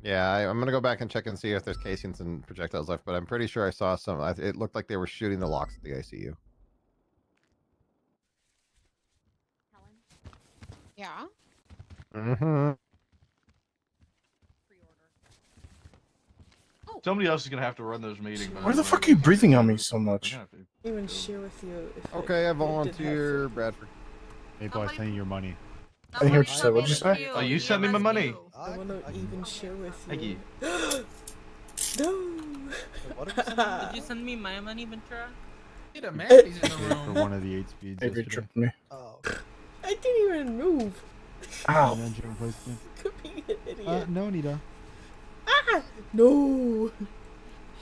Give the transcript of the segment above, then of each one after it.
Yeah, I'm gonna go back and check and see if there's casings and projectiles left, but I'm pretty sure I saw some. It looked like they were shooting the locks at the ICU. Helen? Yeah. Mm-hmm. Pre-order. Somebody else is gonna have to run those meetings. Why the fuck are you breathing on me so much? Even share with you. If Okay, I volunteer, Bradford. Maple, I send you your money. I didn't hear what you said. What'd you say? Oh, you sent me my money. I want to even share with you. Thank you. No. Did you send me my money, Ventura? Get a Maddie's in the room. For one of the 8 speeds. Avery tripped me. Oh. I didn't even move. Ow. Could be an idiot. No, Nita. Ah! No.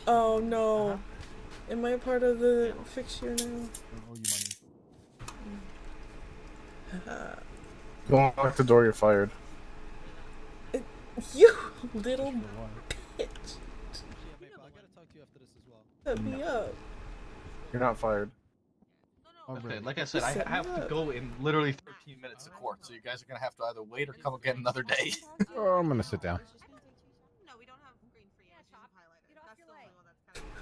Oh no. Am I a part of the fixture now? I owe you money. Go unlock the door, you're fired. You little bitch. I gotta talk to you after this as well. Set me up. You're not fired. Okay, like I said, I have to go in literally 13 minutes to court, so you guys are gonna have to either wait or come again another day. Oh, I'm gonna sit down. No, we don't have green free. Yeah, shop. Highlighter. That's the only one that's kind of.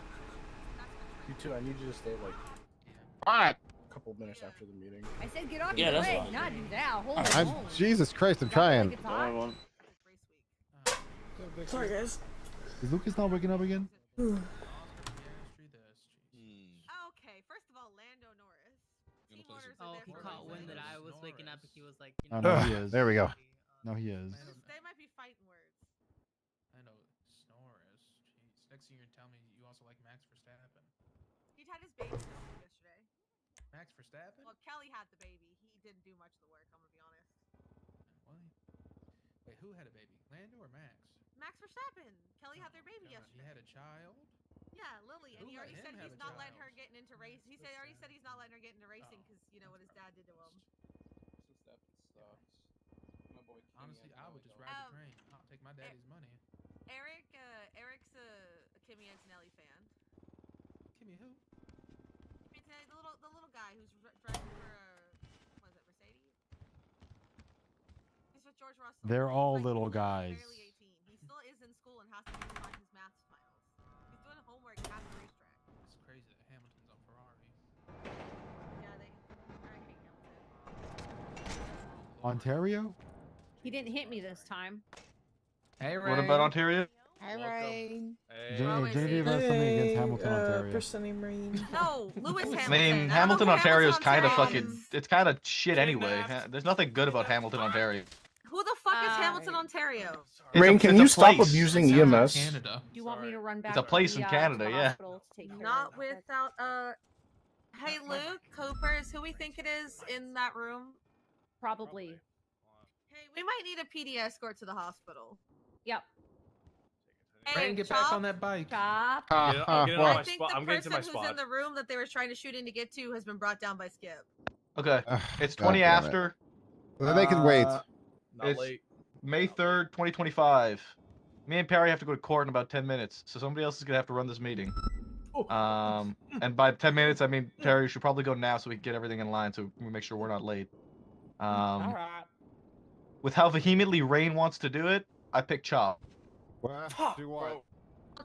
You too, I need you to stay like What? a couple minutes after the meeting. I said get off Yeah, your that's way, fine. not now. Hold I'm on. Jesus Christ, I'm trying. Sorry guys. Is Lucas not waking up again? Okay, first of all, Lando Norris. Team orders are Oh, there he for a caught wind reason. that I was waking up and he was like, Oh, no, he is. There we go. No, he is. They might be fighting words. I know, Snorris. Jeez. Next thing you're gonna tell me you also like Max Verstappen. He'd had his baby yesterday. Max Verstappen? Well, Kelly had the baby. He didn't do much of the work, I'm gonna be honest. What? Wait, who had a baby? Lando or Max? Max Verstappen. Kelly had their baby He yesterday. had a child? Yeah, Lily, and Who he let already him said have he's a not letting her child? get into race. He said already said he's not letting her get into racing because you know what his dad did to him. Honestly, I would just ride the train. I'll take my daddy's money. Eric's a Kimi Antonelli fan. Kimmy who? Kimi Antonelli, the little guy who's driving for what is it, Mercedes? He's with George Russell. They're He's all like, little he's guys. barely 18. He still is in school and has to find his math finals. He's doing homework at the racetrack. It's crazy that Hamilton's on Ferrari. Yeah, I hate Hamilton. Ontario? He didn't hit me this time. Hey, What about Ontario? Hi Rain. Genevieve has something against Hamilton, Ontario. Person named Rain. No, Lewis Hamilton. I mean, I Hamilton, don't know who Ontario is Hamilton, kind of Ontario fucking. is. It's kind of shit anyway. There's nothing good about Hamilton, Ontario. Who the fuck is Hamilton, Ontario? Rain, can you stop place. abusing Sounds like EMS? Canada. Do you want me to run back? It's a place in Canada, yeah. Not without Hey Luke, Cooper is who we think it is in that room. Probably. Hey, we might need a PD escort to the hospital. Yep. Hey, Rain, get back on that bike. Chop. I think the person who's in the room that they were trying to shoot in to get to has been brought down by Skip. Okay, it's God 20 damn it. after. Then they can wait. It's May 3rd, 2025. Me and Perry have to go to court in about 10 minutes, so somebody else is gonna have to run this meeting. And by 10 minutes, I mean Perry should probably go now so we can get everything in line, so we make sure we're not late. All right. With how vehemently Rain wants to do it, I pick Chop. Do what? Well,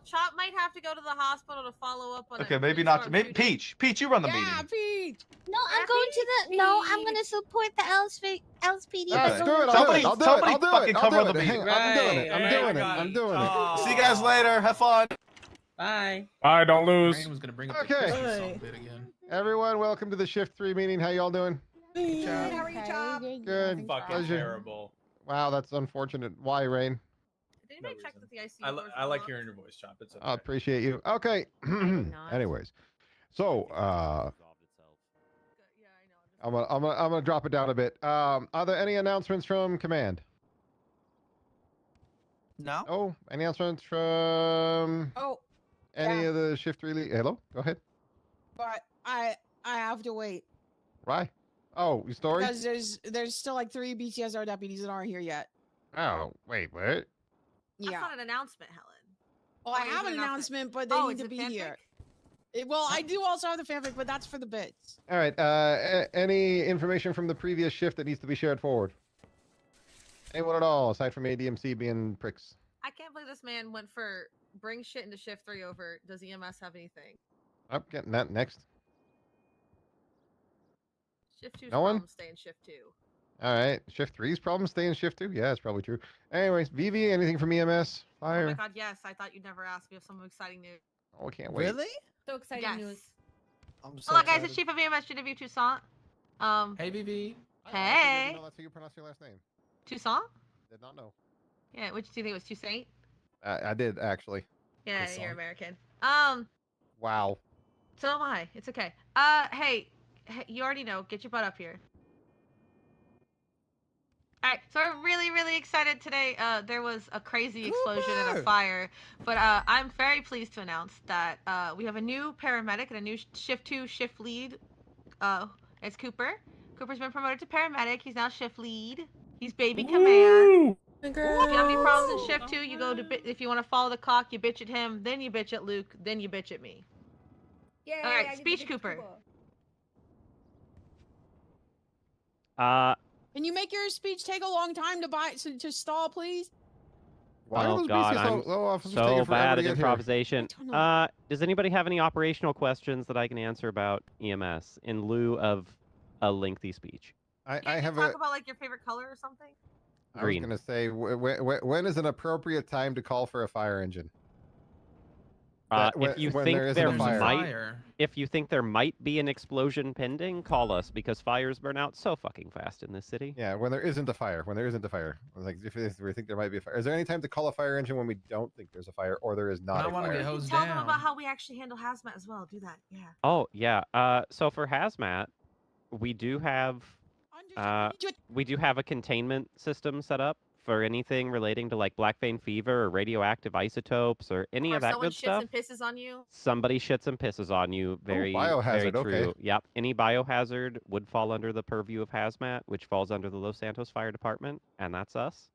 Chop might have to go to the hospital to follow up on. Okay, maybe not. Maybe Peach. Peach, you run the meeting. Peach. No, I'm going to the. No, I'm gonna support the LSPD. Let's do it. Somebody- I'll do it. somebody I'll do fucking it. I'll cover do the it. meeting. Hang on, I'm doing it. I'm Right, doing it. right. I'm doing it. See you guys later. Have fun. Bye. Alright, don't lose. Rain was gonna bring up Okay. the Christmas Hey. song bit again. Everyone, welcome to the Shift 3 meeting. How y'all doing? Chop. How are you, Chop? Good. Fucking Pleasure. terrible. Wow, that's unfortunate. Why, Rain? Did anybody check that the ICU I, doors I were like locked? hearing your voice, Chop. It's okay. I appreciate you. Okay. not. Anyways, so Yeah, I know. I'm gonna drop it down a bit. Are there any announcements from command? No. Oh, any announcements from Oh, any of the Shift 3 lead? Hello, go ahead. but I have to wait Why? Oh, your story? because there's still like 3 BTSR deputies that aren't here yet. Oh, wait, what? That's Yeah. not an announcement, Helen. Well, I Or is have it an an announcement, but they Oh, need is to it be fanfic? here. Well, I do also have the fanfic, but that's for the bits. All right. Any information from the previous shift that needs to be shared forward? Anyone at all, aside from ADMC being pricks? I can't believe this man went for bring shit into shift 3 over. Does EMS have anything? I'm getting that next. Shift 2's No one? problem stay in shift 2. All right. Shift 3's problem stay in shift 2? Yeah, it's probably true. Anyways, VV, anything from EMS? Oh my Fire? god, yes. I thought you'd never ask me if some exciting news. Oh, I can't wait. Really? So exciting Yes. news. I'm so Hello, guys. excited. It's Chief of EMS, Genevieve Toussaint. Hey, BB. I Hey. didn't know that's how you pronounce your last name. Toussaint? Did not know. Yeah, which do you think it was Toussaint? I did, actually. Yeah, Toussaint. you're American. Wow. So am I. It's okay. Hey, you already know. Get your butt up here. Alright, so we're really, really excited today. There was a crazy explosion and a fire, but I'm very pleased to announce that we have a new paramedic and a new shift 2 shift lead. It's Cooper. Cooper's been promoted to paramedic. He's now shift lead. He's baby command. If you have any problems in shift 2, you go to if you want to follow the clock, you bitch at him, then you bitch at Luke, then you bitch at me. Yeah. Alright, speech Cooper. Can you make your speech take a long time to stall, please? Why are Oh those God, BCSO I'm officers so taking forever bad to at get here? improvisation. Does anybody have any operational questions that I can answer about EMS in lieu of a lengthy speech? I have Talk about like your favorite color or something? Green. I was going to say, when is an appropriate time to call for a fire engine? If you when think there isn't there a fire. might, if you think there might be an explosion pending, call us because fires burn out so fucking fast in this city. Yeah, when there isn't a fire. When there isn't a fire. Like if we think there might be a fire. Is there any time to call a fire engine when we don't think there's a fire or there is not a fire? Tell them about how we actually handle hazmat as well. Do that. Yeah. Oh yeah. So for hazmat, we do have a containment system set up for anything relating to like black vein fever or radioactive isotopes or any of that someone good shits stuff. and pisses on you. Somebody shits and pisses on you. Very, biohazard, very true. okay. Yep. Any biohazard would fall under the purview of hazmat, which falls under the Los Santos Fire Department, and that's us.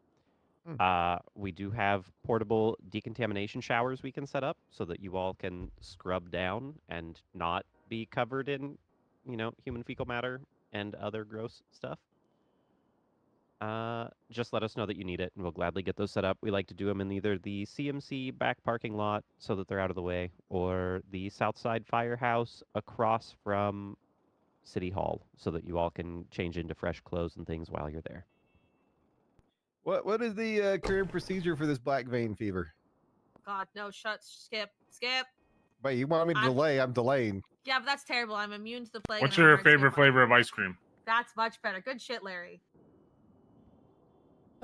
We do have portable decontamination showers we can set up so that you all can scrub down and not be covered in, human fecal matter and other gross stuff. Just let us know that you need it, and we'll gladly get those set up. We like to do them in either the CMC back parking lot so that they're out of the way, or the Southside Firehouse across from City Hall so that you all can change into fresh clothes and things while you're there. What is the current procedure for this black vein fever? God, no, skip. But you want me to delay? I'm delaying. Yeah, but that's terrible. I'm immune to the plague. What's and I'm your afraid to favorite get flavor of ice cream? That's much better. Good shit, Larry.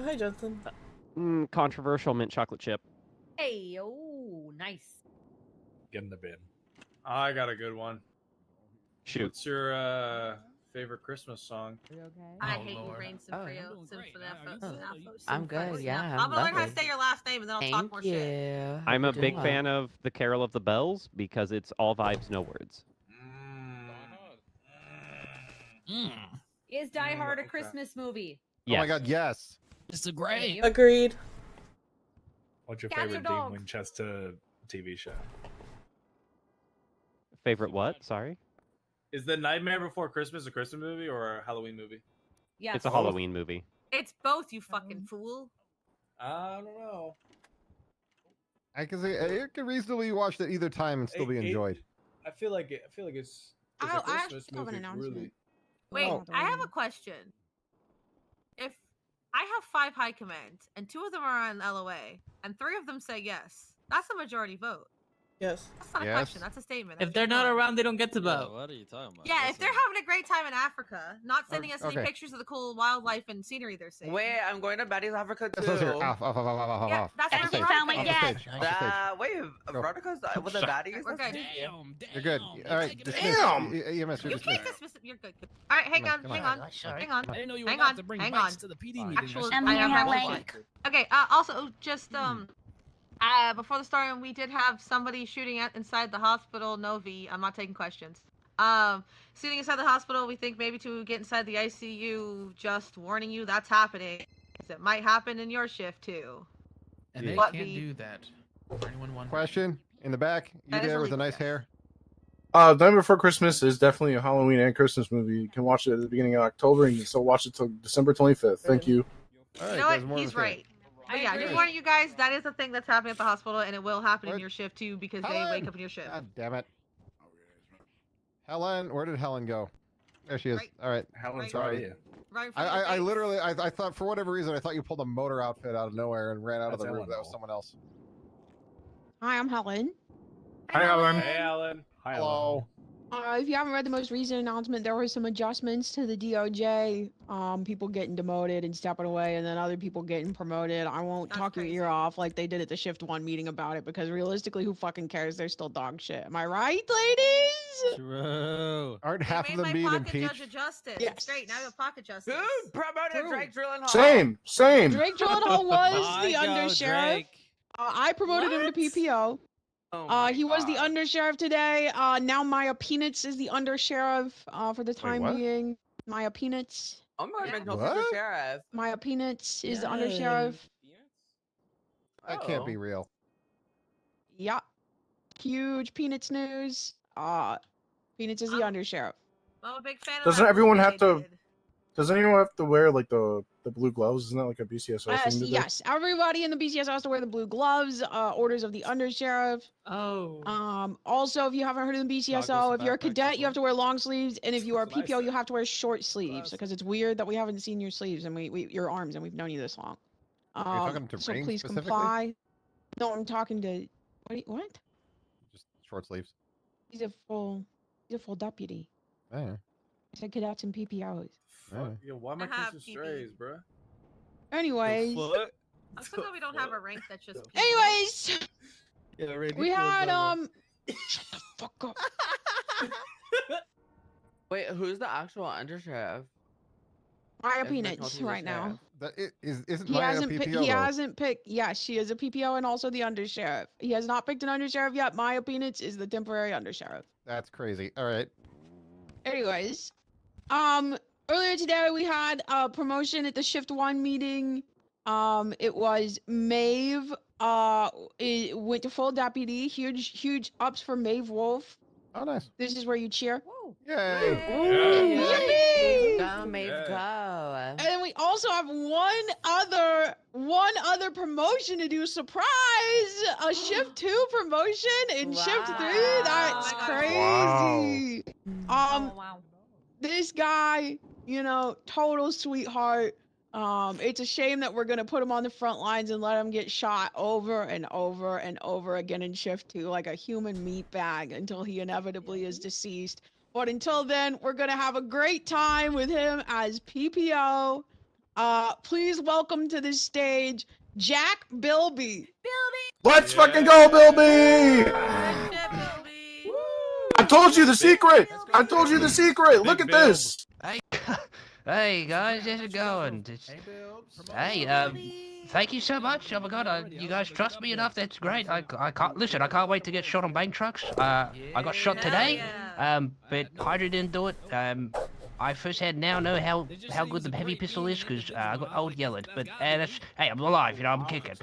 Hi, Justin. Controversial mint chocolate chip. Hey, oh, nice. Get in the bin. I got a good one. Shoot. What's your favorite Christmas song? I hate you, Rain Sinfrio. I'm good, yeah. I'm gonna learn how to say your last name and then I'll talk more shit. I'm a big fan of the Carol of the Bells because it's all vibes, no words. Is Die Hard a Christmas movie? Oh my God, yes. It's a great. Agreed. What's your Cats or favorite Dean dogs? Winchester TV show? Favorite what? Sorry? Is The Nightmare Before Christmas a Christmas movie or a Halloween movie? Yes. It's a Halloween movie. It's both, you fucking fool. I don't know. I can say it can reasonably be watched at either time and still be enjoyed. I feel like it's a I Christmas actually have an movie. announcement. Really. Wait, Oh. I have a question. If I have 5 high commands and 2 of them are on LOA and 3 of them say yes, that's a majority vote. Yes. That's not a question. That's a statement. If they're not around, they don't get to vote. What are you talking about? Yeah, if they're having a great time in Africa, not sending us any okay. pictures of the cool wildlife and scenery they're seeing. Wait, I'm going to Betty's Africa too. This here. Off. Yeah, that's Off what the I'm stage. sound like Off the dad. stage. Off the stage. Wait, Veronica's with the baddies? We're good. You're good. All right. Dismiss. Damn! EMS, you're You dismissed. can't dismiss it. You're good. All right, hang on. Come Hang on. on. Hang on. I didn't know you were Hang allowed on, to bring hang bikes on. to the PD meeting. Actual, I'm I here, have Haley. one. Okay. Also, just before the story, we did have somebody shooting at inside the hospital. No V. I'm not taking questions. Shooting inside the hospital. We think maybe to get inside the ICU. Just warning you, that's happening. It might happen in your shift too. And they What can't the- do that. For anyone wondering. Question in the back. You That is there with the illegal, nice yes. hair? Night Before Christmas is definitely a Halloween and Christmas movie. You can watch it at the beginning of October and you can still watch it till December 25th. Thank you. All right, You know guys, what? more He's of the same. right. But yeah, just warning you guys, that is a thing that's happening at the hospital, and it will happen in your shift too because they wake up in your shift. God damn it. Helen, where did Helen go? There she is. All right. Helen's Right. right here. Right in front of your I face. literally, I thought for whatever reason, I thought you pulled a motor outfit out of nowhere and ran out of That's the room. Ellen. That was someone else. Hi, I'm Helen. Hi, Alan. Hey, Alan. Hi, Hello. If you haven't read the most recent announcement, there were some adjustments to the DOJ. People getting demoted and stepping away, and then other people getting promoted. I won't talk your ear off like they did at the Shift 1 meeting about it, because realistically, who fucking cares? They're still dog shit. Am I right, ladies? True. Aren't half They of made them my being pocket impeached? judge of justice. Yes. It's great. Now you have pocket justice. Who promoted Drake Drillenhall? Same. Drake Gyllenhaal was the My go, undersheriff. Drake. I promoted him to PPO. He was the undersheriff today. Now Maya Peanuts is the undersheriff for the time what? being. Maya Peanuts. Oh my God, What? Mr. Sheriff. Maya Peanuts is the undersheriff. That can't be real. Yeah. Huge Peanuts news. Peanuts is the undersheriff. I'm a big fan of Doesn't that everyone movie have they to? did. Doesn't anyone have to wear like the blue gloves? Isn't that like a BCSO thing to do? Yes, everybody in the BCS has to wear the blue gloves. Orders of the undersheriff. Oh. Also, if you haven't heard of the Goggles BCSO, and if you're a backpacks cadet, as you have to wear long sleeves, and if you are a That's what I PPO, you said. have to wear short sleeves because it's weird that we haven't seen your sleeves and your arms, and we've known you this long. Are you talking to So Rain please specifically? comply. No, I'm talking to what? Just short sleeves. He's a full deputy. Oh, yeah. I said cadets and PPOs. Oh. Yo, why am I have catching PP. strays, bro? Anyways, I'm so glad we don't have a rank that's just. anyways, Yeah, Ray, we had shut the fuck up. Wait, who's the actual undersheriff? Maya If Mitch Peanuts Maltese is right now. sheriff. Isn't He Maya a hasn't. PPO, He though? hasn't picked. Yes, she is a PPO and also the undersheriff. He has not picked an undersheriff yet. Maya Peanuts is the temporary undersheriff. That's crazy. All right. Anyways, earlier today we had a promotion at the Shift 1 meeting. It was Maeve. It went to full deputy. Huge ups for Maeve Wolf. Oh, nice. This is where you cheer. Yay. Yippee! Go, Maeve, go. And then we also have one other promotion to do. Surprise! A Shift 2 promotion in Shift 3. That's crazy. This guy, total sweetheart. It's a shame that we're gonna put him on the front lines and let him get shot over and over and over again in Shift 2 like a human meat bag until he inevitably is deceased. But until then, we're gonna have a great time with him as PPO. Please welcome to the stage Jack Bilby. Let's fucking go, Bilby! I told you the secret. I told you the secret. Look at this. Hey guys, how's it going? Thank you so much. Oh my god, you guys trust me enough. That's great. I can't wait to get shot on bank trucks. I got shot today. But Hydra didn't do it. I firsthand now know how good the heavy pistol is because I got old yelled. But hey, I'm alive. I'm kicking.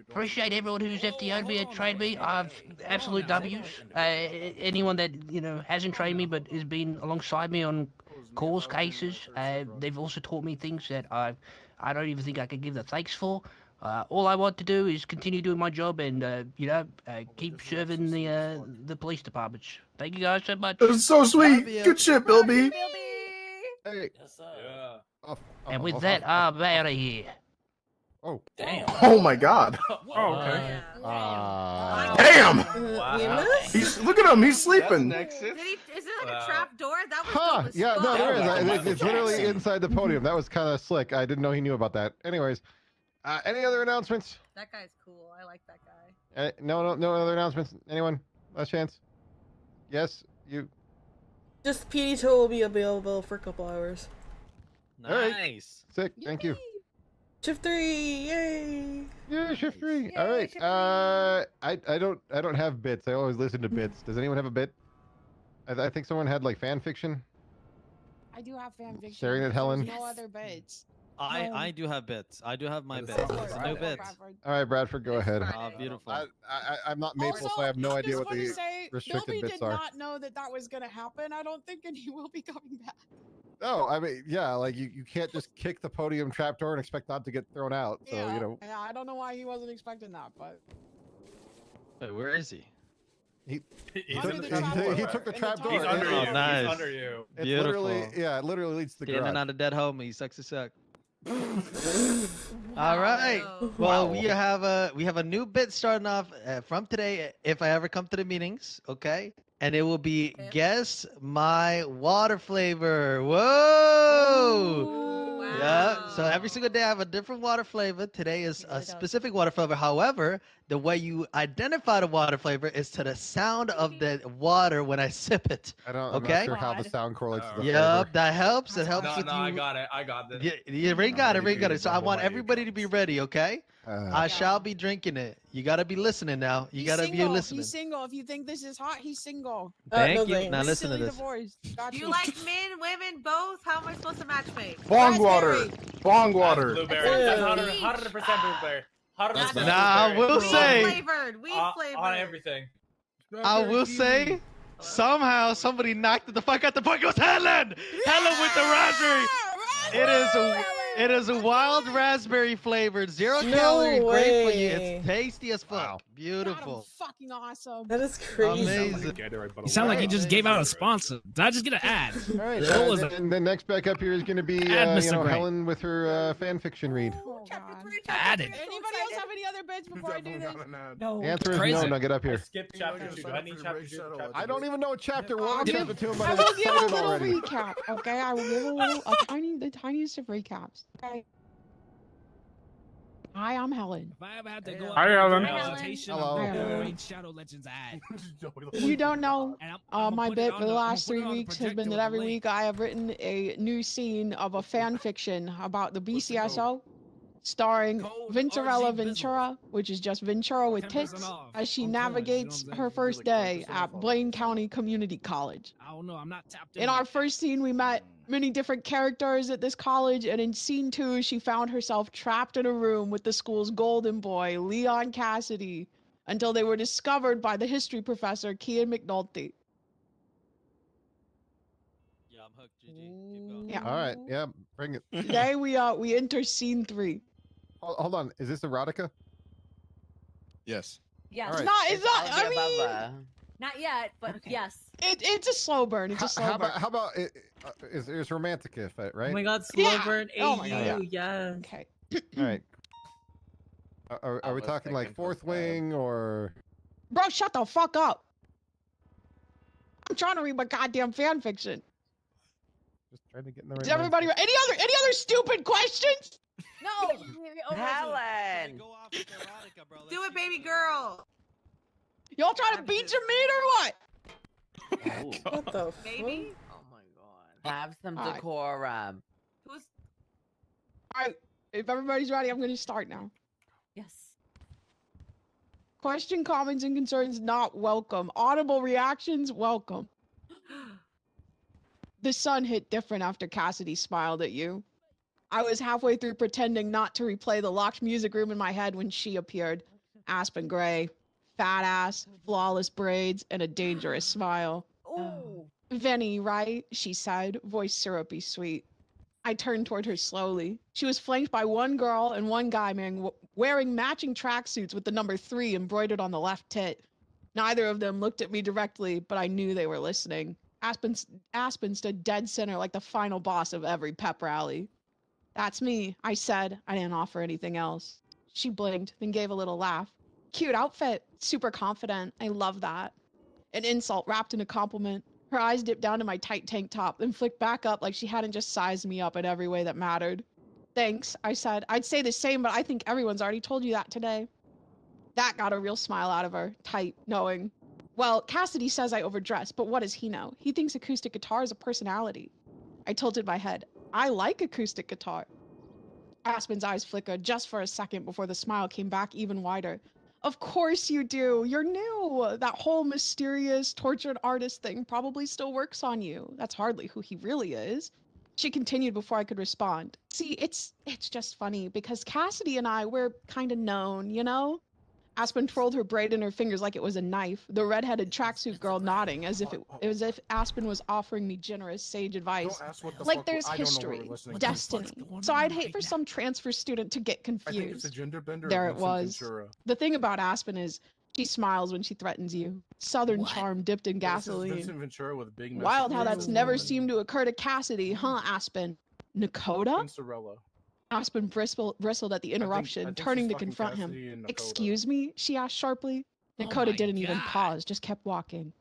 Appreciate everyone who's FTO'd me and trained me. I've absolute W's. Anyone that hasn't trained me but has been alongside me on calls, cases, they've also taught me things that I don't even think I could give the thanks for. All I want to do is continue doing my job and keep serving the police departments. Thank you guys so much. That's so sweet. Good shit, Bilby. Hey. Yes, sir. And with that, I'm out of here. Oh. Damn. Oh my god. Oh, okay. Damn. Wow. Look at him. He's sleeping. Is it like a trap door? That was Huh? dope as Yeah, no, fuck. there is. It's literally inside the podium. That was kind of slick. I didn't know he knew about that. Anyways, any other announcements? That guy's cool. I like that guy. No other announcements. Anyone? Last chance. Yes, you. Just PD2 will be available for a couple hours. All right. Nice. Sick. Thank you. Shift 3, yay! Yeah, shift 3. All right. I don't have bits. I always listen to bits. Does anyone have a bit? I think someone had like fan fiction. I do have fan fiction. Staring at Helen. No other bits. I do have bits. I do have my bits. It's a new bit. All right, Bradford, go ahead. Beautiful. I'm not Maple, so I have no idea what the restricted Bilby bits did are. not know that was gonna happen. I don't think, and he will be coming back. No, I mean, yeah, like you can't just kick the podium trapdoor and expect not to get thrown out. So Yeah, you know, yeah, I don't know why he wasn't expecting that, but Wait, where is he? he Under took, the he, trapdoor, he took the in the trapdoor. He's tunnel. under Oh, you. nice. He's under you. It's Beautiful. literally, yeah, it literally leads to the Getting garage. on a dead homie. Sucks to suck. Wow, All right. no. Well, Wow. we have a new bit starting off from today. If I ever come to the meetings, okay, and it will be Okay. guess my water flavor. Whoa! Wow. Yeah. So every single day I have a different water flavor. Today is a specific water flavor. However, the way you identify the water flavor is to the sound of the water when I sip it. I'm not Okay. sure how the sound correlates to the Yep, flavor. that helps. It helps No, with no, you. I got it. I got this. Yeah, Ray got it. ready Ray for got you it. So to I bubble want my everybody to be ready, okay? I shall be drinking it. You gotta be listening now. You He's gotta single. be listening. He's single. If you think this is hot, he's single. Thank no you. thanks. Now listen to Recently this. divorced. Got Do you like men, women, both? How am I supposed to matchmake? Bong water. Raspberry. Bong That's water. blueberry. Yeah. That's 100% blueberry. 100% Nah, I will Weed say, flavored. Weed flavored. on everything. I will say, somehow somebody knocked it the fuck out the park. It was Helen. Helen with the raspberry. It is a wild raspberry flavored, 0 No calorie, great for you. way. It's tasty as fuck. Wow. Beautiful. Fucking awesome. That is crazy. Amazing. You sound like you just gave out a sponsor. Did I just get an ad? All right, What was and the next back up here is going to be Add Mr. you know, Gray. Helen with her fan fiction read. Oh, God. Add it. Anybody else have any other bits before I do this? No. Answer is Crazy. no. Now get up I here. skipped chapter 2. Do I need chapter 2? I don't even know what chapter we're on. I'll Chapter give- 2, but I I'm will give a excited little already. recap, okay? I will give the tiniest of recaps. Okay. Hi, I'm Helen. If I ever had to go Hi, up Ellen. for a presentation, Hello. I'm Hi, gonna Ellen. read Shadow Legends ad. You don't know. And I'm My gonna put bit it for on the I'm gonna last put it 3 on the weeks has been projector that with a every link. week I have written a new scene of a fan fiction about the BCSO, starring Code Vincerella RG Ventura, which is just Ventura with 10% tits, off as she on coins, you know navigates what I'm her saying? first day at Blaine County Community College. I don't know. I'm not tapped in. In our like that. first scene, we met many different characters at this college, and in scene 2, she found herself trapped in a room with the school's golden boy, Leon Cassidy, until they were discovered by the history professor, Kian McNulty. Yeah, I'm hooked. GG. Keep going. Yeah. All right, yeah, bring it. Today we enter scene 3. Hold on, is this erotica? Yes. Yes. All right. It's not. I mean, Not yet, but yes. it's a slow burn. It's a slow burn. How about is romantic if right? Oh my god, slow Yeah. burn Oh my AU, God. yes. Okay. All right. Are I we was talking like thinking fourth for Fab. wing or? Bro, shut the fuck up. I'm trying to read my goddamn fan fiction. Just trying to get in the right. Is everybody any other stupid questions? No. Helen. Go off with erotica, bro. Do Let's it, baby keep girl. Y'all trying to beat your meat or what? What the Maybe. Oh my god. Have some Alright. decorum. Who's? All right, if everybody's ready, I'm going to start now. Yes. Question, comments, and concerns not welcome. Audible reactions welcome. The sun hit different after Cassidy smiled at you. I was halfway through pretending not to replay the locked music room in my head when she appeared. Aspen gray, fat ass, flawless braids, and a dangerous smile. Oh. Venny, right? She said, voice syrupy sweet. I turned toward her slowly. She was flanked by one girl and one guy wearing matching tracksuits with the number 3 embroidered on the left tit. Neither of them looked at me directly, but I knew they were listening. Aspen stood dead center like the final boss of every pep rally. That's me, I said. I didn't offer anything else. She blinked, then gave a little laugh. Cute outfit, super confident. I love that. An insult wrapped in a compliment. Her eyes dipped down to my tight tank top, then flicked back up like she hadn't just sized me up in every way that mattered. Thanks, I said. I'd say the same, but I think everyone's already told you that today. That got a real smile out of her, tight, knowing. Well, Cassidy says I overdress, but what does he know? He thinks acoustic guitar is a personality. I tilted my head. I like acoustic guitar. Aspen's eyes flickered just for a second before the smile came back even wider. Of course you do. You're new. That whole mysterious, tortured artist thing probably still works on you. That's hardly who he really is. She continued before I could respond. See, it's just funny because Cassidy and I, we're kind of known, you know? Aspen twirled her braid in her fingers like it was a knife, the red-headed tracksuit girl nodding as if Aspen was offering me generous, sage advice. Don't ask what the Like fuck there's I don't know what history, we're listening to. destiny. So I'd hate for some transfer student to get I think it's a confused. gender bender. There or it Vincent was. Ventura. The thing about Aspen is she smiles when she threatens you. Southern charm dipped in This is gasoline. Vincent Ventura with a big. Wild how message that's for never woman. seemed to occur to Cassidy, huh, Aspen? Nakota? Cinderella. Aspen bristled at the interruption, think turning she's to fucking confront him. Cassidy and Nakota. Excuse me? She asked sharply. Oh Nakota my didn't even God. pause, just kept walking.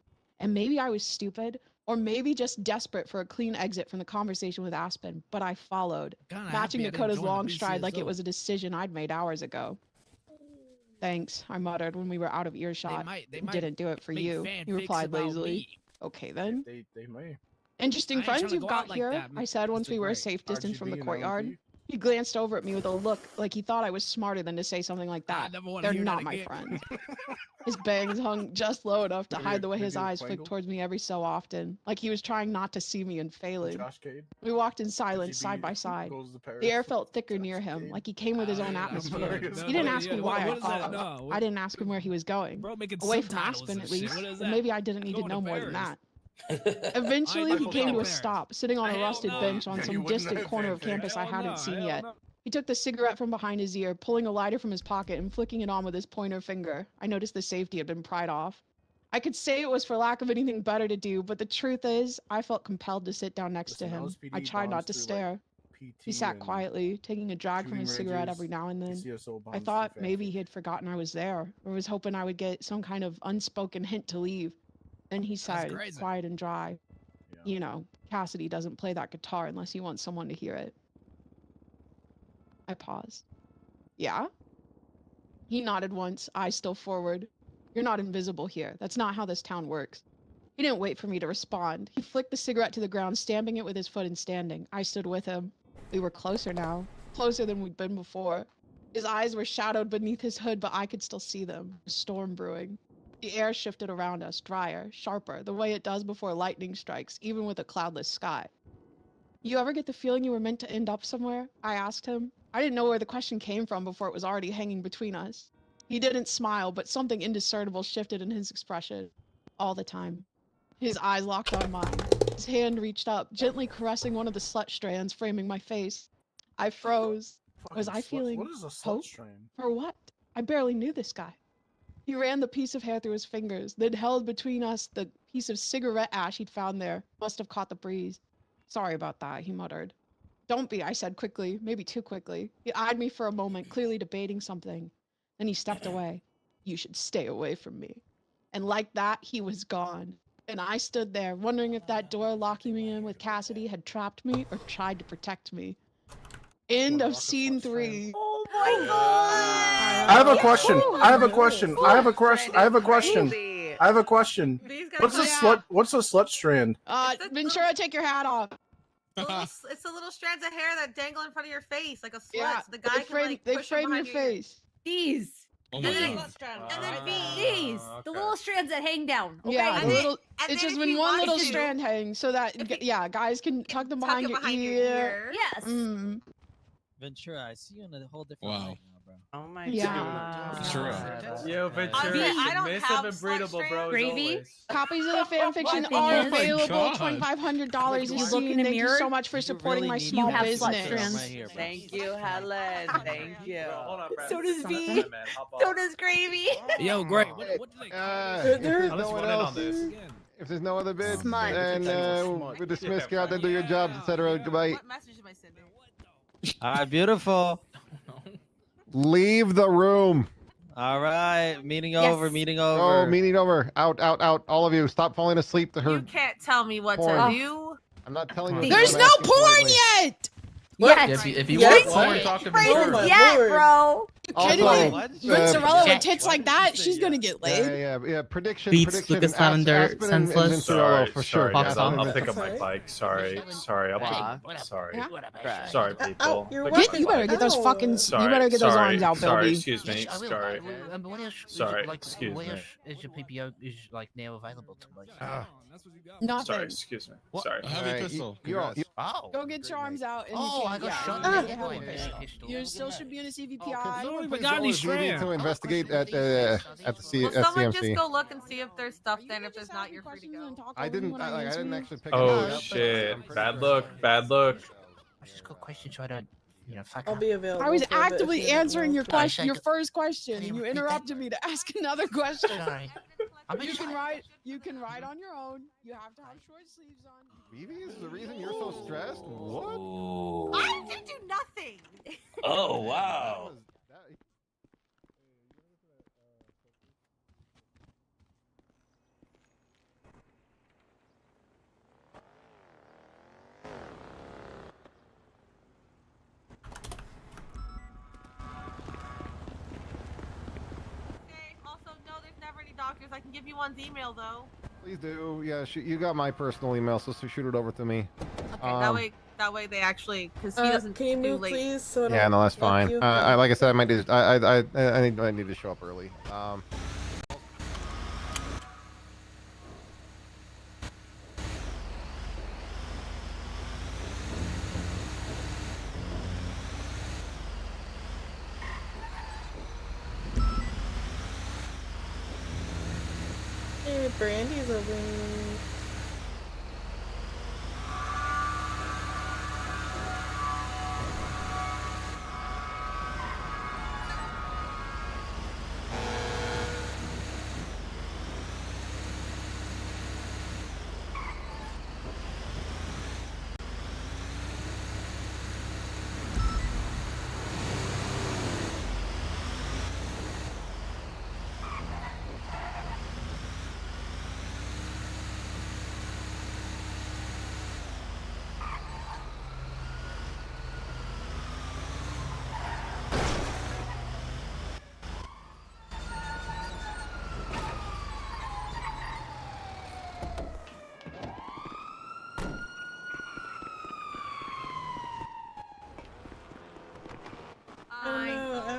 And maybe I was stupid, or maybe just desperate for a clean exit from the conversation with Aspen, but I followed, matching Nakota's long stride like it was a decision I'd made hours ago. Thanks, I muttered when we were out of earshot. They might Didn't do it for make you, fanfics he replied about lazily. me. Okay then. They may. Interesting I ain't friends trying to you've go got out like here, that, I said once Mr. we were a Gray. safe distance from the RGB and courtyard. LMP. He glanced over at me with a look like he thought I was smarter than to say something like that. never wanna They're hear that not my again. friends. His bangs hung just low enough to Maybe hide the way maybe his a eyes flicked Quangle? towards me every so often, like he was trying not to see me and failing. Josh Cade. We walked in silence, RGB side by side. goes to Paris. The air felt thicker near him, Cade. like he came with his own yeah, atmosphere. hilarious. He didn't ask me Yeah, why what I is that? followed. No, what- I didn't ask him where he was going. Bro, making Away from subtitles Aspen, and at shit. least. What is But that? maybe I didn't need to Going know to more than Paris. that. Eventually, he fucking came to a Paris. stop, sitting on a Hell rusted no. bench on Yeah, you some wouldn't distant have corner of fanfic. campus I Hell hadn't no, seen hell yet. no. He took the cigarette from behind his ear, pulling a lighter from his pocket and flicking it on with his pointer finger. I noticed the safety had been pried off. I could say it was for lack of anything better to do, but the truth is, I felt compelled to sit down next to Listen, him. LSPD I tried not bonds to through, like, stare. PT He sat and quietly, taking a drag from shooting his cigarette ranges, every now and then. CSO I bonds thought through maybe fanfic. he had forgotten I was there, or was hoping I would get some kind of unspoken hint to leave. Then he sighed, crazy. quiet and dry. Yeah. You know, Cassidy doesn't play that guitar unless he wants someone to hear it. I paused. Yeah? He nodded once, eyes still forward. You're not invisible here. That's not how this town works. He didn't wait for me to respond. He flicked the cigarette to the ground, stamping it with his foot and standing. I stood with him. We were closer now. Closer than we'd been before. His eyes were shadowed beneath his hood, but I could still see them. A storm brewing. The air shifted around us, drier, sharper, the way it does before lightning strikes, even with a cloudless sky. You ever get the feeling you were meant to end up somewhere? I asked him. I didn't know where the question came from before it was already hanging between us. He didn't smile, but something indiscernible shifted in his expression. All the time. His eyes locked on mine. His hand reached up, gently caressing one of the slut strands framing my face. I froze. Was Fucking I feeling What is a slut hope? strand? For what? I barely knew this guy. He ran the piece of hair through his fingers, then held between us the piece of cigarette ash he'd found there. Must have caught the breeze. Sorry about that, he muttered. Don't be, I said quickly, maybe too quickly. He eyed me for a moment, clearly debating something. Then he stepped away. You should stay away from me. And like that, he was gone. And I stood there, wondering if that door locking me in with Cassidy had trapped me or tried to protect me. End of scene 3. Oh my god! I have a question. I have a question. I have a question. I have a question. Crazy. I have a question. These guys What's a are- slut? What's a slut strand? Ventura, take your hat off. It's the little strands of hair that dangle in front of your face like a slut. Yeah, So the guy can like they push frame them your behind face. These. Oh And my then, God. and then These. okay. The little strands that hang down. Okay? Yeah, And the then- little, and it's then just if when you one want little to, strand hangs so that, if you- yeah, guys can tuck them behind, tuck it behind your your ear. ear. Yes. Mm. Ventura, I see you in a whole different Wow. light now, bro. Oh my Yeah. god. Ventura. Yo, Ventura, I don't miss have and slut breedable, bro. strands. Gravy? Copies of the fan fiction thing are is- available. God. $2,500 You is look in seen. the Thank you mirror, so much for supporting my small have slut business. strands. Right here, bro. Thank you, Helen. Thank you. Hold on, So does Brad. V. Yeah, man, hop on. So does Gravy. Yo, great. Hey, What do they if there's Let's no one run in on else, this. if there's no other bids, Smut. then we dismiss. Get out there, do your jobs, etc. Goodbye. What message am I sending? All right, beautiful. Leave the room. All right, meeting Yes. over, meeting over. Oh, meeting over. Out, out, out. All of you, stop falling asleep to her. You can't tell me what porn. to do. I'm not telling you. what to There's do, no I'm asking porn politely. yet. Yes. If you Yes. want porn, talk to me. Phrases my yet, lord. bro. Kidding Also, me? What? Vincerella Yeah. with tits like that, she's gonna get laid. yeah. Prediction. Beats prediction. Lucas Lavender, Aspen and senseless. Vincerello for sure. sorry, Aspen I'll and pick Vincerello. up my bike. Sorry, I'll Wow. sorry. Yeah. Sorry, people. you're Pick up welcome. my You better bike. get those fucking. Sorry, You better get those sorry, arms out, sorry, Bilby. excuse me. I will. Sorry. What else? Sorry, Like, excuse what me. else is your PPO is like now available to me? Ah. That's what you got. Nothing. Sorry, excuse me. Sorry. A heavy Alright, pistol. you all, Congrats. Oh. Go get charms out. And Oh, you can, I got shot and in you the can have head a with a pistol. pistol. You still should be in a CVPI. Someone even please got any always need strand. to investigate at the Well, someone just CMC. go look and see if there's stuff there, and if there's not, you're free to go. I didn't. I didn't actually pick Oh anything up, but shit! I'm pretty Bad sure. look. Bad look. Let's just got questions so I don't, fuck I'll up. be available. I was for a bit if actively you didn't answering know. your question, your Can first question, you and you repeat that? interrupted me to ask another question. Sorry. You can write. You can write on your own. You have to have short sleeves on. Vivi is the reason you're so stressed. What? I did do nothing. Oh wow. Okay. Also, no, there's never any doctors. I can give you one's email though. Please do. Yeah, you got my personal email, so shoot it over to me. Okay, that way they actually, because he doesn't Can you do move, late. please? So I Yeah, don't no, that's block fine. you? Like I said, I might need. I need to show up early. Hey, Brandy's over here.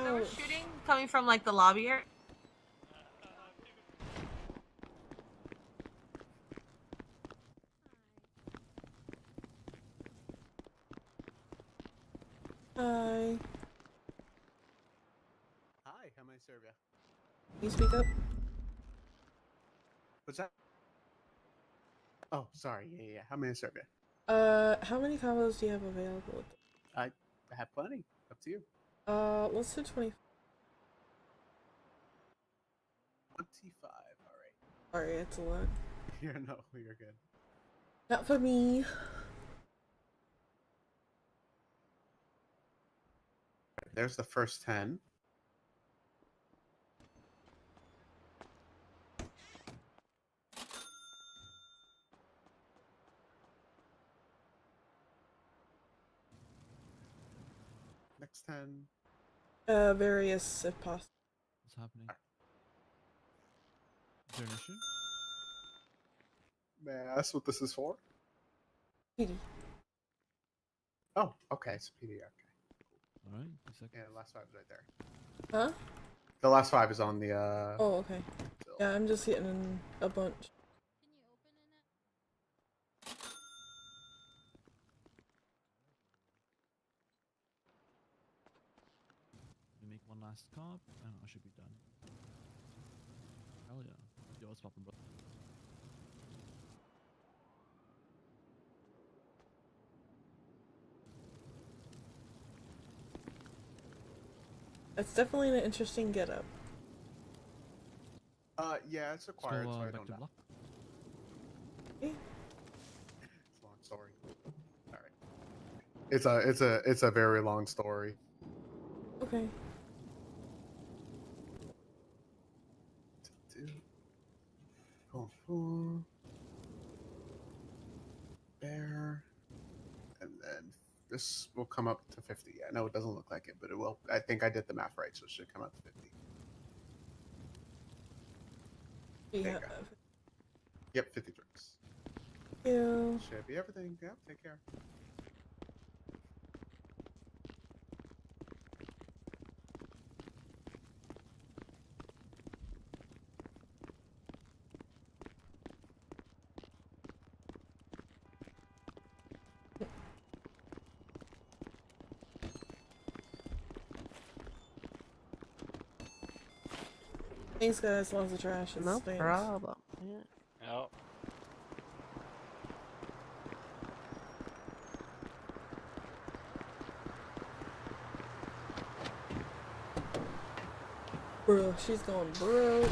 There was shooting coming from like the lobby area. Hi. Hi, how may I serve you? Can you speak up? What's that? Oh, sorry. Yeah. How may I serve you? How many combos do you have available? I have plenty. Up to you. Let's do 20. 25. All right. Sorry, it's a lot. Yeah, no, you're good. Not for me. There's the first 10. Next 10. Various if possible. What's happening? Is there an issue? May I ask what this is for? PD. Oh, okay. It's PD. Okay. All right. A second. Yeah, the last 5 is right there. Huh? The last 5 is on the. Oh, okay. Yeah, I'm just getting a bunch. Let me make one last cop, and I should be done. Hell yeah. Yo, what's poppin', bro? It's definitely an interesting getup. Yeah, it's acquired, so I back don't to know. block. Okay. It's a long story. All right. It's a very long story. Okay. Four. There. And then this will come up to 50. Yeah, no, it doesn't look like it, but it will. I think I did the math right, so it should come out to 50. There you Yeah. go. Yep, 50 drinks. Yeah. Should be everything. Yeah, take care. Thanks, guys. Lots of trash. It No stinks. problem. Yeah. Yep. Bro, she's going broke.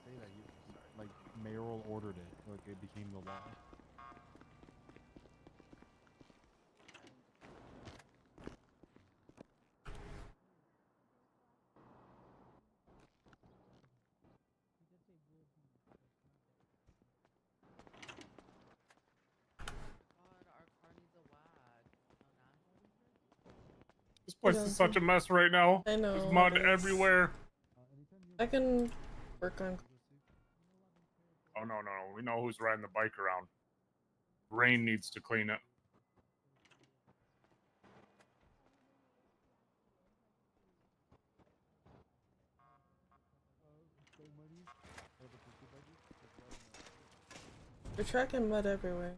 Say that you like mayoral ordered it, like it became the law. This place is such a mess right now. I know. There's mud it is. everywhere. I can work on. Oh no, no, we know who's riding the bike around. Rain needs to clean it. You're tracking mud everywhere.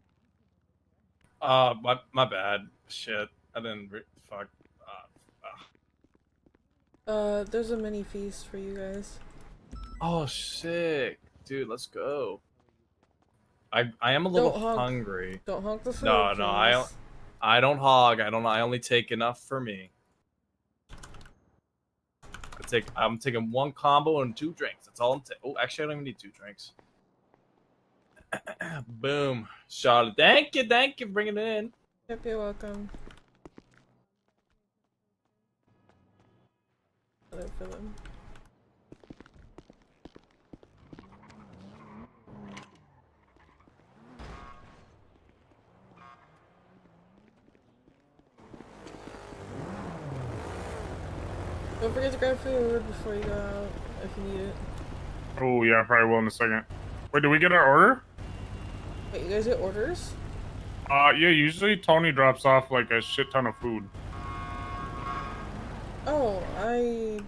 My bad. Shit, I didn't. Fuck. There's a mini feast for you guys. Oh, sick, dude. Let's go. I am a little Don't hog. hungry. Don't hog the food. No, please. no, I don't hog. I only take enough for me. I'm taking one combo and 2 drinks. That's all I'm taking. Oh, actually, I don't even need 2 drinks. Boom, Charlotte. Thank you for bringing it in. Yep, you're welcome. Put it for them. Don't forget to grab food before you go out if you need it. Oh yeah, probably will in a second. Wait, did we get our order? Wait, you guys get orders? Yeah, usually Tony drops off like a shit ton of food. Oh, I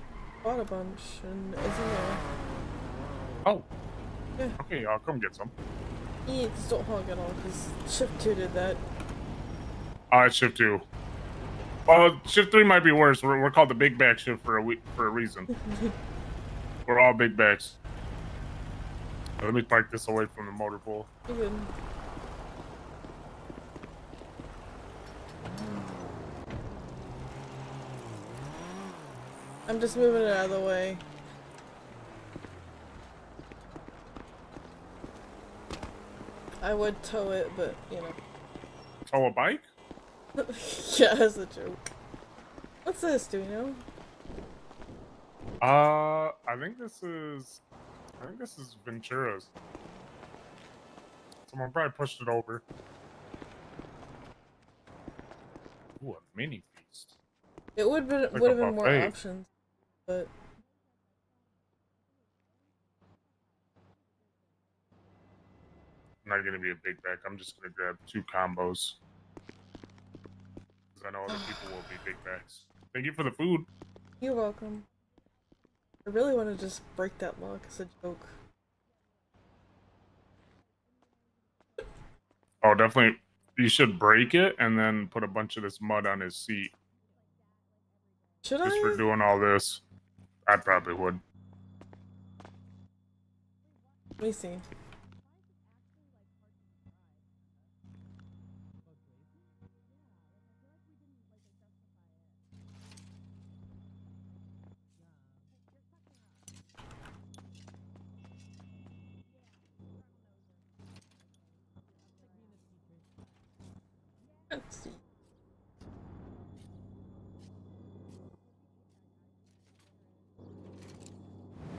bought a bunch and it's in there. Oh. Yeah. Okay, I'll come get some. Yeah, just don't hog at all because Shift 2 did that. Alright, shift 2. Well, shift 3 might be worse. We're called the big bag shift for a reason. We're all big bags. Let me park this away from the motor pool. You're good. I'm just moving it out of the way. I would tow it, but you know. Tow a bike? Yeah, as a joke. What's this? Do we know? I think this is Ventura's. Someone probably pushed it over. Ooh, a mini feast. It would have been more buffet. options, but Not gonna be a big bag. I'm just gonna grab 2 combos. I know other people will be big bags. Thank you for the food. You're welcome. I really want to just break that lock as a joke. Oh, definitely. You should break it and then put a bunch of this mud on his seat. Should Just I? for doing all this. I probably would. Let me see. Let's see.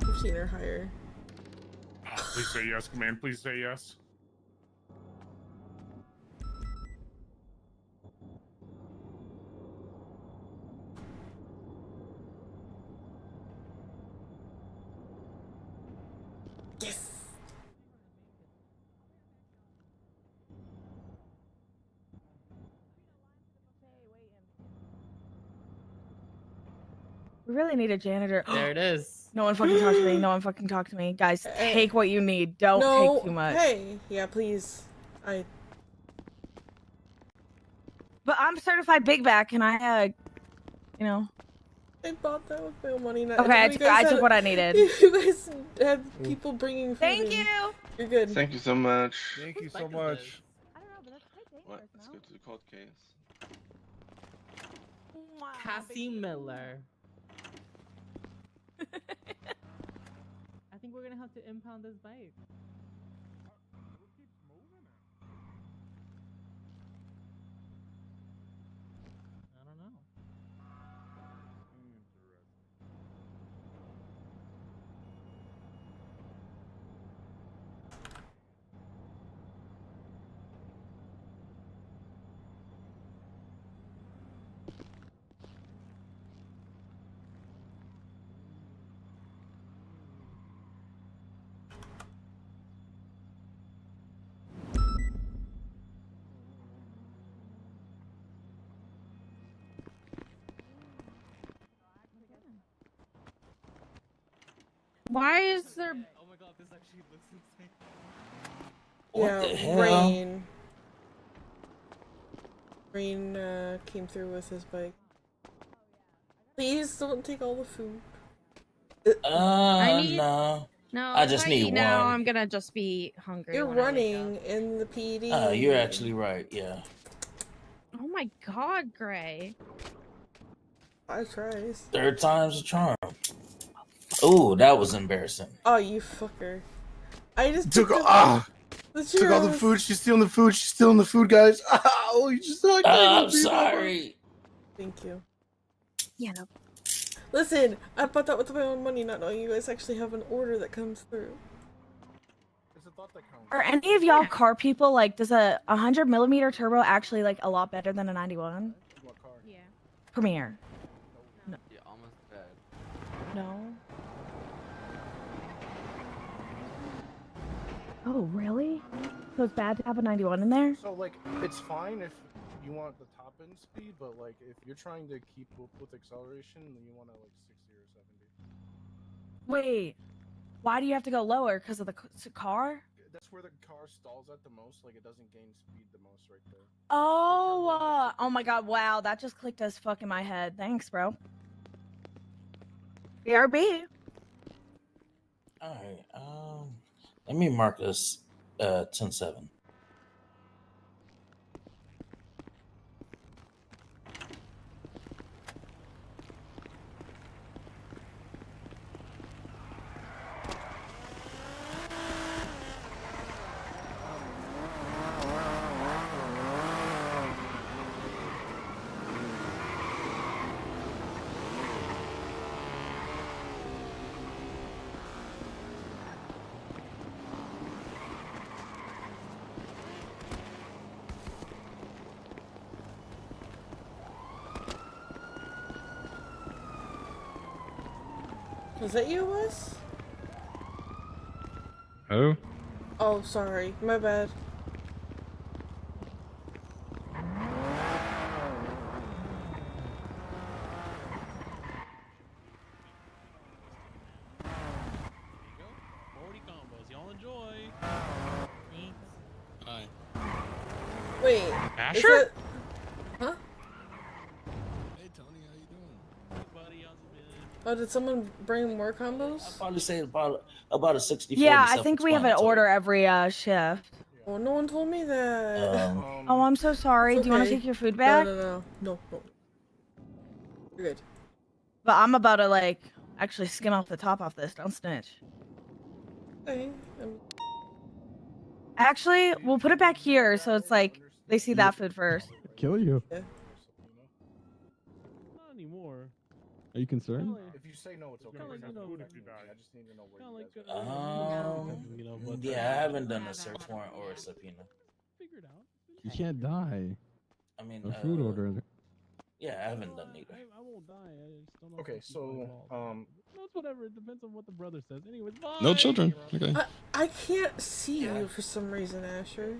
I've seen her higher. Please say yes, command. Please say yes. Yes. We really need a janitor. There it is. No one fucking talk to me. No one fucking talk to me. Guys, take what you need. Don't No, take too much. Hey, yeah, please. But I'm certified big back, and I, you know. I bought that with my own money. Okay, I took what I needed. You guys had people bringing food Thank in. you. You're good. Thank you so much. Thank you so much. What? Let's go to the cold case. Cassie Miller. I think we're gonna have to impound this bike. I don't know. Why is there? Oh my god, this actually looks insane. Yeah, the hell? Rain came through with his bike. Please don't take all the food. I need- no. No, I if just need eat now, one. I'm gonna just be hungry. You're when I wake running up. in the PD. You're actually right, yeah. Oh my god, Gray. 5 tries. Third time's a charm. Ooh, that was embarrassing. Oh, you fucker. I just Took the all the churros. food. She's stealing the food. She's stealing the food, guys. Oh, you just not I'm sorry. Thank you. Yeah, no. Listen, I bought that with my own money, not knowing you guys actually have an order that comes through. Are any of y'all car people like? Does a 100mm turbo actually like a lot better than a 91? Yeah. Premiere. No. You're almost dead. No. Oh really? So it's bad to have a 91 in there? So like, it's fine if you want the top end speed, but like if you're trying to keep up with acceleration, then you want to like 60 or 70. Wait. Why do you have to go lower? Because of the car? That's where the car stalls at the most. Like it doesn't gain speed the most right there. Oh, oh my god, wow, that just clicked as fuck in my head. Thanks, bro. BRB. Alright, let me mark this 10-7. Was that you, Wes? Who? Oh, sorry. My bad. Y'all enjoy. Bye. Wait. Asher? Is it... Huh? Hey Tony, how you doing? Buddy, how's it been? Oh, did someone bring more combos? I'll probably say about a 60 Yeah, I think we have an order every shift. Oh, no one told me that. Oh, I'm so sorry. It's Do you want to okay. take your food back? No. You're good. But I'm about to like actually skim off the top off this. Don't snitch. Okay. Actually, we'll put it back here so it's like they see that food first. Kill you. Yeah. Not anymore. Are you concerned? If you say no, it's okay. Kinda like, It's you not know, gonna affect me. I just need to know where Kinda you like, guys are. Yeah, I haven't done a search warrant or a subpoena. Figure it out. You can't die. I mean, A food order. Yeah, I haven't done either. I won't die. I just don't know. Okay, so no, it's whatever. It depends on what the brother says. Anyways, bye. No children. Okay. I can't see you for some reason, Asher.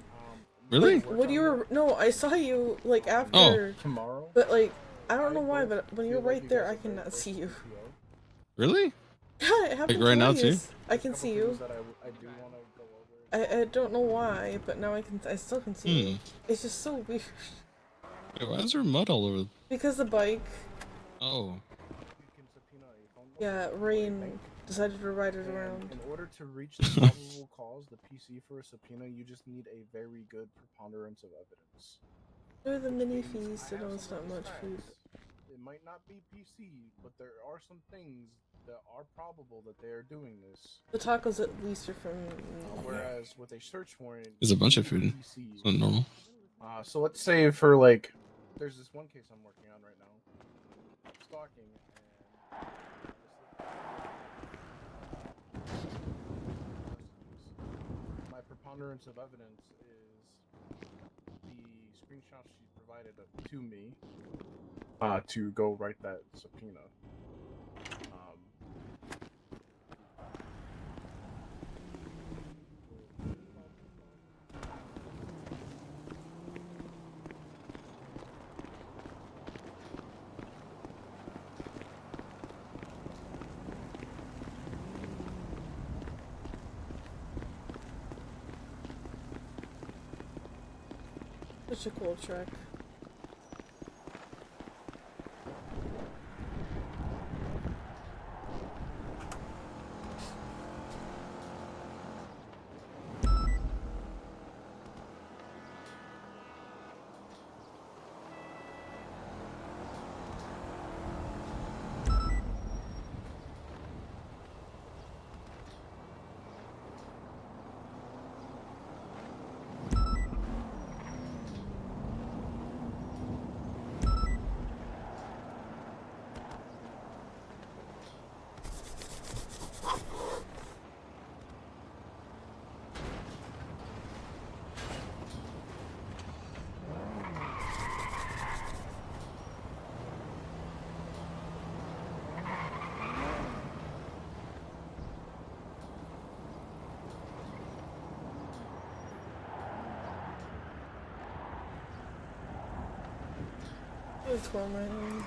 Really? Like, when you were no, I saw you like after tomorrow. But like, I don't know why, but when you're right there, I cannot see you. Really? Yeah, it happened Like right now, twice. too? I can see you. I don't know why, but now I still can see you. It's just so weird. Wait, why is there mud all over? Because the bike. Oh. Yeah, Rain decided to ride it around. In order to reach the probable cause, the PC for a subpoena, you just need a very good preponderance of evidence. They're the mini fees, so no, it's not much food. It might not be PC, but there are some things that are probable that they are doing this. The tacos at least are from. Whereas with a search warrant, There's a bunch of food. It's not normal. So let's say for like, there's this one case I'm working on right now, stalking, and my preponderance of evidence is the screenshots she provided to me to go write that subpoena. Such a cool track. It's warm right now.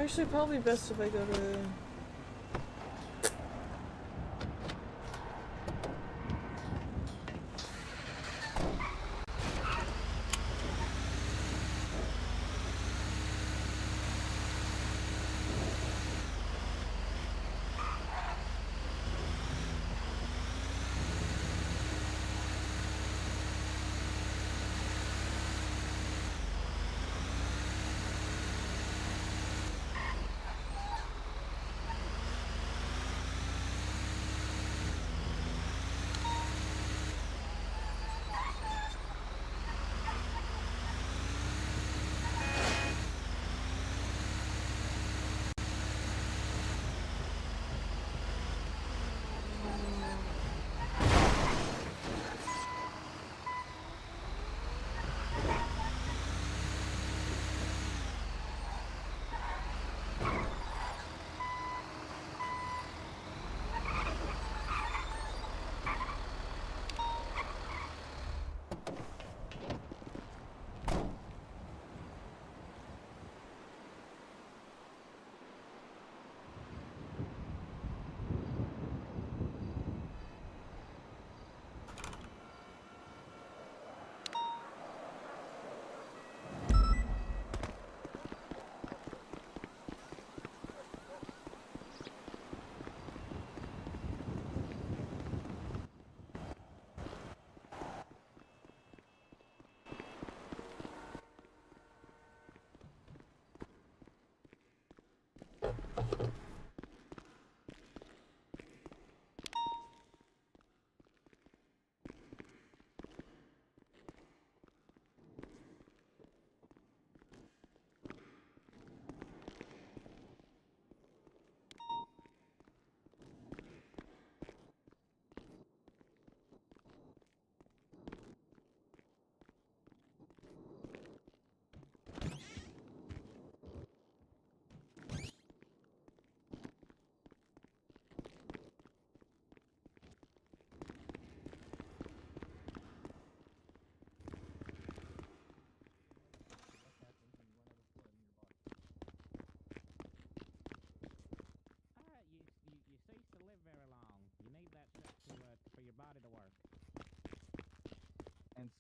Actually, probably best if I go to.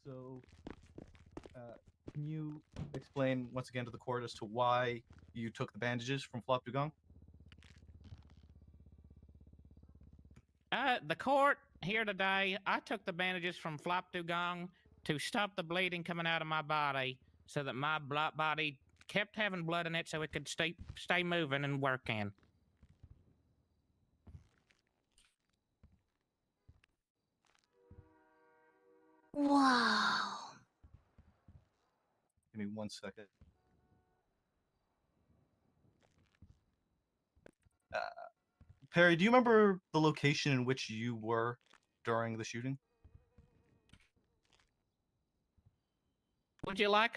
So, can you explain once again to the court as to why you took the bandages from Flop Dugong? The court here today, I took the bandages from Flop Dugong to stop the bleeding coming out of my body so that my body kept having blood in it so it could stay moving and working. Wow. Give me 1 second. Perry, do you remember the location in which you were during the shooting? Would you like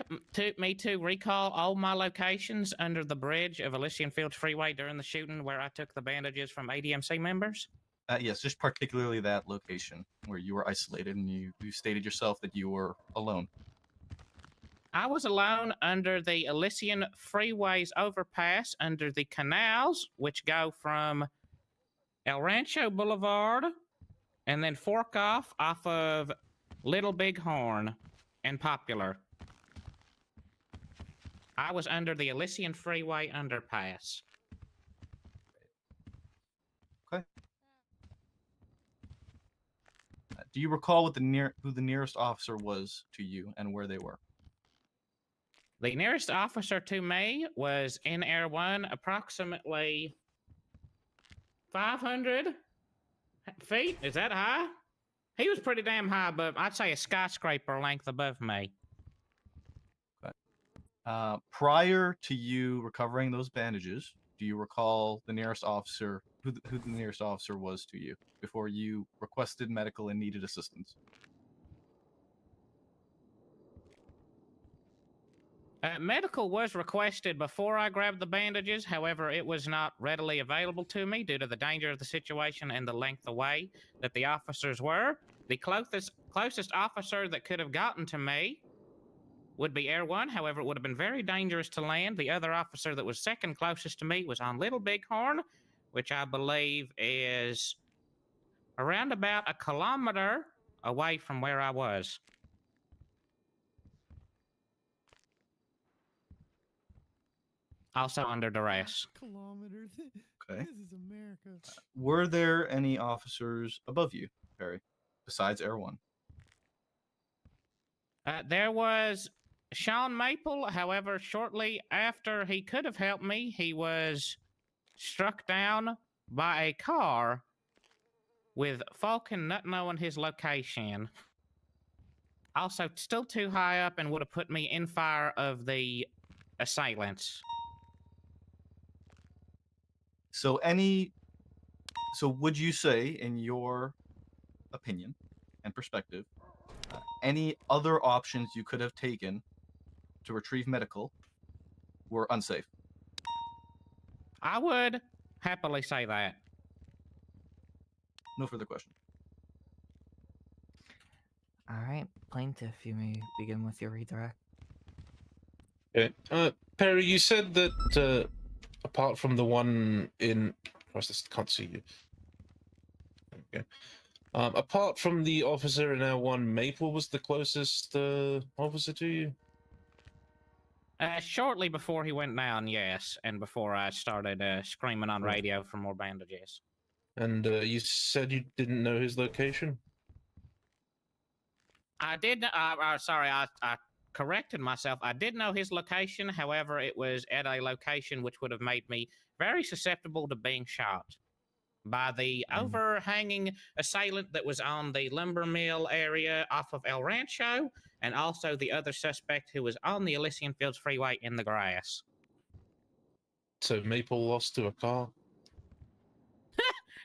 me to recall all my locations under the bridge of Elysian Fields Freeway during the shooting where I took the bandages from ADMC members? Yes, just particularly that location where you were isolated and you stated yourself that you were alone. I was alone under the Elysian Freeway's overpass under the canals, which go from El Rancho Boulevard and then fork off of Little Bighorn and Popular. I was under the Elysian Freeway underpass. Okay. Do you recall what who the nearest officer was to you and where they were? The nearest officer to me was in Air 1, approximately 500 feet. Is that high? He was pretty damn high above, I'd say a skyscraper length above me. Okay. Prior to you recovering those bandages, do you recall the nearest officer, who the nearest officer was to you before you requested medical and needed assistance? Medical was requested before I grabbed the bandages. However, it was not readily available to me due to the danger of the situation and the length away that the officers were. The closest officer that could have gotten to me would be Air 1. However, it would have been very dangerous to land. The other officer that was second closest to me was on Little Bighorn, which I believe is around about a kilometer away from where I was. Also under duress. Kilometers. Okay. This is America. Were there any officers above you, Perry, besides Air 1? There was Sean Maple. However, shortly after he could have helped me, he was struck down by a car with Falcon not knowing his location. Also, still too high up and would have put me in fire of the assailants. So would you say, in your opinion and perspective, any other options you could have taken to retrieve medical were unsafe? I would happily say that. No further questions. All right, plaintiff, you may begin with your redirect. Okay. Perry, you said that apart from the one in, I can't see you. Okay. Apart from the officer in L1, Maple was the closest officer to you? Shortly before he went down, yes, and before I started screaming on radio for more bandages. And you said you didn't know his location? I did. Sorry, I corrected myself. I did know his location. However, it was at a location which would have made me very susceptible to being shot by the overhanging assailant that was on the lumber mill area off of El Rancho, and also the other suspect who was on the Elysian Fields Freeway in the grass. So Maple lost to a car?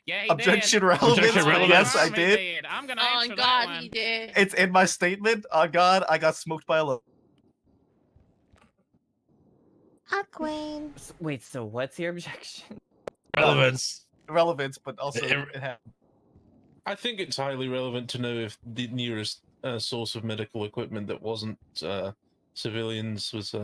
Yeah, he Objection did. relevant. Objection relevant. Yes, I did. I'm gonna Oh answer that God, one. he did. It's in my statement. Oh God, I got smoked by a load. Queen. Wait, so what's your objection? Relevance. Relevance, but also it happened. I think it's highly relevant to know if the nearest source of medical equipment that wasn't civilians was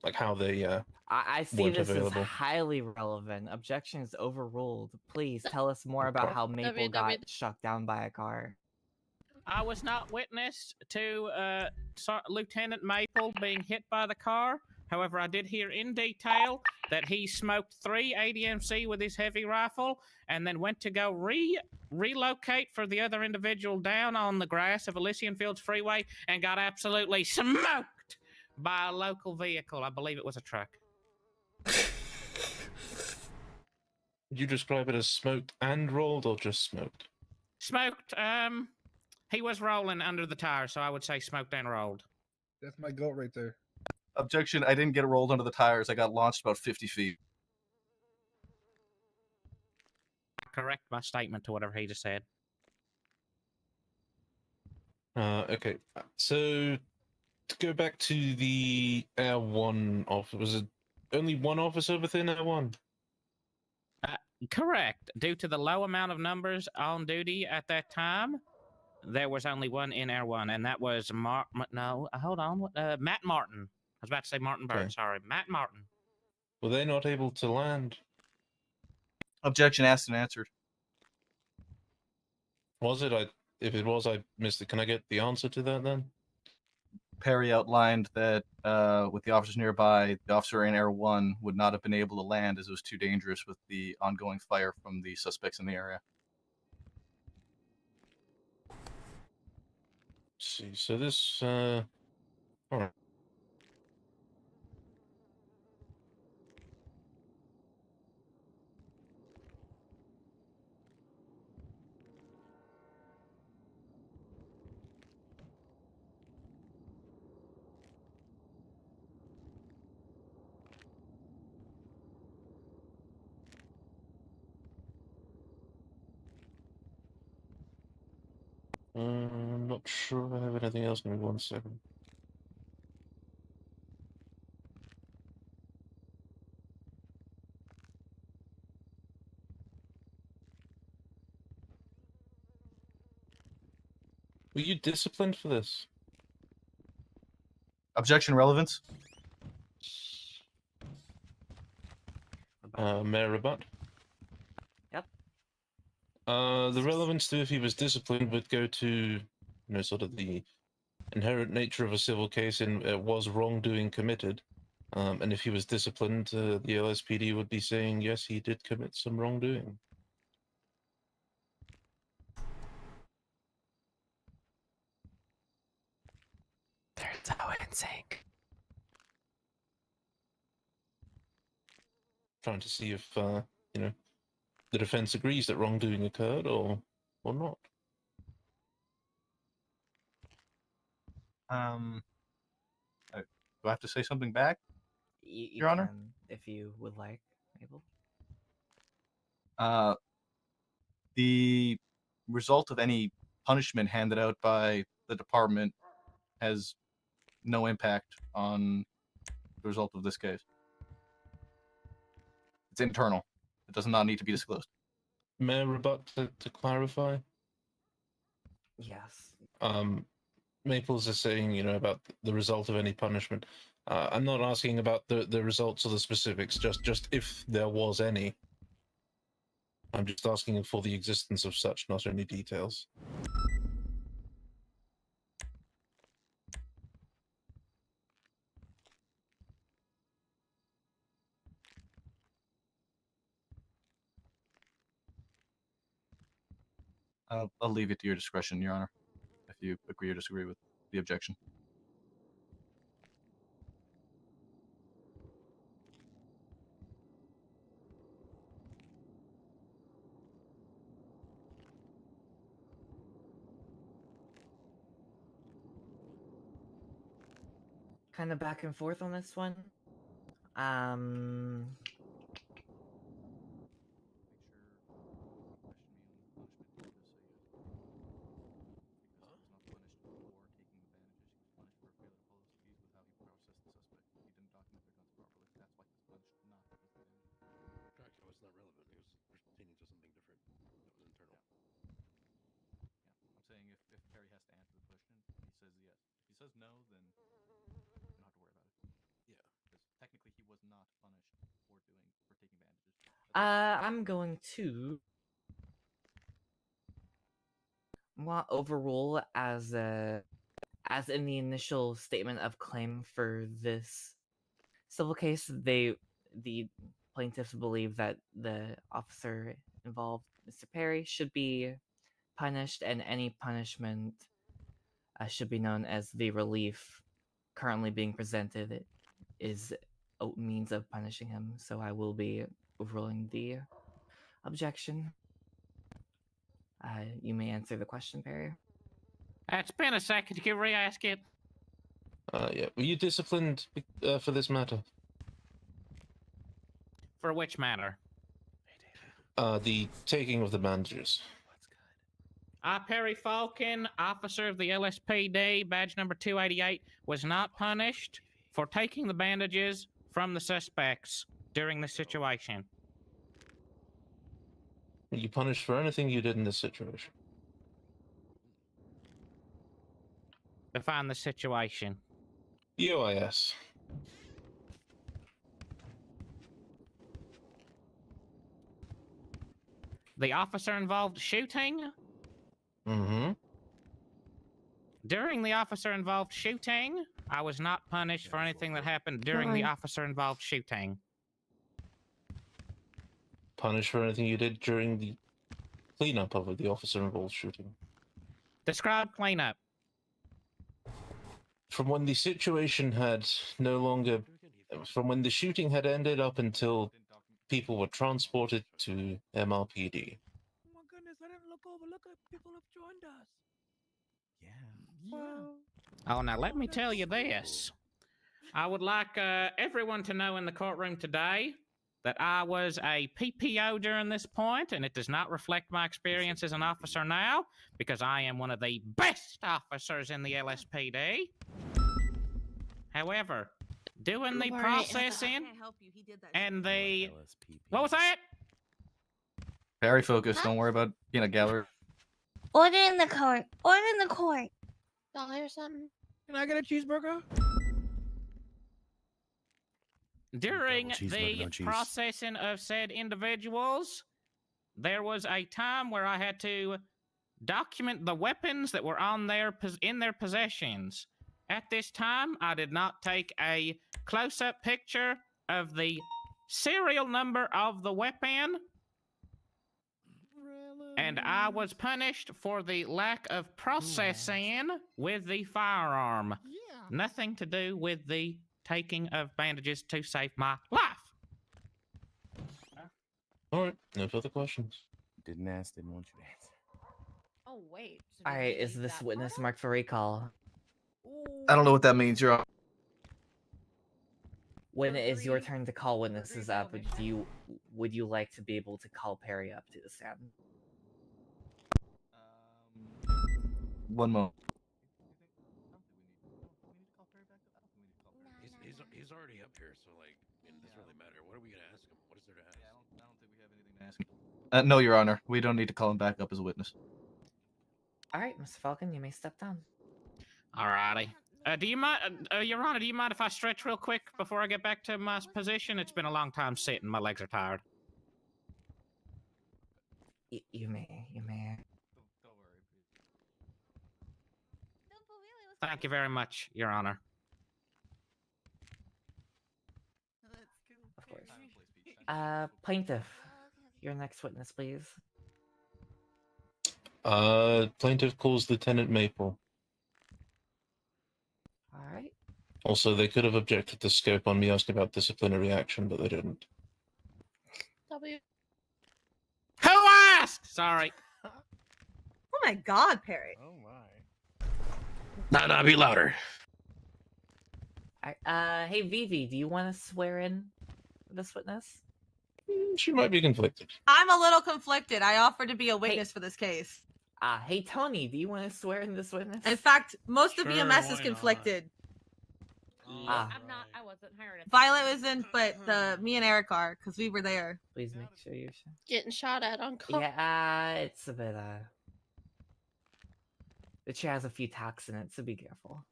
like how they I see weren't this available. as highly relevant. Objection is overruled. Please tell us more about how Maple got struck down by a car. I was not witness to Lieutenant Maple being hit by the car. However, I did hear in detail that he smoked 3 ADMC with his heavy rifle and then went to go relocate for the other individual down on the grass of Elysian Fields Freeway and got absolutely smoked by a local vehicle. I believe it was a truck. Would you describe it as smoked and rolled, or just smoked? Smoked. He was rolling under the tire, so I would say smoked and rolled. That's my goat right there. Objection, I didn't get rolled under the tires. I got launched about 50 feet. Correct my statement to whatever he just said. Okay. So, to go back to the Air 1 officer, was it only one officer within Air 1? Correct. Due to the low amount of numbers on duty at that time, there was only one in Air 1, and that was Matt Martin. I was about to say Martin Bird. Okay. Sorry, Matt Martin. Were they not able to land? Objection asked and answered. Was it? If it was, I missed it. Can I get the answer to that then? Perry outlined that with the officers nearby, the officer in Air 1 would not have been able to land as it was too dangerous with the ongoing fire from the suspects in the area. Let's see, so this, all right. I'm not sure if I have anything else. Give me 1 second. Were you disciplined for this? Objection relevance? Mayor Rabat? Yep. The relevance to if he was disciplined would go to, sort of the inherent nature of a civil case in was wrongdoing committed. And if he was disciplined, the LSPD would be saying, yes, he did commit some wrongdoing. Turns out in sync. Trying to see if, the defense agrees that wrongdoing occurred or not. Do I have to say something back? You Your Honor? can, if you would like, Mabel. The result of any punishment handed out by the department has no impact on the result of this case. It's internal. It does not need to be disclosed. May I rebut to clarify? Yes. Maples is saying, about the result of any punishment. I'm not asking about the results or the specifics, just if there was any. I'm just asking for the existence of such, not any details. I'll leave it to your discretion, Your Honor, if you agree or disagree with the objection. Kind of back and forth on this one. Actually, it's not relevant. He was pertaining to something different that was internal. I'm saying if Perry has to answer the question, he says yes. If he says no, then you don't have to worry about it. Yeah. Because technically he was not punished for taking bandages. I'm going to want overrule as in the initial statement of claim for this civil case, the plaintiffs believe that the officer involved, Mr. Perry, should be punished, and any punishment should be known as the relief currently being presented is a means of punishing him. So I will be overruling the objection. You may answer the question, Perry. It's been a second. Could you re-ask it? Yeah. Were you disciplined for this matter? For which matter? The taking of the bandages. I, Perry Falcon, officer of the LSPD, badge number 288, was not punished for taking the bandages from the suspects during this situation. Were you punished for anything you did in this situation? Define the situation. UIS. The officer involved shooting. Mm-hmm. During the officer involved shooting, I was not punished for anything that happened during the officer involved shooting. Punished for anything you did during the cleanup of the officer involved shooting. Describe cleanup. From when the situation had no longer, from when the shooting had ended up until people were transported to MRPD. Oh my goodness, I didn't look over. Look at people have joined us. Yeah. Oh, now let me tell you this. I would like everyone to know in the courtroom today that I was a PPO during this point, and it does not reflect my experience as an officer now, because I am one of the best officers in the LSPD. However, doing the processing and the... What was that? Very focused. Don't worry about peanut gallery. Order in the court. Order in the court. $1 or something. Can I get a cheeseburger? During cheeseburger, the no cheese. processing of said individuals, there was a time where I had to document the weapons that were on in their possessions. At this time, I did not take a close-up picture of the serial number of the weapon, and I was punished for the lack of processing with the firearm. Nothing to do with the taking of bandages to save my life. All right, no further questions. Didn't ask, didn't want you to answer. Oh wait. All right, is this witness marked for recall? I don't know what that means. You're. When it is your turn to call witnesses up, would you like to be able to call Perry up to the stand? One moment. He's already up here, so like, it doesn't really matter. What are we gonna ask him? What is there to ask? I don't think we have anything to ask him. No, Your Honor. We don't need to call him back up as a witness. All right, Mr. Falcon, you may step down. Alrighty. Do you mind, Your Honor, do you mind if I stretch real quick before I get back to my position? It's been a long time sitting. My legs are tired. You may. Thank you very much, Your Honor. Of course. Plaintiff, your next witness, please. Plaintiff calls Lieutenant Maple. All right. Also, they could have objected to scope on me asking about disciplinary action, but they didn't. W. Who asked? Sorry. Oh my God, Perry. Oh my. Nah, be louder. All right, hey Vivi, do you want to swear in this witness? She might be conflicted. I'm a little conflicted. I offered to be a witness for this case. Hey Tony, do you want to swear in this witness? In fact, most of Sure, EMS is why conflicted. Ah. I wasn't hired. Violet wasn't, but me and Eric are, because we were there. Please make sure you're sure. Getting shot at on call. Yeah, it's a bit the chair has a few tacks in it, so be careful.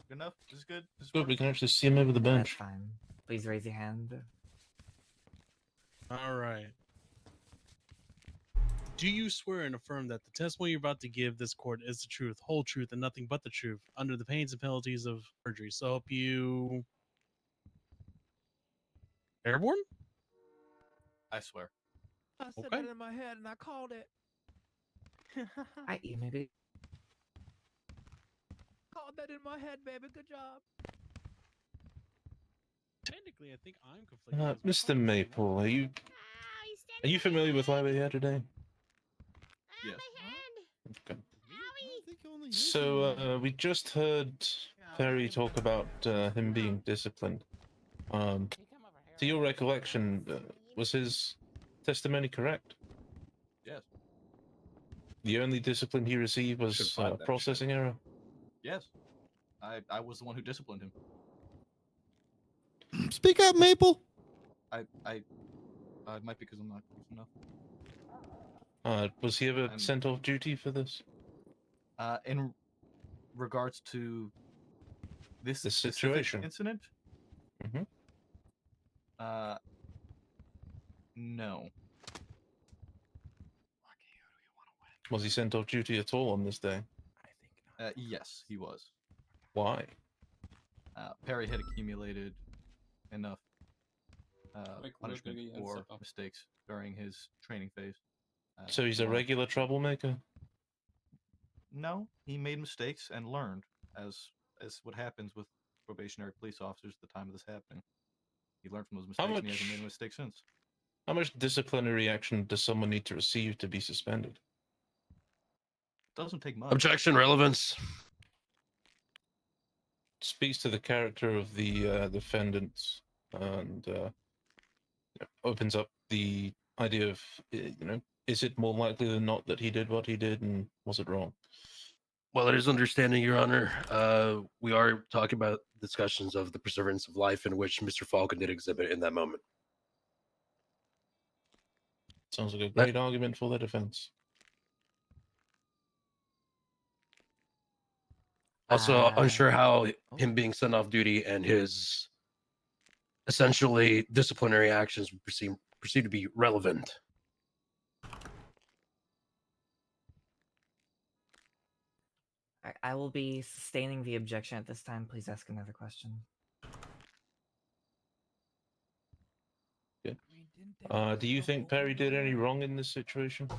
Good enough? This is good? This is Good, we can actually see him over the bench. That's fine. Please raise your hand. All right. Do you swear and affirm that the testimony you're about to give this court is the truth, whole truth, and nothing but the truth, under the pains and penalties of perjury? So help you. Airborne? I swear. I said Okay. that in my head and I called it. Maybe. Called that in my head, baby. Good job. Technically, I think I'm conflicted. Mr. Maple, are you familiar with why we're here today? Yes. Okay. So we just heard Perry talk about him being disciplined. To your recollection, was his testimony correct? Yes. The only discipline he received was processing error. Yes. I was the one who disciplined him. Speak up, Maple. It might be because I'm not close enough. Was he ever sent off duty for this? In regards to this specific situation incident, Mhm. No. Was he sent off duty at all on this day? Yes, he was. Why? Perry had accumulated enough punishment for mistakes during his training phase. So he's a regular troublemaker? No, he made mistakes and learned, as what happens with probationary police officers at the time of this happening. He learned from those mistakes and he hasn't made a mistake since. How much disciplinary action does someone need to receive to be suspended? Doesn't take much. Objection, relevance. Speaks to the character of the defendants and opens up the idea of, is it more likely than not that he did what he did and was it wrong? Well, it is understanding, Your Honor. We are talking about discussions of the preservance of life in which Mr. Falcon did exhibit in that moment. Sounds like a great argument for the defense. Also, unsure how him being sent off duty and his essentially disciplinary actions would perceive to be relevant. I will be sustaining the objection at this time. Please ask another question. Good. Do you think Perry did any wrong in this situation?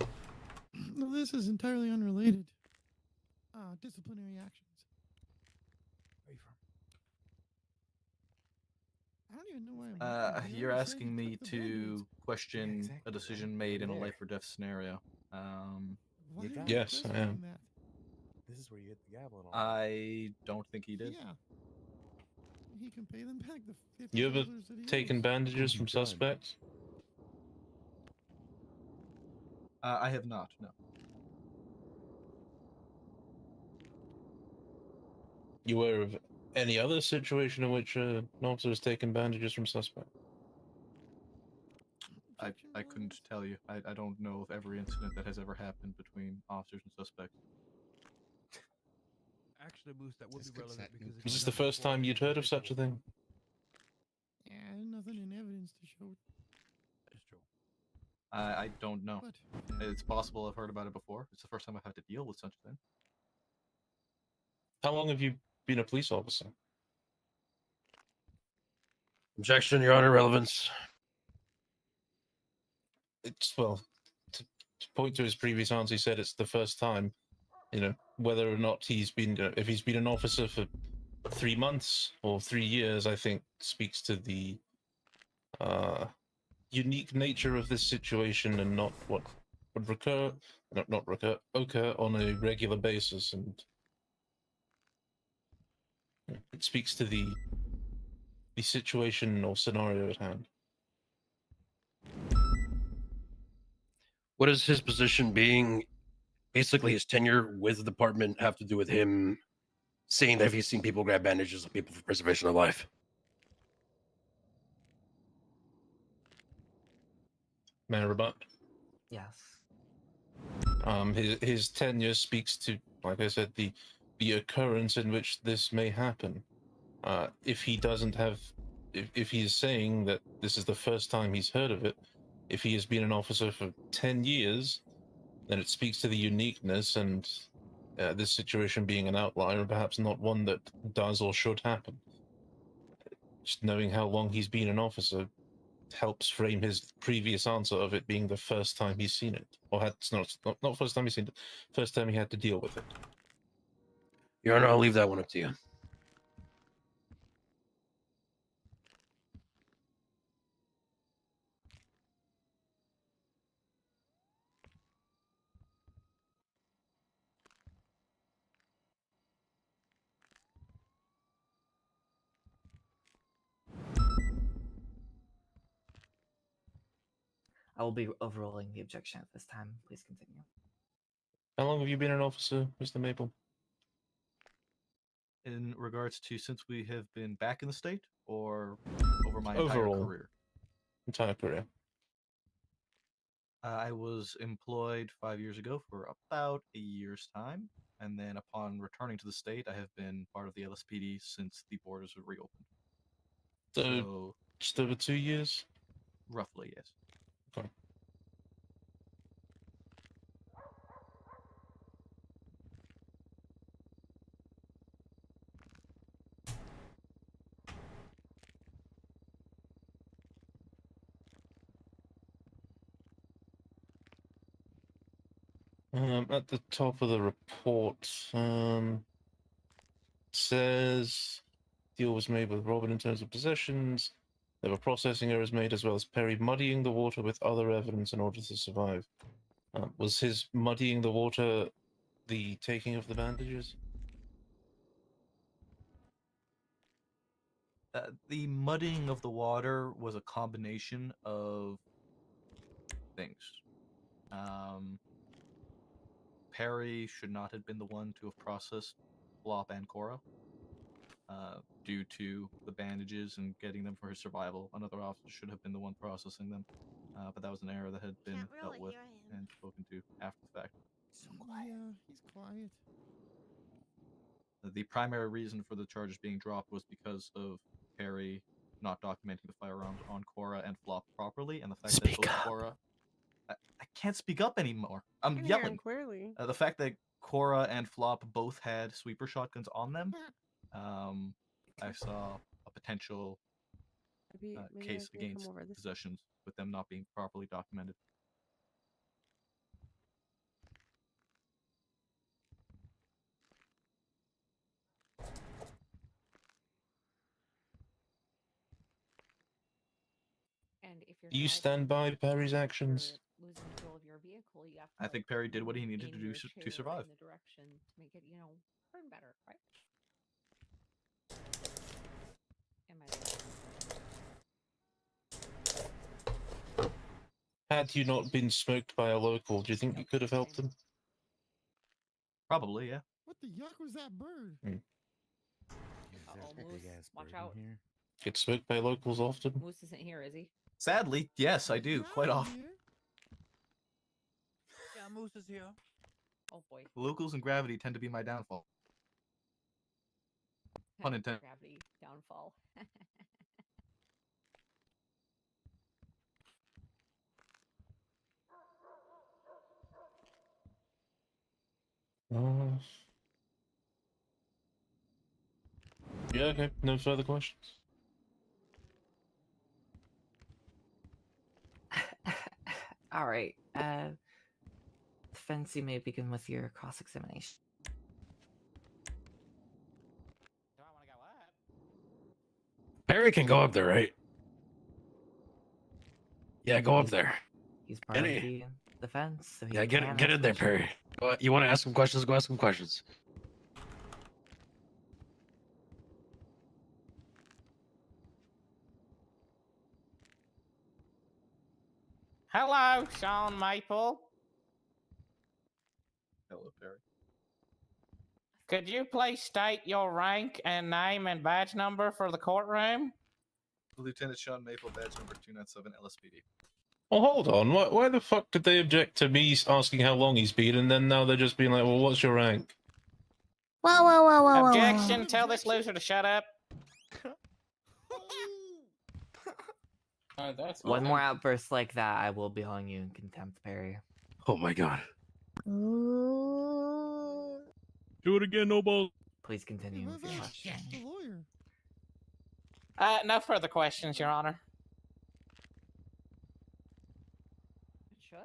No, this is entirely unrelated. Disciplinary actions. Where are you from? I don't even know why I'm You're asking me to question a decision made in a life or death scenario. Yes, I am. This is where you hit the gavel and all. I don't think he did. Yeah. He can pay them back the $50 You ever that he taken owes. bandages from suspects? I have not, no. You aware of any other situation in which an officer has taken bandages from suspect? I couldn't tell you. I don't know of every incident that has ever happened between officers and suspects. Actually, Moose, that would be relevant because Is this the first time you'd heard of such a thing? Yeah, there's nothing in evidence to show it. That's true. I don't know. It's possible I've heard about it before. It's the first time I've had to deal with such a thing. How long have you been a police officer? Objection, Your Honor, relevance. It's, well, to point to his previous answer, he said it's the first time. Whether or not he's been, if he's been an officer for 3 months or 3 years, I think speaks to the unique nature of this situation and not what would occur on a regular basis, and it speaks to the situation or scenario at hand. What does his position being, basically his tenure with the department, have to do with him seeing that he's seen people grab bandages of people for preservation of life? May I rebut? Yes. His tenure speaks to, like I said, the occurrence in which this may happen. If he doesn't have, if he is saying that this is the first time he's heard of it, if he has been an officer for 10 years, then it speaks to the uniqueness and this situation being an outlier, and perhaps not one that does or should happen. Just knowing how long he's been an officer helps frame his previous answer of it being the first time he's seen it, or had not first time he's seen it, first time he had to deal with it. Your Honor, I'll leave that one up to you. I will be overruling the objection at this time. Please continue. How long have you been an officer, Mr. Maple? In regards to since we have been back in the state, or over my Overall. entire career? Entire career. I was employed 5 years ago for about a year's time, and then upon returning to the state, I have been part of the LSPD since the borders were reopened. So just over 2 years? Roughly, yes. Okay. At the top of the report, says deal was made with Robin in terms of possessions. There were processing errors made, as well as Perry muddying the water with other evidence in order to survive. Was his muddying the water the taking of the bandages? The muddying of the water was a combination of things. Perry should not have been the one to have processed Flop and Cora due to the bandages and getting them for his survival. Another officer should have been the one processing them, but that was an error that had been dealt with and spoken to after the fact. So quiet. Yeah, he's quiet. The primary reason for the charges being dropped was because of Perry not documenting the firearms on Cora and Flop properly, and the fact that both Cora... I can't speak up anymore. I'm can hear him yelling. clearly. The fact that Cora and Flop both had sweeper shotguns on them, I saw a potential Maybe case I can come against over this. possessions with them not being properly documented. And if you're Do you driving stand by or Perry's actions? you're losing control of your vehicle, you have to I think Perry did what he needed to aim do your to chair survive. in the direction to make it, burn better, right? Am I Had you not been smoked by a local, do you think you could have helped him? Probably, yeah. What the yuck was that bird? Uh-oh, Moose, watch out. Get smoked by locals often? Moose isn't here, is he? Sadly, yes, I do quite often. Yeah, Moose is here. Oh boy. Locals and gravity tend to be my downfall. Pun intended. Gravity downfall. Yeah, okay. No further questions. All right. Defense, you may begin with your cross-examination. Perry can go up there, right? Yeah, go up there. He's part of the defense. So he Yeah, can get ask in there, questions. Perry. You want to ask him questions? Go ask him questions. Hello, Sean Maple. Hello, Perry. Could you please state your rank and name and badge number for the courtroom? Lieutenant Sean Maple, badge number 297, LSPD. Oh, hold on. Why the fuck did they object to me asking how long he's been, and then now they're just being like, well, what's your rank? Whoa. Objection, tell this loser to shut up. One more outburst like that, I will be holding you in contempt, Perry. Oh my god. Ooh. Do it again, no balls. Please continue with your question. The lawyer. No further questions, Your Honor. It should.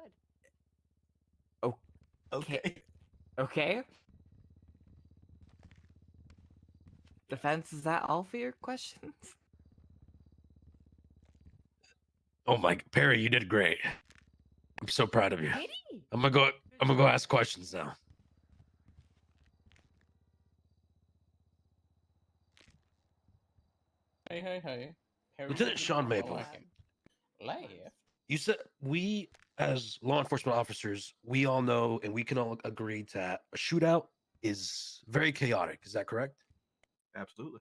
Okay. Okay. Defense, is that all for your questions? Oh my, Perry, you did great. I'm so proud of you. Did he? I'm gonna go ask questions now. Hey. Harry, Lieutenant Sean Maple. Laugh. You said we, as law enforcement officers, we all know and we can all agree that a shootout is very chaotic. Is that correct? Absolutely.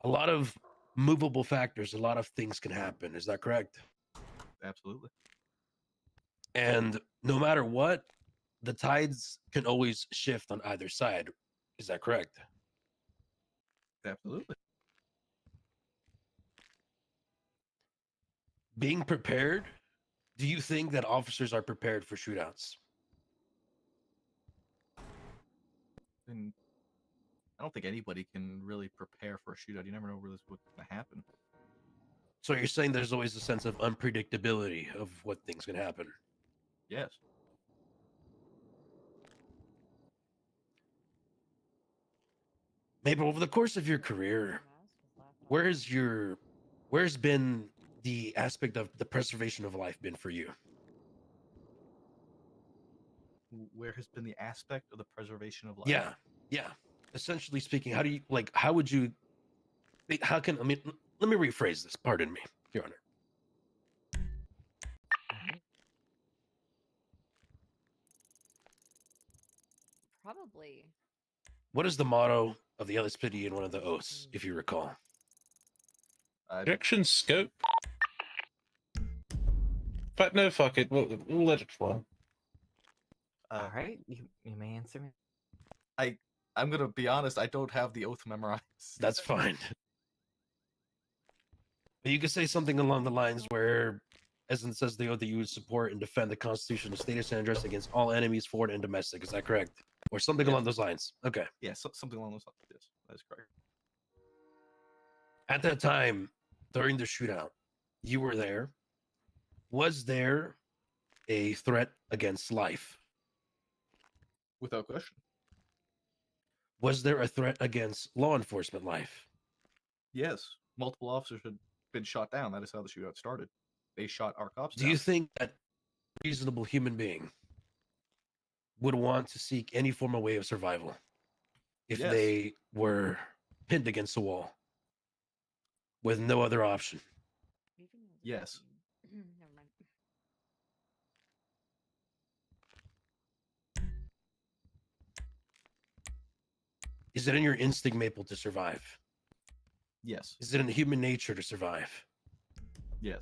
A lot of movable factors, a lot of things can happen. Is that correct? Absolutely. And no matter what, the tides can always shift on either side. Is that correct? Absolutely. Being prepared, do you think that officers are prepared for shootouts? And I don't think anybody can really prepare for a shootout. You never know what's going to happen. So you're saying there's always a sense of unpredictability of what things can happen? Yes. Maybe over the course of your career, where's been the aspect of the preservation of life been for you? Where has been the aspect of the preservation of life? Yeah. Essentially speaking, how would you, let me rephrase this, pardon me, Your Honor. Probably. What is the motto of the LSPD in one of the oaths, if you recall? Direction scope. But no, fuck it. We'll let it fly. All right, you may answer me. I'm gonna be honest. I don't have the oath memorized. That's fine. But you could say something along the lines where, as it says, the oath that you would support and defend the Constitution of the State of San Andreas against all enemies, foreign and domestic. Is that correct? Or something along those lines? Okay. Yeah, something along those lines. Yes, that is correct. At that time, during the shootout, you were there. Was there a threat against life? Without question. Was there a threat against law enforcement life? Yes, multiple officers had been shot down. That is how the shootout started. They shot our cops Do down. you think that a reasonable human being would want to seek any form of way of survival if Yes. they were pinned against a wall with no other option? Yes. Never mind. Is it in your instinct, Maple, to survive? Yes. Is it in human nature to survive? Yes.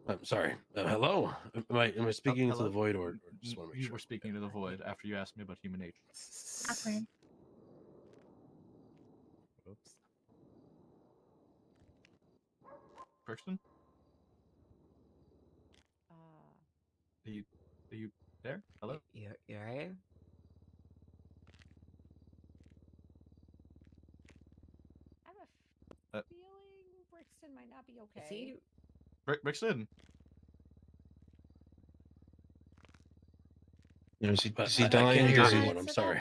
I'm sorry. Hello? Am I speaking into Hello? the void or just want to make You sure? were speaking to the void after you asked me about human nature. Awkward. Oops. Person? Are you there? Hello? You right? I have a Uh, feeling Brixton might not be Is okay. he? Brixton. Is he I dying? can't hear Is he- anyone. I'm sorry.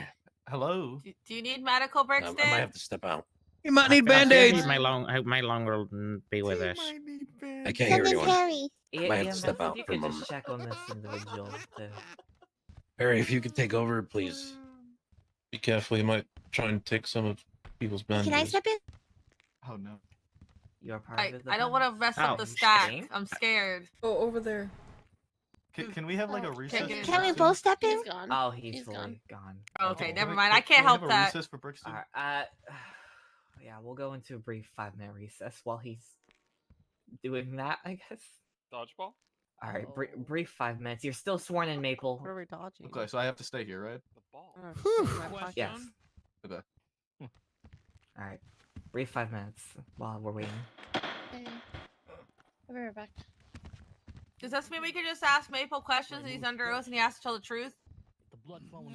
Hello? Do you need medical, Brixton? I might have to step out. You might need band-aids. He may longer be with us. I can't hear anyone. Harry. Might have to step if out you for a could moment. just check on this individual. Harry, if you could take over, please. Be careful. He might try and take some of people's Can I bandages. step in? Oh no. You're part I, of the I don't want to mess up the stack. I'm scared. Oh, over there. Can we have like a recess? Can- Can we both step in? Oh, he's fully gone. Okay, Can never we- mind. I can can't we have help a that. recess for Brixton? I Yeah, we'll go into a brief 5-minute recess while he's doing that, I guess. Dodgeball? All right, brief 5 minutes. You're still sworn in, Maple. What are we dodging? Okay, so I have to stay here, right? The ball. Yes. Okay. All right, brief 5 minutes while we're waiting. Okay. I'll be right back. Does this mean we can just ask Maple questions and he's under oath and he has to tell the truth?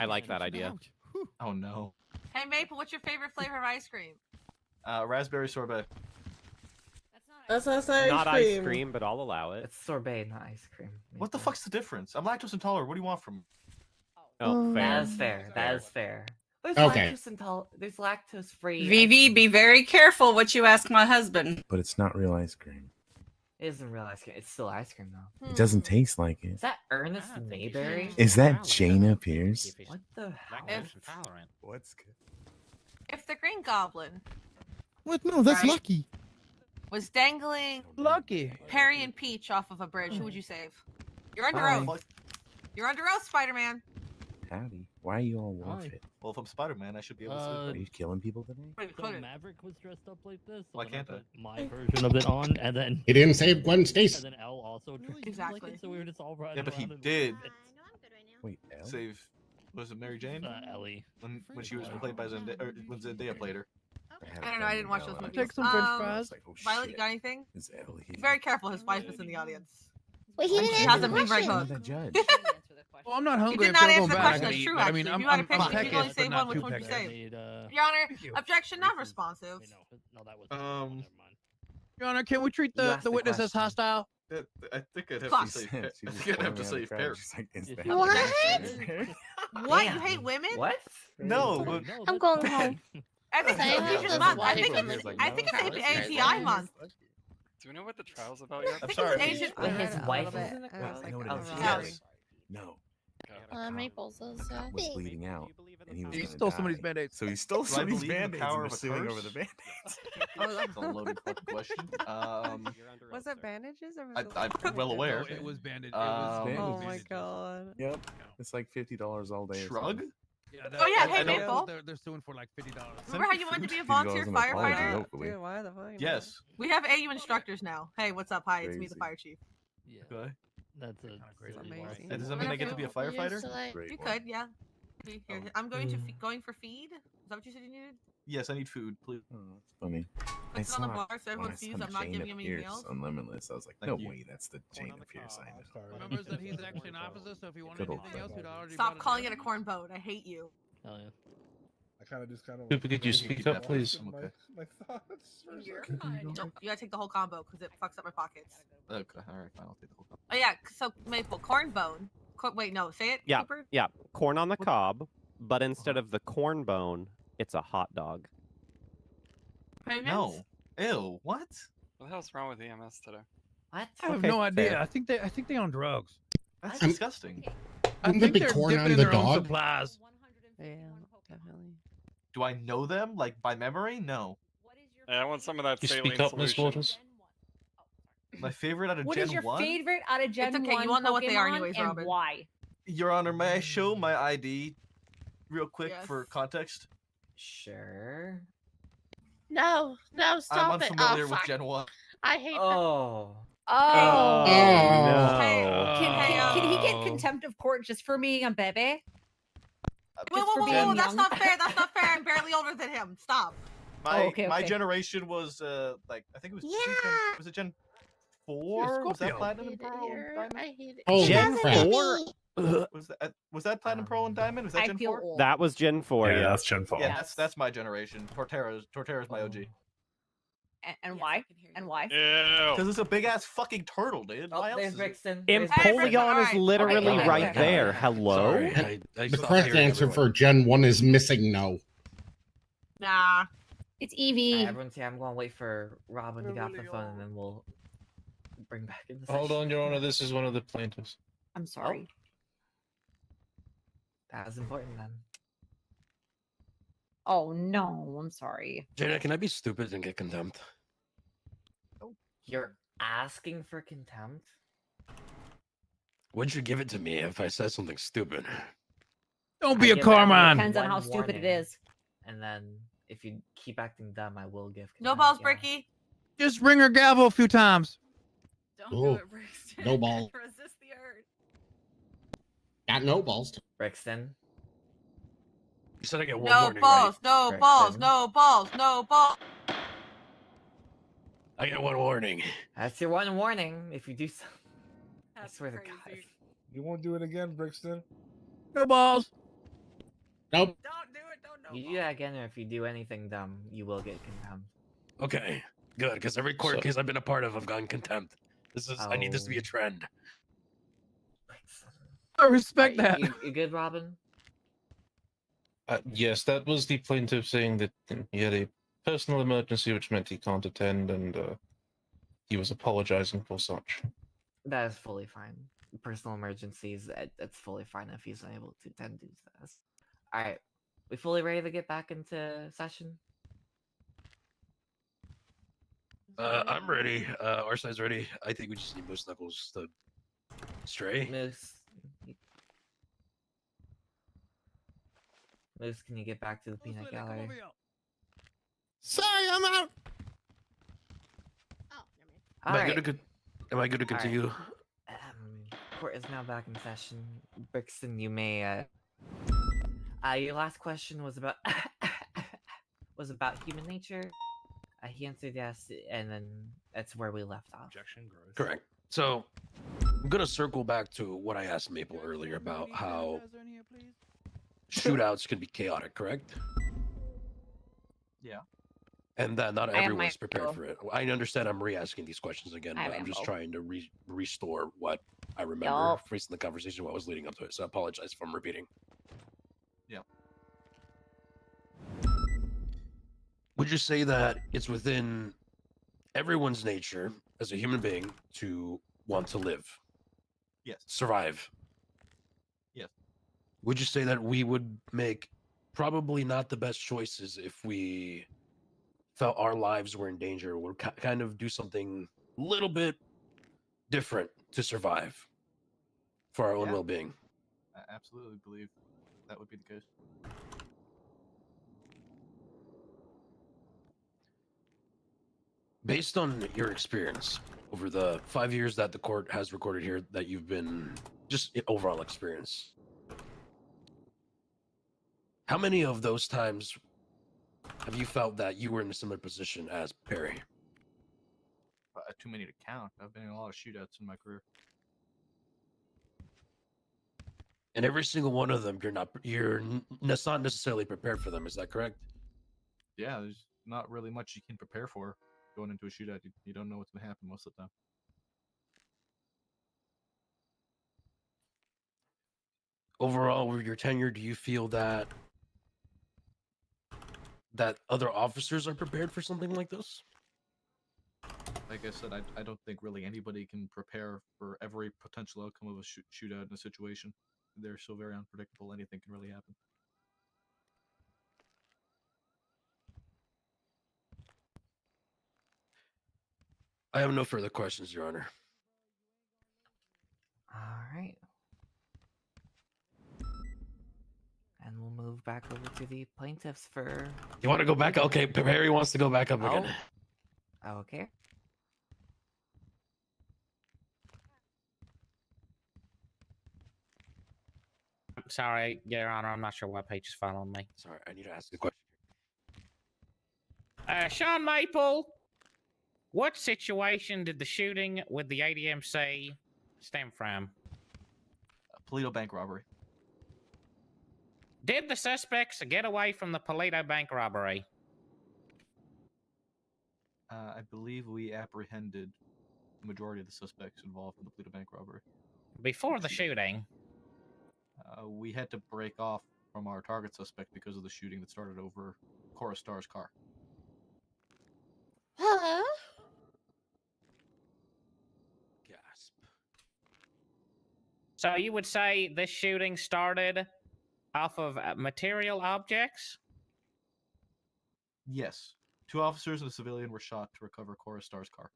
I like that idea. Oh no. Hey Maple, what's your favorite flavor of ice cream? Raspberry sorbet. That's not ice Not cream. ice cream, but I'll allow it. It's sorbet, not ice cream. What the fuck's the difference? I'm lactose intolerant. What do you want from me? Oh, fair. That is fair. That is fair. There's Okay. There's lactose free. Vivi, be very careful what you ask my husband. But it's not real ice cream. It isn't real ice cream. It's still ice cream though. It doesn't taste like it. Is that Ernest Mayberry? Is that Jaina Pierce? What the hell? What's good? If the Green Goblin What? No, that's Right. Lucky. was dangling Perry and Peach off of a bridge, who would you save? You're under Hi. oath. You're under oath, Spider-Man. Howdy. Why are you all wolf it? Well, if I'm Spider-Man, I should be able to. Are you killing people today? So Maverick was dressed up like this. Why can't I? My version of it on, and then He didn't save Gwen Stacy. And then L also dressed Exactly. like it, so we were just all running Yeah, but he around and- did Wait, Elle? save. Was it Mary Jane? Ellie. When she was played by Zendaya, or when Zendaya played her. I don't know. I didn't watch those movies. Take some French fries. Violet, you got anything? Is Ellie? Be very careful. His wife is in the audience. Wait, he And didn't she answer has the a big red question. hook. The judge. Well, I'm not You hungry. did if not y'all answer go the back, question. I That's eat, true, but I actually. mean, If you had to pick, I'm if you could only peckish, save but one, not which too one would you peckish. save? Need, Your Honor, objection not responsive. Your Honor, can we treat You the, asked the the witness as question. hostile? I think I'd have Fuck. to save. She I was think I'd have to pointing save at the Pear. crowd. She's like, is that What? What? You Damn. hate women? What? No, but I'm going home. I think Same. it's Asian That's month. why I think I'm it's like, I think no. it's AGI month. Do we know what the trial's about yet? I'm sorry. Asian. When his heard a wife little was bit. in the I crowd. was I know like, what it is. oh, Yeah. really? No. Maples is Was bleeding out, and he was He gonna stole somebody's die. Band-Aids. So he stole Do I somebody's believe in the band-aids power and of was a suing curse? over the band-aids. That's a loaded fucking question. Was it bandages or was it I'm well aware. It was bandaged. Oh my god. Yep. It's like $50 all day. or Shrug? something. Yeah, Oh, yeah, hey, I know Maple. They're suing for like $50. Remember how you wanted to be a $50 volunteer an apology, firefighter? hopefully. Dude, why the fuck? Yes. We have AU instructors now. Hey, what's up? Hi, it's me, the Crazy. fire chief. Yeah. Okay. That's a It's amazing. And does that mean I get to be a firefighter? Great You one. could, yeah. Here, I'm going to going for feed. Is that what you said you needed? Yes, I need food, please. Oh, that's funny. Put it on the bar so when everyone I sees saw I'm not Jaina giving him anything Pierce else. on Limitless. I was like, Thank no you. way, that's the Jaina Pierce I know. Remember that he's actually an officer, so if he wanted Good old anything else, he'd already Stop calling it a corn boat. I hate you. Hell yeah. I kind of just kind of. Super, could you speak up, please? My thoughts. for a You're second. fine. Nope, you gotta take the whole combo because it fucks up my pockets. Okay, alright, fine, I'll take the whole cup. Oh yeah, so Maple corn bone. Wait, no, say it. Yeah, Cooper? yeah. Corn on the cob, but instead of the corn bone, it's a hot dog. No. Ew, what? What the hell's wrong with EMS today? What? I have Okay, no idea. fair. I think they're on drugs. That's I'm- disgusting. I Wouldn't think it be they're corn dipping on in the their own dog? supplies. Yeah, definitely. Do I know them, like, by memory? No. Hey, I want some of that You saline speak up, Miss solution. Waters. My favorite out of What Gen is your 1? favorite out of Gen It's okay, 1 you won't know what they are Pokemon anyways, and Robin. why? Your Honor, may I show my ID real quick Yes. for context? Sure. No, I'm stop it. unfamiliar Oh, with fuck. Gen 1. I hate that. Oh. Oh. No. Hey, Can he get contempt of court just for being a baby? Whoa, Just for whoa, being whoa, that's young? not fair. That's not fair. I'm barely older than him. Stop. My okay, my okay. generation was like I think it was Yeah. was it Gen 4? Was that Scorpio. Platinum I and hate it Pearl and here. Diamond? I hate it. Holy Gen crap. 4? Was that Platinum Pearl and Diamond? Was that I Gen feel 4? old. That was Gen 4, yeah. that's Gen 4. Yeah, that's my generation. Torterra's my OG. And why? And why? Ew. Because it's a big ass fucking turtle, dude. Oh, Why else there's is it? Brixton. Empoleon is literally Okay, right okay. there. Hello? Sorry, I The stopped correct hearing answer everyone. for Gen 1 is missing no. Nah. It's Eevee. Everyone's here. I'm going to wait for Robin to get off the phone, and then we'll bring back in the Hold session. on, Your Honor. This is one of the plaintiffs. I'm sorry. That was important then. Oh no, I'm sorry. Jaina, can I be stupid and get contempt? You're asking for contempt? Would you give it to me if I said something stupid? Don't be I a give Carmine. Depends on one how stupid it warning, is. And then if you keep acting dumb, I will give. No contempt, balls, yeah. Bricky. Just ring her gavel a few times. Don't Oh, do it, Brixton. no balls. Resist the urge. Got no balls. Brixton. You said I get one No warning, balls, right? no Brixton. balls, no balls, no balls. I get one warning. That's your one warning. If you do so, I swear to God. You won't do it again, Brixton. No balls. Nope. Don't do it. Don't You do that again, or if you do anything dumb, you will get contempt. Okay, good, because every court case I've been a part of, I've gotten contempt. This is I need this to be a trend. I respect that. You good, Robin? Yes, that was the plaintiff saying that he had a personal emergency, which meant he can't attend, and he was apologizing for such. That is fully fine. Personal emergencies, it's fully fine if he's unable to attend to this. Alright, we fully ready to get back into session? I'm ready. Our side's ready. I think we just need Moose Knuckles to stray. Moose, can you get back to the peanut gallery? Sorry, I'm out. Am I good to continue? Court is now back in session. Brixton, you may. Your last question was about human nature. He answered yes, and then that's where we left off. Objection gross. Correct. So I'm gonna circle back to what I asked Maple earlier about how shootouts can be chaotic. Correct? Yeah. And that not I am everyone's prepared Michael. for it. I understand I'm re-asking these questions again, I but am I'm just Michael. trying to restore what I remember Yup. from the conversation, what was leading up to it. So I apologize if I'm repeating. Yeah. Would you say that it's within everyone's nature as a human being to want to live? Yes. Survive? Yes. Would you say that we would make probably not the best choices if we felt our lives were in danger, would kind of do something a little bit different to survive for our own Yeah. well-being? I absolutely believe that would be the case. Based on your experience over the 5 years that the court has recorded here, that you've been just overall experience, how many of those times have you felt that you were in a similar position as Perry? Too many to count. I've been in a lot of shootouts in my career. And every single one of them, you're not necessarily prepared for them. Is that correct? Yeah, there's not really much you can prepare for going into a shootout. You don't know what's going to happen most of the time. Overall, over your tenure, do you feel that other officers are prepared for something like this? Like I said, I don't think really anybody can prepare for every potential outcome of a shootout in a situation. They're so very unpredictable, anything can really happen. I have no further questions, Your Honor. Alright. And we'll move back over to the plaintiffs for... You want to go back? Okay, Perry wants to go back up again. Okay. Sorry, Your Honor, I'm not sure what page is following me. Sorry, I need to ask a question. Sean Maple, what situation did the shooting with the ADMC stem from? Polito bank robbery. Did the suspects get away from the Polito bank robbery? I believe we apprehended the majority of the suspects involved in the Polito bank robbery. Before the shooting? We had to break off from our target suspect because of the shooting that started over Cora Starr's car. Hello? Gasp. So you would say this shooting started off of material objects? Yes. 2 officers and a civilian were shot to recover Cora Starr's car.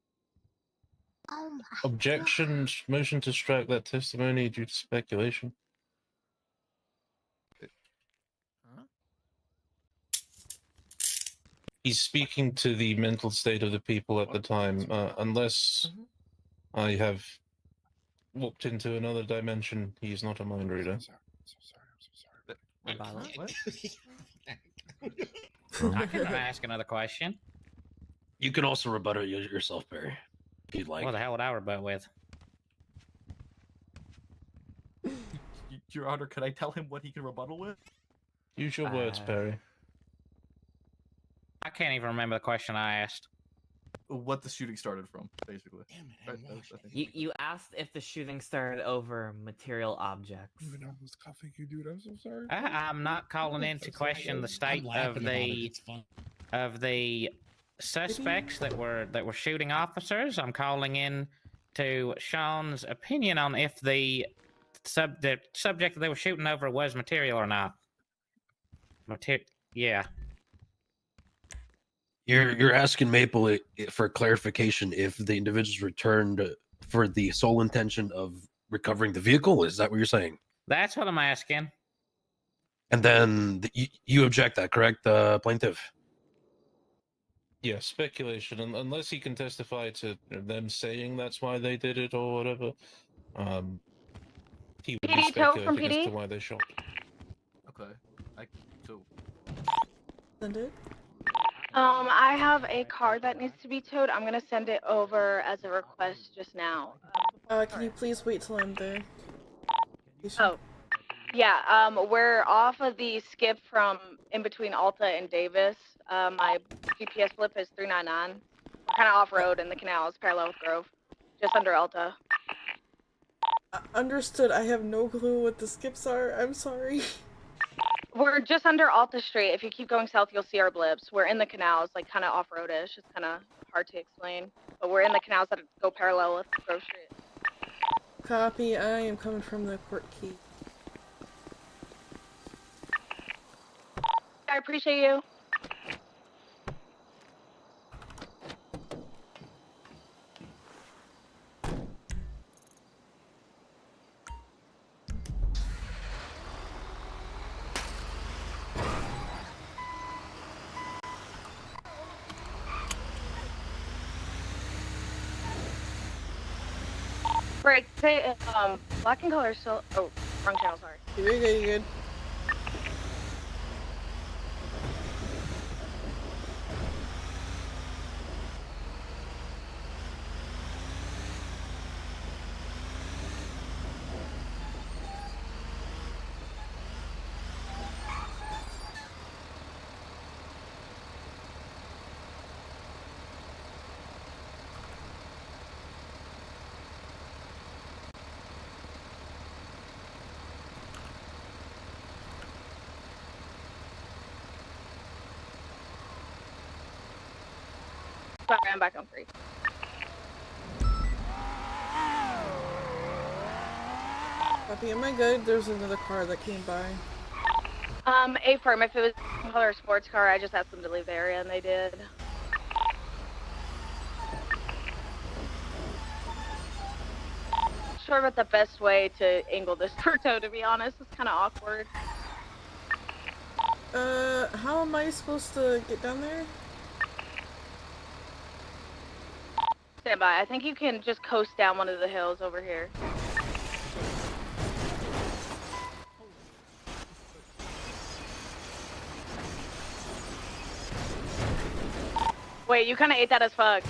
Oh my Objection, motion to strike that testimony due to speculation. he's speaking to the mental state of the people at the time. Unless I have walked into another dimension, he's not a mind reader. What? I can ask another question. You can also rebut it yourself, Barry, if you'd like. What the hell would I rebut with? Your Honor, could I tell him what he can rebuttal with? Use your words, Perry. I can't even remember the question I asked. What the shooting started from, basically. Right? You asked if the shooting started over material objects. I was cuffing you, dude. I'm so sorry. I'm not calling into question the state of the suspects that were shooting officers. I'm calling in to Sean's opinion on if the subject that they were shooting over was material or not. Yeah. You're asking Maple for clarification if the individuals returned for the sole intention of recovering the vehicle. Is that what you're saying? That's what I'm asking. And then you object that, correct, plaintiff? Yeah, speculation. Unless he can testify to them saying that's why they did it or whatever, he would be PD, tow from speculating as PD? to why they shot. Okay. So. Send it. I have a car that needs to be towed. I'm gonna send it over as a request just now. Can you please wait till I'm there? Oh, yeah. We're off of the skip from in between Alta and Davis. My GPS flip is 399. We're kind of off road, and the canal is parallel with Grove, just under Alta. Understood. I have no clue what the skips are. I'm sorry. We're just under Alta Street. If you keep going south, you'll see our blips. We're in the canals, like kind of off-roadish. It's kind of hard to explain, but we're in the canals that go parallel with Grove Street. Copy. I am coming from the court key. I appreciate you. Break. Say, black and color still. Oh, wrong channel. Sorry. You're good. You're good. Sorry, I'm back on 3. Copy. Am I good? There's another car that came by. Affirm. If it was a color sports car, I just asked them to leave the area, and they did. Sure about the best way to angle this tow, to be honest. It's kind of awkward. How am I supposed to get down there? Stand by. I think you can just coast down one of the hills over here. Wait, you kind of ate that as fuck.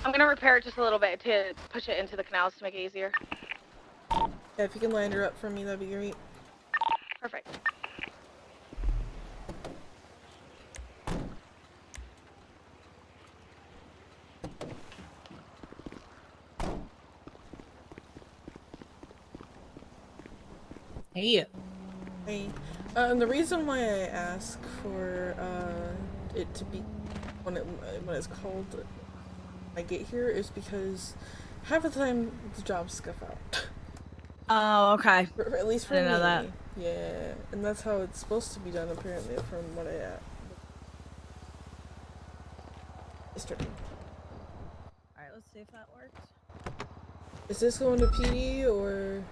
I'm gonna repair it just a little bit to push it into the canals to make it easier. Yeah, if you can line her up for me, that'd be great. Perfect. Hey. Hey. And the reason why I ask for it to be when it's called I get here is because half the time the jobs scuff out. Oh, okay. At least for I didn't me. know that. Yeah, and that's how it's supposed to be done apparently from what I Alright, let's see if that works. Is this going to PD or?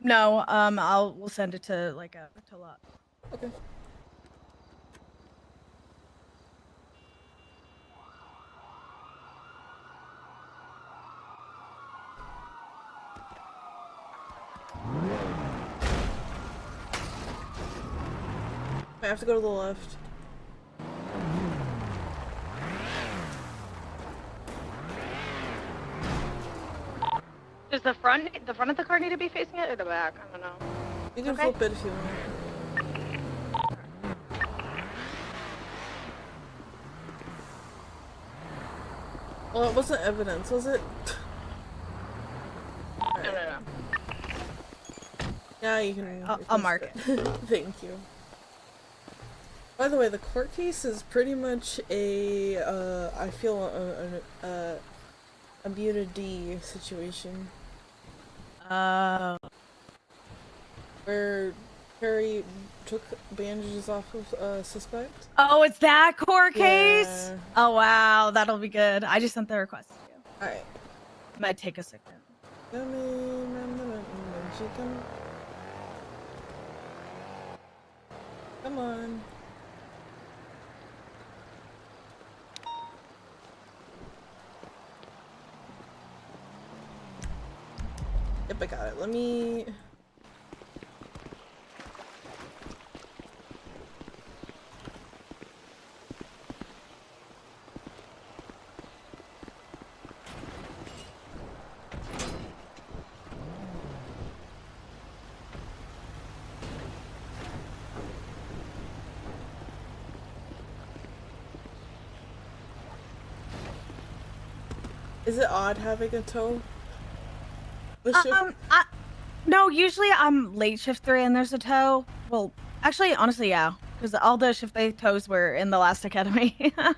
No, we'll send it to like to lot. Okay. I have to go to the left. Does the front of the car need to be facing it or the back? I don't know. You can Okay. flip it if you want. Well, it wasn't evidence, was it? No. Yeah, you can. I'll mark it. Thank you. By the way, the court case is pretty much a, I feel a immunity situation. Where Perry took bandages off of suspect. Oh, it's that court case? Yeah. Oh wow, that'll be good. I just sent the request to you. Alright. Might take a second. Come on. Yep, I got it. Let me... Is it odd having a toe? No, usually I'm late shift 3 and there's a tow. Well, actually, honestly, yeah. Because all the shift 3 tows were in the last academy. Yeah,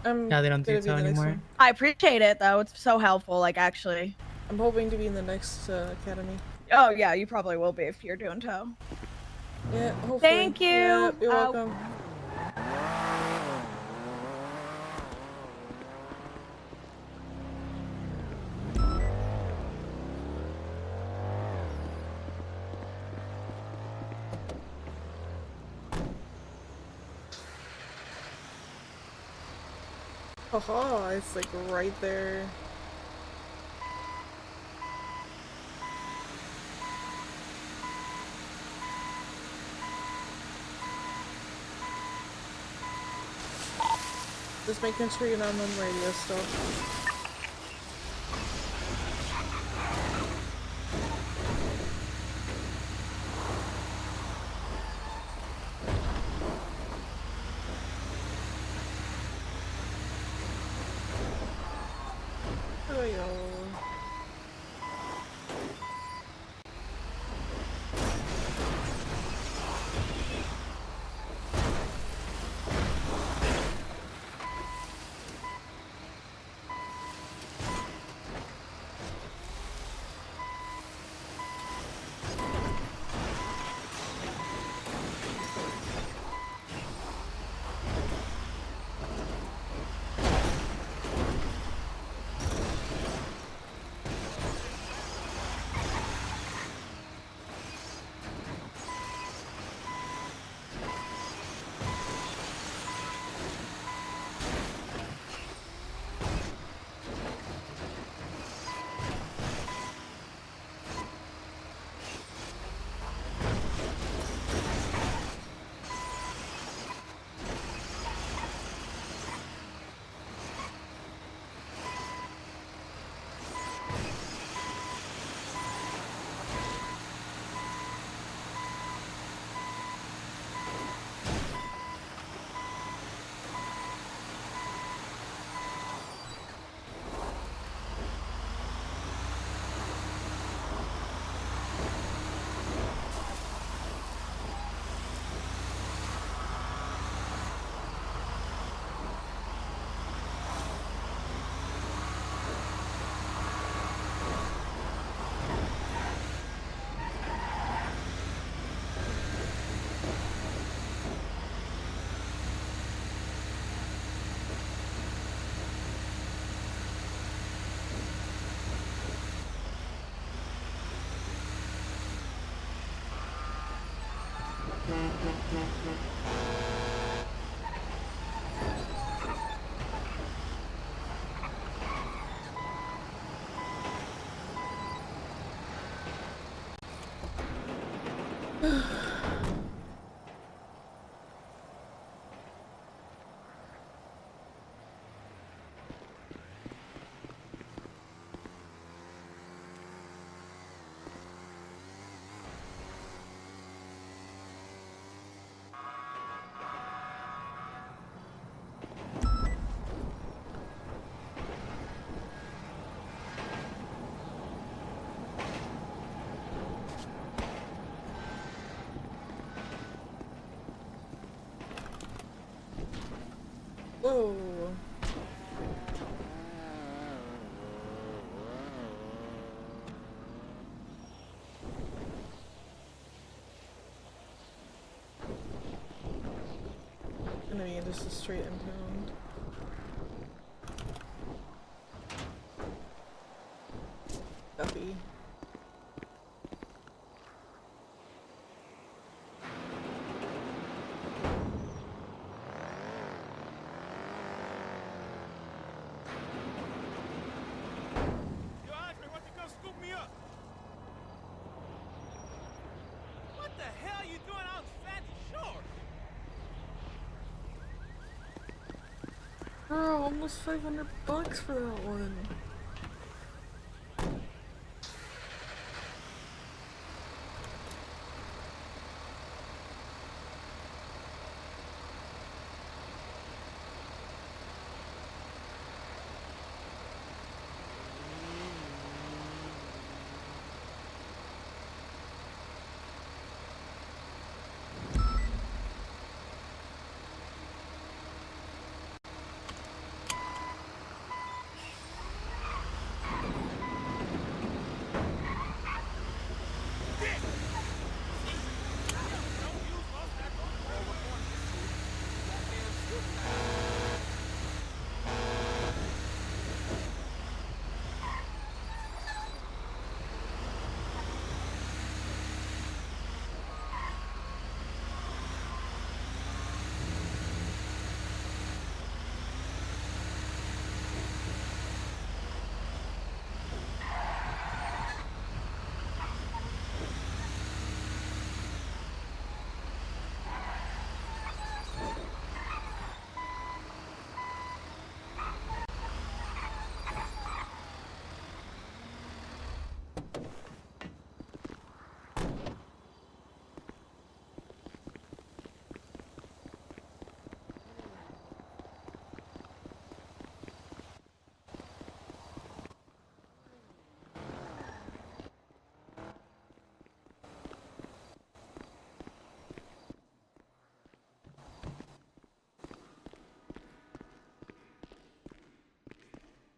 they don't do tow anymore. I appreciate it, though. It's so helpful, like, actually. I'm hoping to be in the next academy. Oh, yeah, you probably will be if you're doing tow. Yeah, hopefully. Thank you. Yeah, you're welcome. Haha, it's like right there. Just making sure you're not on radio still. There we go. Whoa. I mean, this is straight impound. Guppy. What the hell are you doing out in Sandy Shore? Bro, almost $500 for that one.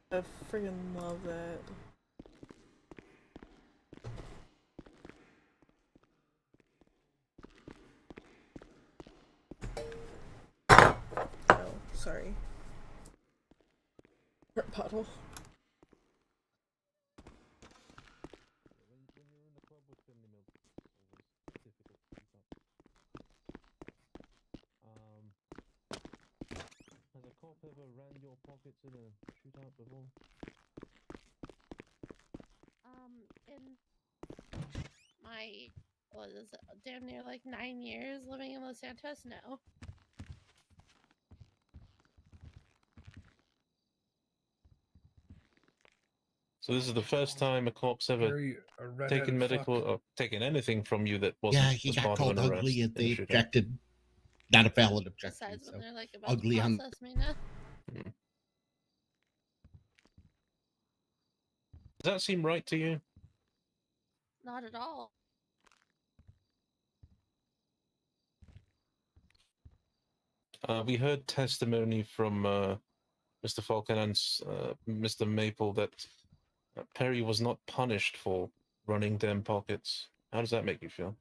I freaking love that. Oh, sorry. Hurt bottle. Has a cop ever ran your pockets in a shootout before? In my, what is it, damn near like 9 years living in Los Santos, no. So this is the first time a cop's ever Very a redheaded taken medical fuck. or taken anything from you that wasn't Yeah, he was got part called of an arrest ugly and in a they shootout. objected. Not a valid objection. Besides when So they're like about ugly to on. process me now. Does that seem right to you? Not at all. We heard testimony from Mr. Falcon and Mr. Maple that Perry was not punished for running them pockets. How does that make you feel?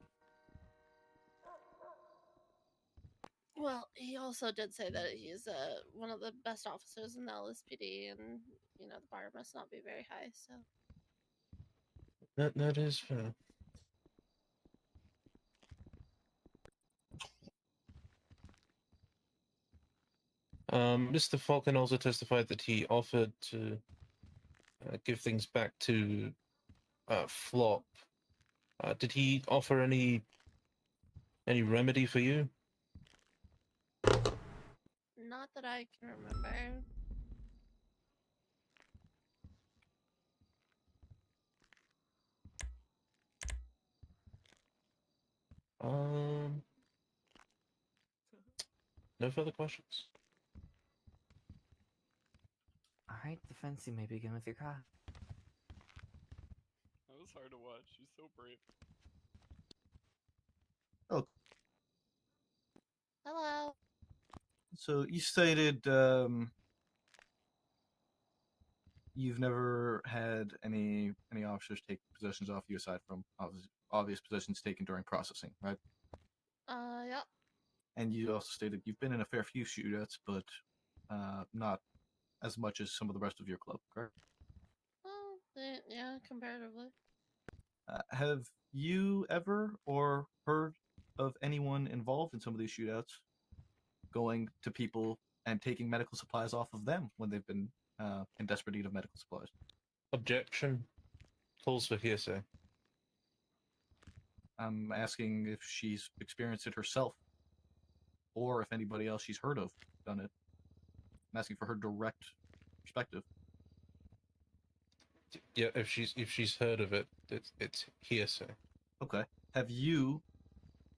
Well, he also did say that he's one of the best officers in the LSPD, and you know the bar must not be very high. So That is fair. Mr. Falcon also testified that he offered to give things back to Flop. Did he offer any remedy for you? Not that I can remember. No further questions. All right, defense. You may begin with your cry. That was hard to watch. She's so brave. Oh, Hello. so you stated you've never had any officers take possessions off you aside from obvious possessions taken during processing, right? Yep. And you also stated you've been in a fair few shootouts, but not as much as some of the rest of your club, correct? Well, yeah, comparatively. Have you ever or heard of anyone involved in some of these shootouts going to people and taking medical supplies off of them when they've been in desperate need of medical supplies? Objection. Calls for hearsay. I'm asking if she's experienced it herself, or if anybody else she's heard of done it. I'm asking for her direct perspective. Yeah, if she's heard of it, it's hearsay. Okay. Have you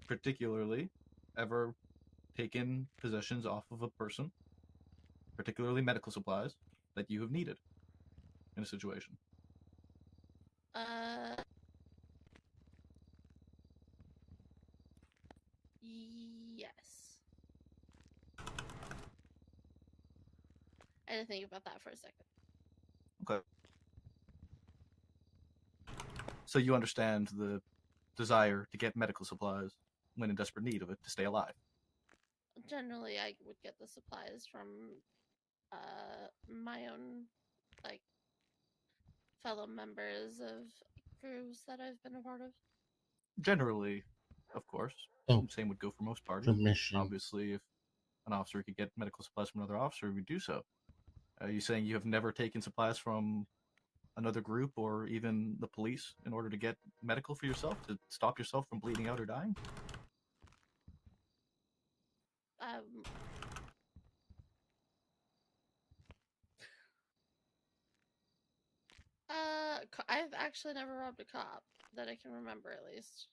particularly ever taken possessions off of a person, particularly medical supplies, that you have needed in a situation? Yes. I had to think about that for a second. Okay. So you understand the desire to get medical supplies when in desperate need of it to stay alive. Generally, I would get the supplies from my own, like, fellow members of groups that I've been a part of. Generally, of course. Oh. Same would go for most parties. Permission. Obviously, if an officer could get medical supplies from another officer, we do so. Are you saying you have never taken supplies from another group or even the police in order to get medical for yourself, to stop yourself from bleeding out or dying? I've actually never robbed a cop that I can remember, at least.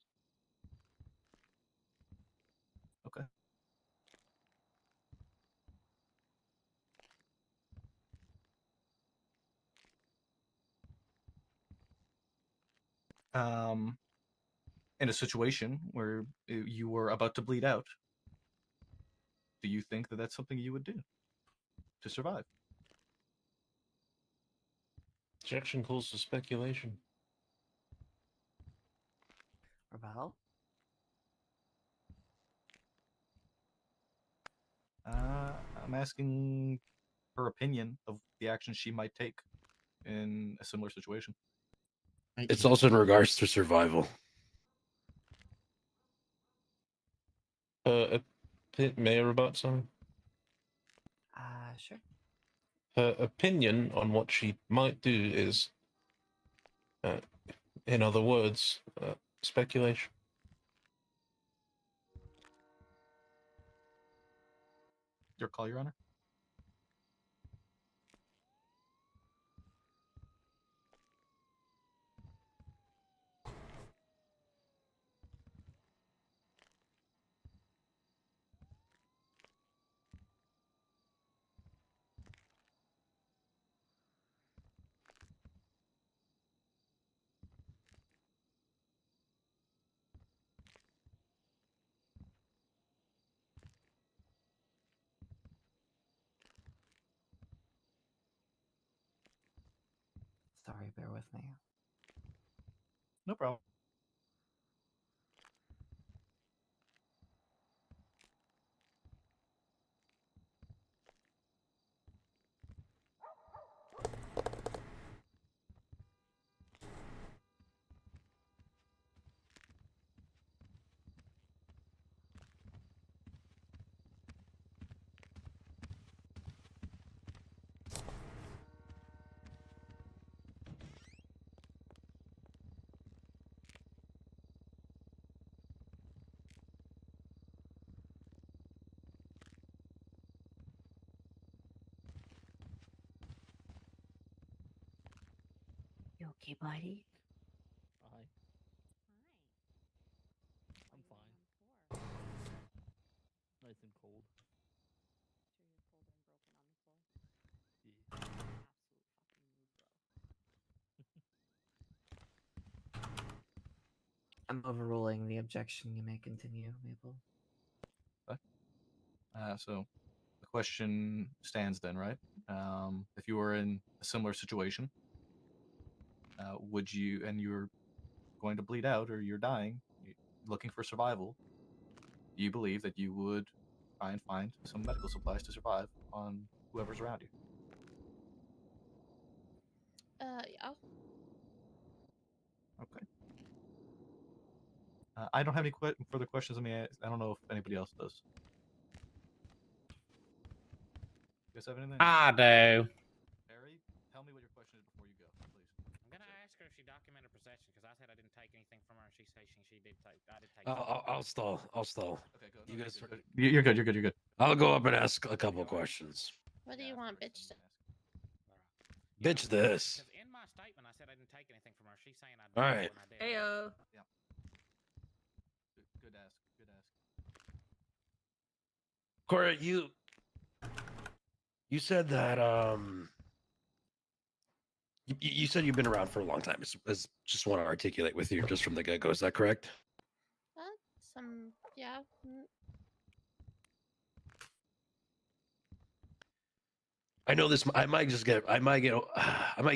Okay. In a situation where you were about to bleed out, do you think that that's something you would do to survive? Objection calls for speculation. Ravel? I'm asking her opinion of the actions she might take in a similar situation. It's also in regards to survival. May I rebut something? Sure. Her opinion on what she might do is, in other words, speculation. Your call, Your Honor. Sorry, bear with me. No problem. You okay, buddy? I'm fine. Nice and cold. I'm overruling the objection. You may continue, Maple. So the question stands then, right? If you were in a similar situation, would you, and you're going to bleed out or you're dying, looking for survival, do you believe that you would try and find some medical supplies to survive on whoever's around you? Yeah. Okay. I don't have any further questions. I don't know if anybody else does. You guys have anything? I do. Harry, tell me what your question is before you go, please. I'm gonna ask her if she documented possession because I said I didn't take anything from her, and she's saying she did take. I did take. I'll stall. I'll stall. Okay, go. You guys. You're good. You're good. You're good. I'll go up and ask a couple questions. What do you want, bitch? Bitch, this. Because in my statement I said I didn't take anything from her. She's saying I did. All right. When I did. Heyo. Yeah. Good ask. Good ask. Cora, you said that you said you've been around for a long time. Is just want to articulate with you just from the get go. Is that correct? Yeah. I know this. I might get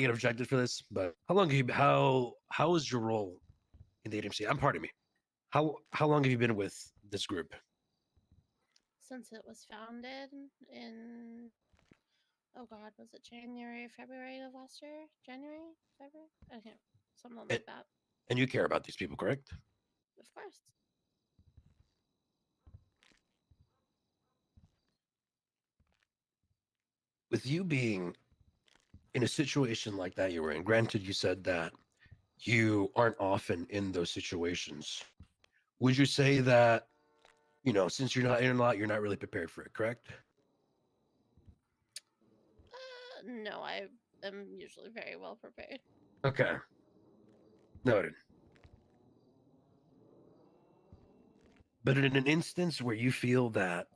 objected for this, but how is your role in the agency? Pardon me. How long have you been with this group? Since it was founded in, oh God, was it January, February of last year? January, February? I can't, something like that. And you care about these people, correct? Of course. With you being in a situation like that you were in, granted you said that you aren't often in those situations, would you say that, since you're not in a lot, you're not really prepared for it, correct? No, I am usually very well prepared. Okay. Noted. But in an instance where you feel that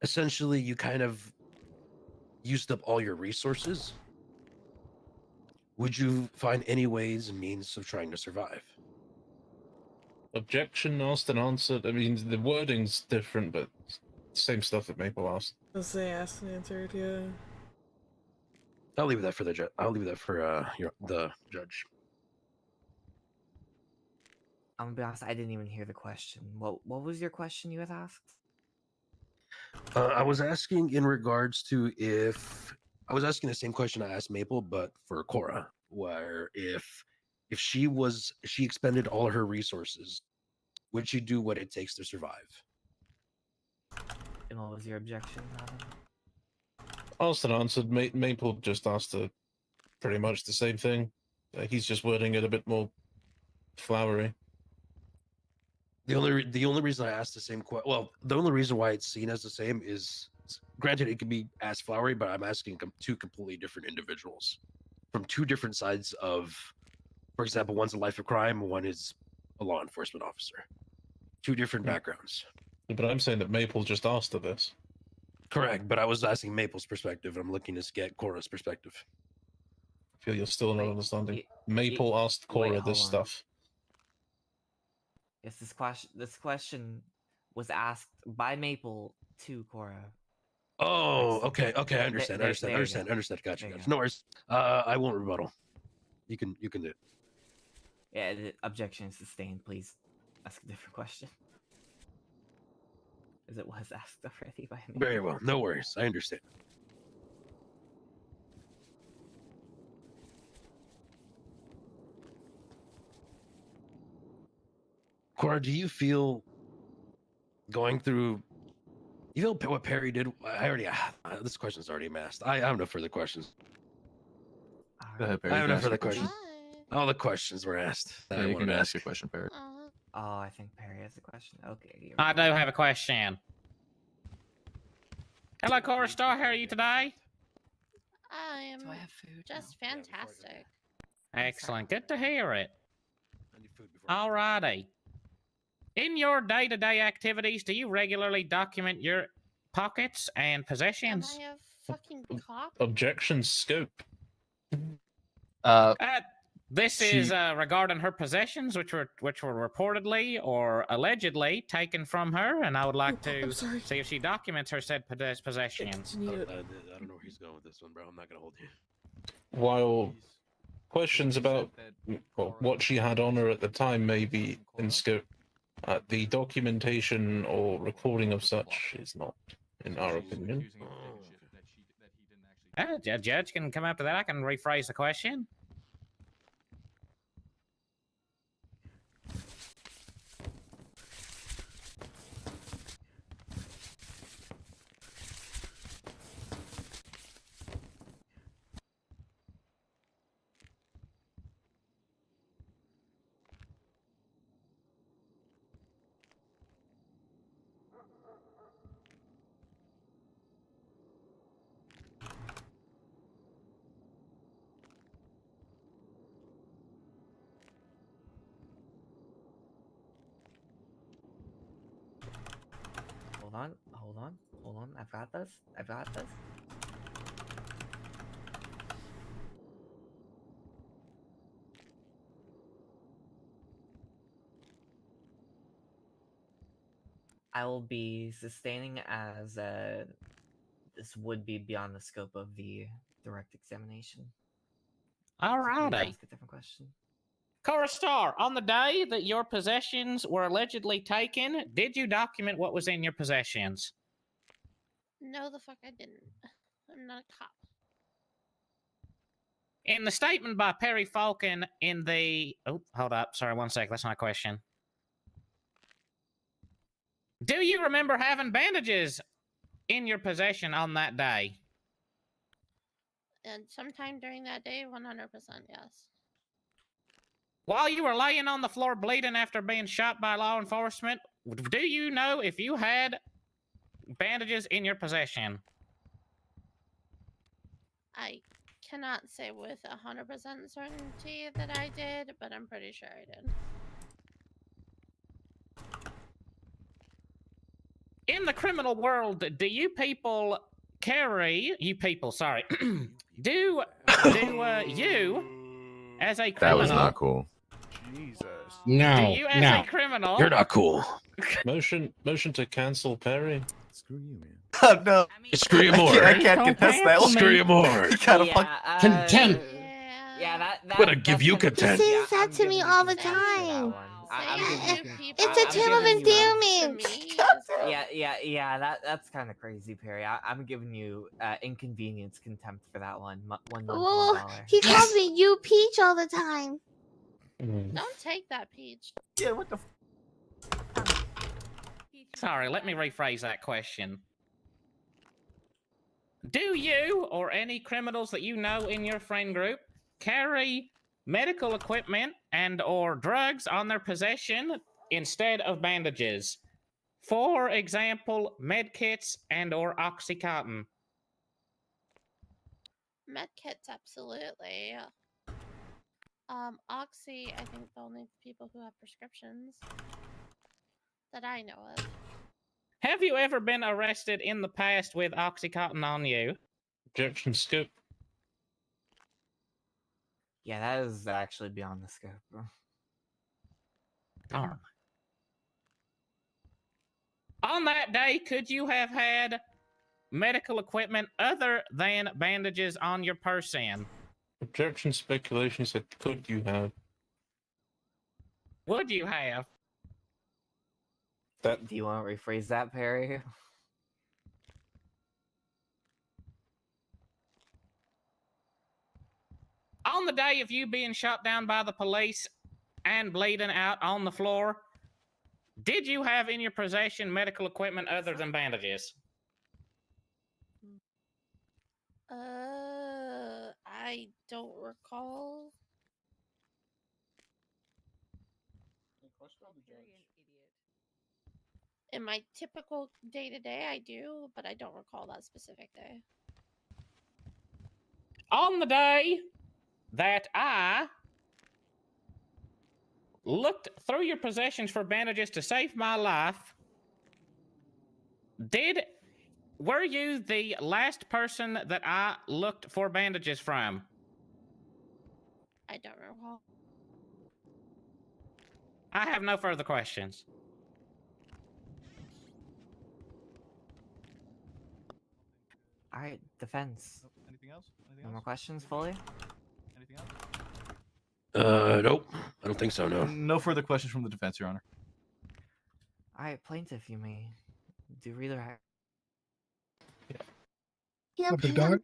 essentially you kind of used up all your resources, would you find any ways and means of trying to survive? Objection asked and answered. I mean, the wording's different, but same stuff that Maple asked. As they asked and answered, yeah. I'll leave that for the judge. I'll leave that for the judge. I'm gonna be honest, I didn't even hear the question. What was your question you had asked? I was asking in regards to I was asking the same question I asked Maple, but for Cora, where if she expended all her resources, would she do what it takes to survive? And what was your objection, Adam? Asked and answered. Maple just asked pretty much the same thing. He's just wording it a bit more flowery. The only reason I asked the same question, well, the only reason why it's seen as the same is, granted, it can be as flowery, but I'm asking two completely different individuals from two different sides of, for example, one's a life of crime, one is a law enforcement officer. Two different backgrounds. But I'm saying that Maple just asked her this. Correct, but I was asking Maple's perspective, and I'm looking to get Cora's perspective. I feel you're still not understanding. Maple asked Cora this stuff. Yes, this question was asked by Maple to Cora. Oh, okay, I understand. Gotcha. No worries. I won't rebuttal. You can do it. Yeah, the objection is sustained. Please ask a different question. As it was asked already by me. Very well. No worries. I understand. Cora, do you feel going through? You feel what Perry did? This question's already asked. I have no further questions. Go ahead, Perry. I have no further questions. All the questions were asked. Yeah, you can ask your question, Perry. Oh, I think Perry has a question. Okay. I do have a question. Hello, Cora Star. How are you today? I am just fantastic. Excellent. Good to hear it. Alrighty. In your day-to-day activities, do you regularly document your pockets and Am possessions? I a fucking cop? Objection scope. This is regarding her possessions, which were reportedly or allegedly taken from her, and I would like to see if she documents her said possessions. I don't know where he's going with this one, bro. I'm not gonna hold you. While questions about what she had on her at the time may be in scope, the documentation or recording of such is not, in our opinion. Judge can come after that. I can rephrase the question. Hold on. I've got this. I will be sustaining as this would be beyond the scope of the direct examination. Alrighty. Ask a different question. Cora Star, on the day that your possessions were allegedly taken, did you document what was in your possessions? No, the fuck I didn't. I'm not a cop. In the statement by Perry Falcon in the... Oh, hold up. Sorry, one sec. That's not a question. Do you remember having bandages in your possession on that day? And sometime during that day, 100% yes. While you were laying on the floor bleeding after being shot by law enforcement, do you know if you had bandages in your possession? I cannot say with 100% certainty that I did, but I'm pretty sure I did. In the criminal world, do you people carry... You people, sorry. do you, as a criminal... That was not cool. Jesus. No, do you, as a criminal... You're not cool. Motion to cancel Perry. Screw you, man. Oh, no. Screw you more. I can't contest that one. Screw you more. You gotta Content. Yeah, I'm gonna give you content. He says that to me all the time. It's a term of endearment. That's kind of crazy, Perry. I'm giving you inconvenience contempt for that one. Oh, he calls me you Peach all the time. Don't take that, Peach. Yeah, what the... Sorry, let me rephrase that question. Do you, or any criminals that you know in your friend group, carry medical equipment and or drugs on their possession instead of bandages? For example, med kits and or Oxycontin. Med kits, absolutely. Oxy, I think the only people who have prescriptions that I know of. Have you ever been arrested in the past with Oxycontin on you? Objection scope. Yeah, that is actually beyond the scope, bro. Alright. On that day, could you have had medical equipment other than bandages on your person? Objection speculation said, could you have? Would you have? Do you want to rephrase that, Perry? On the day of you being shot down by the police and bleeding out on the floor, did you have in your possession medical equipment other than bandages? I don't recall. In my typical day-to-day, I do, but I don't recall that specific day. On the day that I looked through your possessions for bandages to save my life. Were you the last person that I looked for bandages from? I don't recall. I have no further questions. All right, defense. Anything else? No more questions, Foley? Anything else? Nope. I don't think so. No. No further questions from the defense, Your Honor. All right, plaintiff, you may do redirect. Yep, Big dog.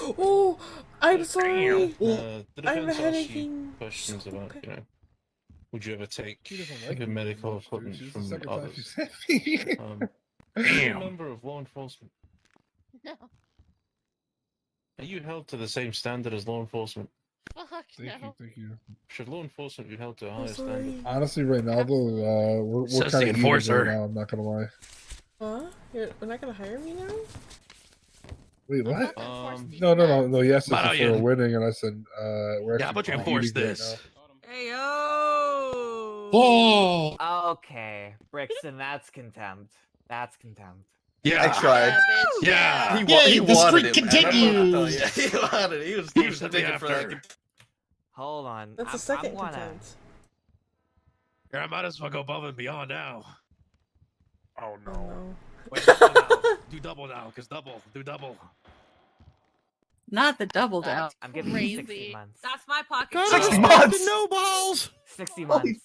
Oh, I'm sorry. The I'm defense asks you headaching. questions about, you know, would you ever take She doesn't like heavy me medical much, dude. equipment She's the from second time others? she's had me. Are you a member of law enforcement? No. Are you held to the same standard as law enforcement? Fuck no. Thank you. Should law enforcement be held to a I'm higher standard? sorry. Honestly, right now though, we're Says kind the of even right enforcer. now. I'm not gonna lie. Huh? You're not gonna hire me now? Wait, what? No. Yes, Not this is for a yet. wedding, and I said, we're Yeah, actually how about you competing enforce right this? Hey yo! Oh, Okay, Brixton, that's contempt. That's contempt. Yeah. I tried. Yeah. He Yay, the wanted streak it, man. I don't know what to continues. tell you. He wanted it. He was Who's digging for that. after? Hold on. That's I'm, a second I'm gonna... contempt. Yeah, I might as well go above and beyond now. Oh Oh no. Wait, double now. Do double now, cause double. Do double. Not the double down. That's I'm giving you 60 crazy. months. That's my pocket. Go 60 to months! No balls. 60 Holy months.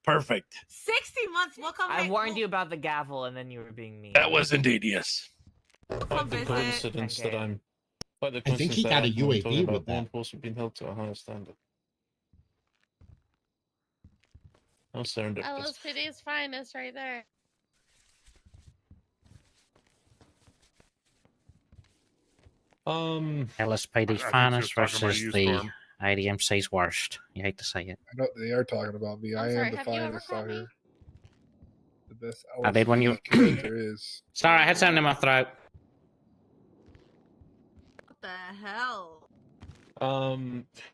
Perfect. 60 months. We'll come. I hang- warned you about the gavel, and then you were being mean. That was indeed yes. Come Quite the visit. coincidence that 10K. I'm. Quite the I think coincidence he that got a I'm talking UAV about with law that. enforcement being held to a higher standard. How serendipitous. LSPD's finest right there. LSPD's finest versus the ADMC's worst. You hate to say it. I know they are talking about me. I'm I sorry, am the have you ever finest called out me? here. The best. I did when you- cadet there is. Sorry, I had something in my throat. What the hell?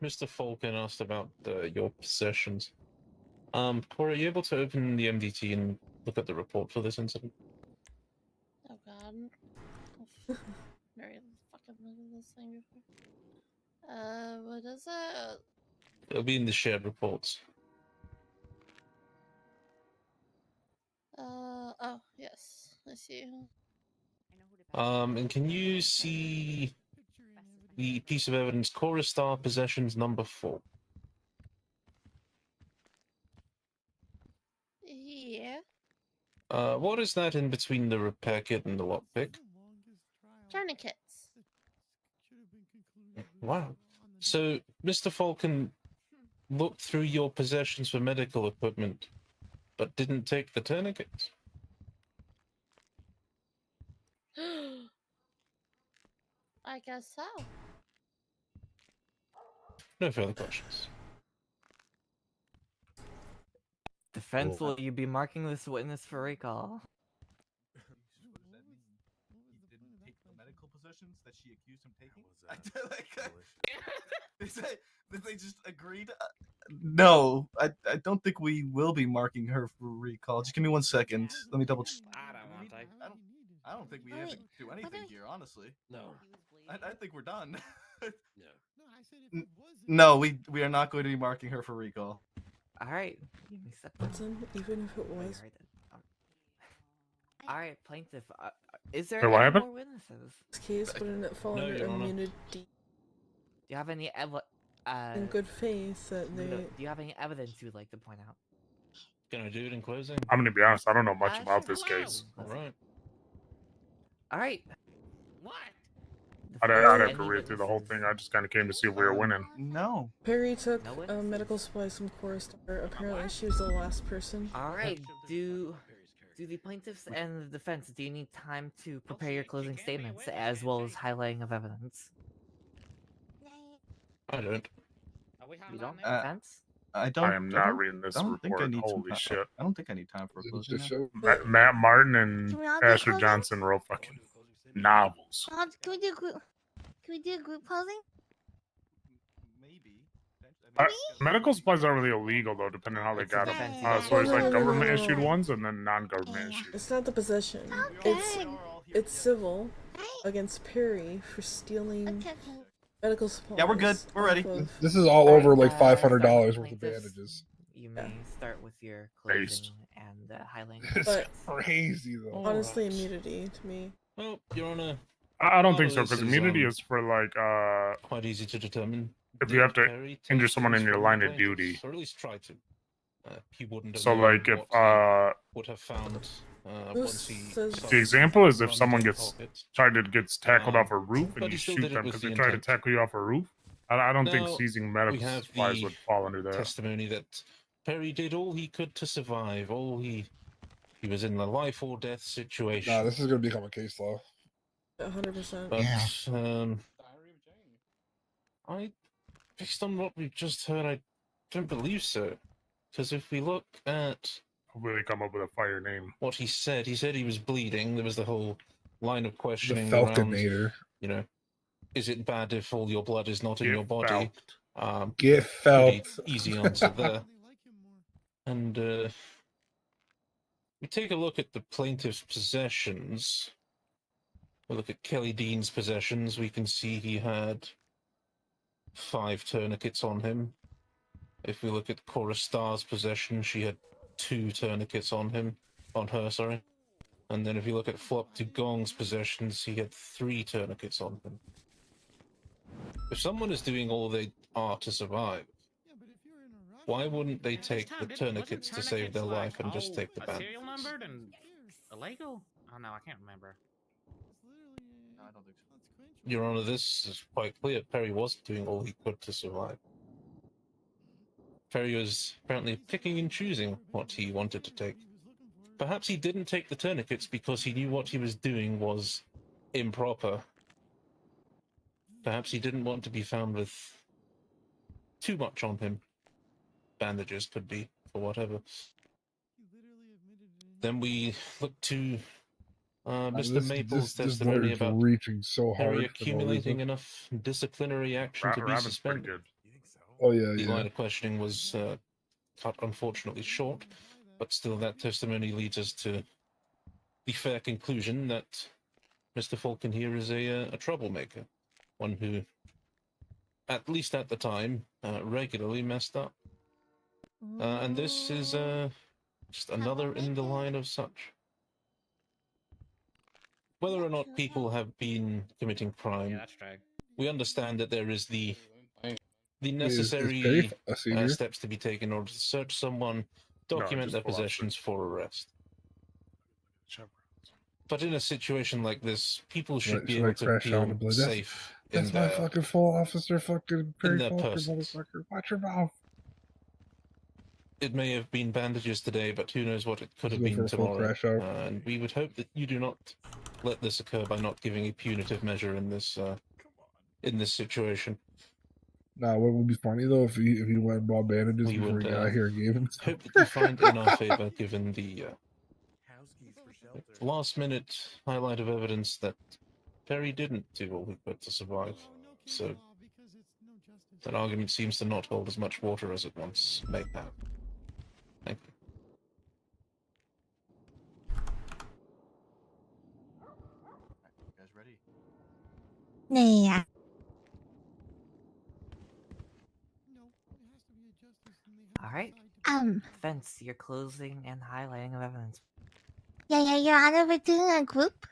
Mr. Falcon asked about your possessions. Corey, are you able to open the MDT and look at the report for this incident? Oh god. Very fucking look at this thing before. What is it? It'll be in the shared reports. Oh, yes. I see. And can you see the piece of evidence, Chorus Star Possessions number 4? Yeah. What is that in between the repair kit and the lockpick? Tourniquets. Wow. So, Mr. Falcon looked through your possessions for medical equipment, but didn't take the tourniquets. I guess so. No further questions. Defense, will you be marking this witness for recall? What does that mean? He didn't take the medical possessions that she accused him taking? Did they just agreed? No, I don't think we will be marking her for recall. Just give me 1 second. Let me double check. I don't want to. I don't think we have to do anything here, honestly. No. I think we're done. No. No, we are not going to be marking her for recall. All right. Give me a second. Hudson, even if it was. All right, plaintiff. Is there Wait, what any happened? more witnesses? This case, wouldn't it fall No, under Your Honor. immunity Do you have any in good faith that they? do you have any evidence you would like to point out? Can I do it in closing? I'm gonna be honest. I don't know much sure, about this hello. case. All right. All right. What? I'd Defense, have to any read through the whole witnesses? thing. I just kind of came to see if we were winning. No. Perry took No witnesses? medical supplies from Chorustar. Apparently, she was the last person. All right. Do the plaintiffs and the defense, do you need time to prepare your closing statements as well as highlighting of evidence? I don't. Are we You don't? Uh, Defense? I don't. I am not don't- reading this I don't think I report. need Holy some, shit. I don't think I need time for a closing. now. Matt Martin and Can we all do Ashley closing? Johnson wrote fucking novels. Can we do a group? Can we do a group closing? Maybe. I Medical supplies aren't really illegal though, depending on how they got them. So there's like government issued ones and then non-government issued. It's not the possession. It's civil against Perry for stealing medical supplies. Yeah, we're good. We're ready. This is all over like $500 worth of bandages. You may start with your closing and highlighting. It's crazy though. Honestly, immunity to me. Well, Your Honor. I don't think so, because immunity is for like quite easy to determine. If you have to injure someone in your line of duty. Or at least try to. He wouldn't have So like if would have found once he the example is if someone gets tackled off a roof and you shoot them because they tried to tackle you off a roof. I don't think seizing medical supplies would fall under that. Testimony that Perry did all he could to survive. He was in the life or death situation. Nah, this is gonna become a case law. 100%. But based on what we've just heard, I don't believe so. Because if we look at hopefully they come up with a fire name. What he said he was bleeding. There was the whole line of questioning The around, Falconator. you know, is it bad if all your blood is not in your body? Get pretty felt. Easy answer there. And we take a look at the plaintiff's possessions. We look at Kelly Dean's possessions. We can see he had 5 tourniquets on him. If we look at Cora Starr's possession, she had 2 tourniquets on her, sorry. And then if you look at Flop Dugong's possessions, he had 3 tourniquets on him. If someone is doing all they are to survive, why wouldn't they take the tourniquets to save their life and just take the bandages? Serial numbered and illegal? Oh no, I can't remember. I don't think so. Your Honor, this is quite clear. Perry was doing all he could to survive. Perry was apparently picking and choosing what he wanted to take. Perhaps he didn't take the tourniquets because he knew what he was doing was improper. Perhaps he didn't want to be found with too much on him. Bandages could be, or whatever. Then we look to Mr. Maple's testimony letter's about reaching so hard. Perry for no accumulating reason. enough disciplinary action to be Rabbit's pretty suspended. good. Oh yeah, The yeah. line of questioning was cut unfortunately short, but still that testimony leads us to the fair conclusion that Mr. Falcon here is a troublemaker, one who, at least at the time, regularly messed up. And this is just another in the line of such. Whether or not people have been committing crime, we understand that there is the necessary Perry a senior? steps to be taken in order to search someone, document their possessions for arrest. But in a situation like this, people should be able to crash out feel and be like, safe That's in my their fucking full officer, fucking Perry their Falker, persons. motherfucker. Watch your mouth. It may have been bandages today, but who knows what it could have Go been for a full tomorrow. crash out. And we would hope that you do not let this occur by not giving a punitive measure in this situation. Nah, what would be funny though if he went and bought bandages We before would he got here and gave them. hope that you find in our favor, given the last minute highlight of evidence that Perry didn't do all he could to survive. So that argument seems to not hold as much water as it once may have. Thank you. You guys ready? Yeah. All right. Fence, your closing and highlighting of evidence. Yeah, Your Honor, we're doing a group.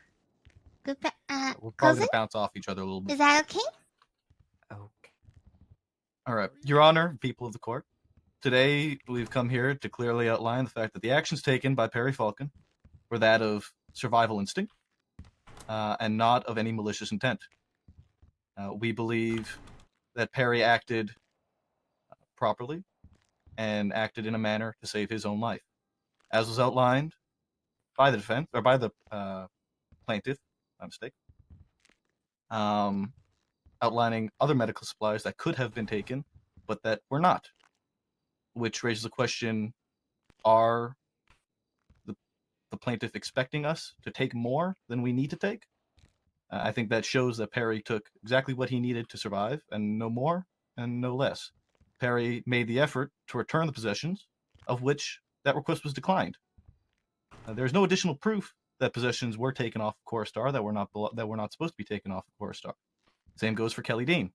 We're probably closing? gonna bounce off each other a little bit. Is that okay? All right, Your Honor, people of the court. Today we've come here to clearly outline the fact that the actions taken by Perry Falcon were that of survival instinct and not of any malicious intent. We believe that Perry acted properly and acted in a manner to save his own life, as was outlined by the defense or by the plaintiff. My mistake. Outlining other medical supplies that could have been taken, but that were not. Which raises the question: are the plaintiff expecting us to take more than we need to take? I think that shows that Perry took exactly what he needed to survive, and no more and no less. Perry made the effort to return the possessions, of which that request was declined. There's no additional proof that possessions were taken off of Coruscant that were not supposed to be taken off of Coruscant. Same goes for Kelly Dean.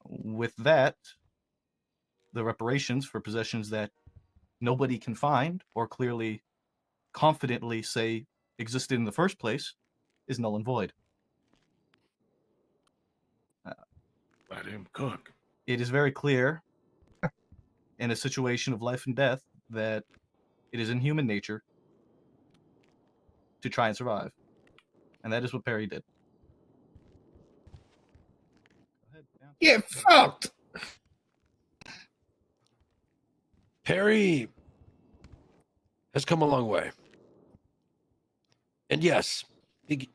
With that, the reparations for possessions that nobody can find or clearly, confidently say existed in the first place is null and void. Let him cook. It is very clear in a situation of life and death that it is in human nature to try and survive. And that is what Perry did. Get fucked. Perry has come a long way. And yes, he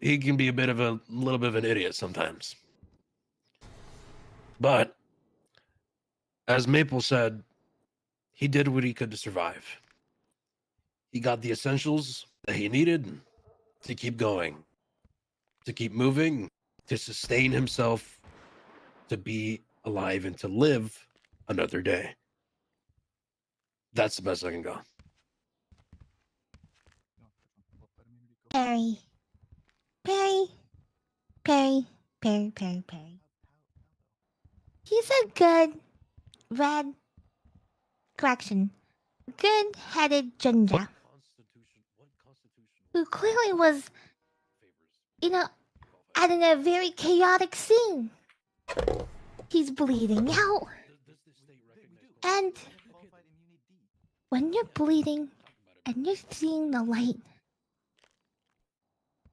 can be a little bit of an idiot sometimes. But as Maple said, he did what he could to survive. He got the essentials that he needed to keep going, to keep moving, to sustain himself, to be alive and to live another day. That's the best I can go. Perry. Perry. Perry. Perry. Perry. Perry. He's a good, good-headed ginger who clearly was, at a very chaotic scene. He's bleeding out. And when you're bleeding and you're seeing the light,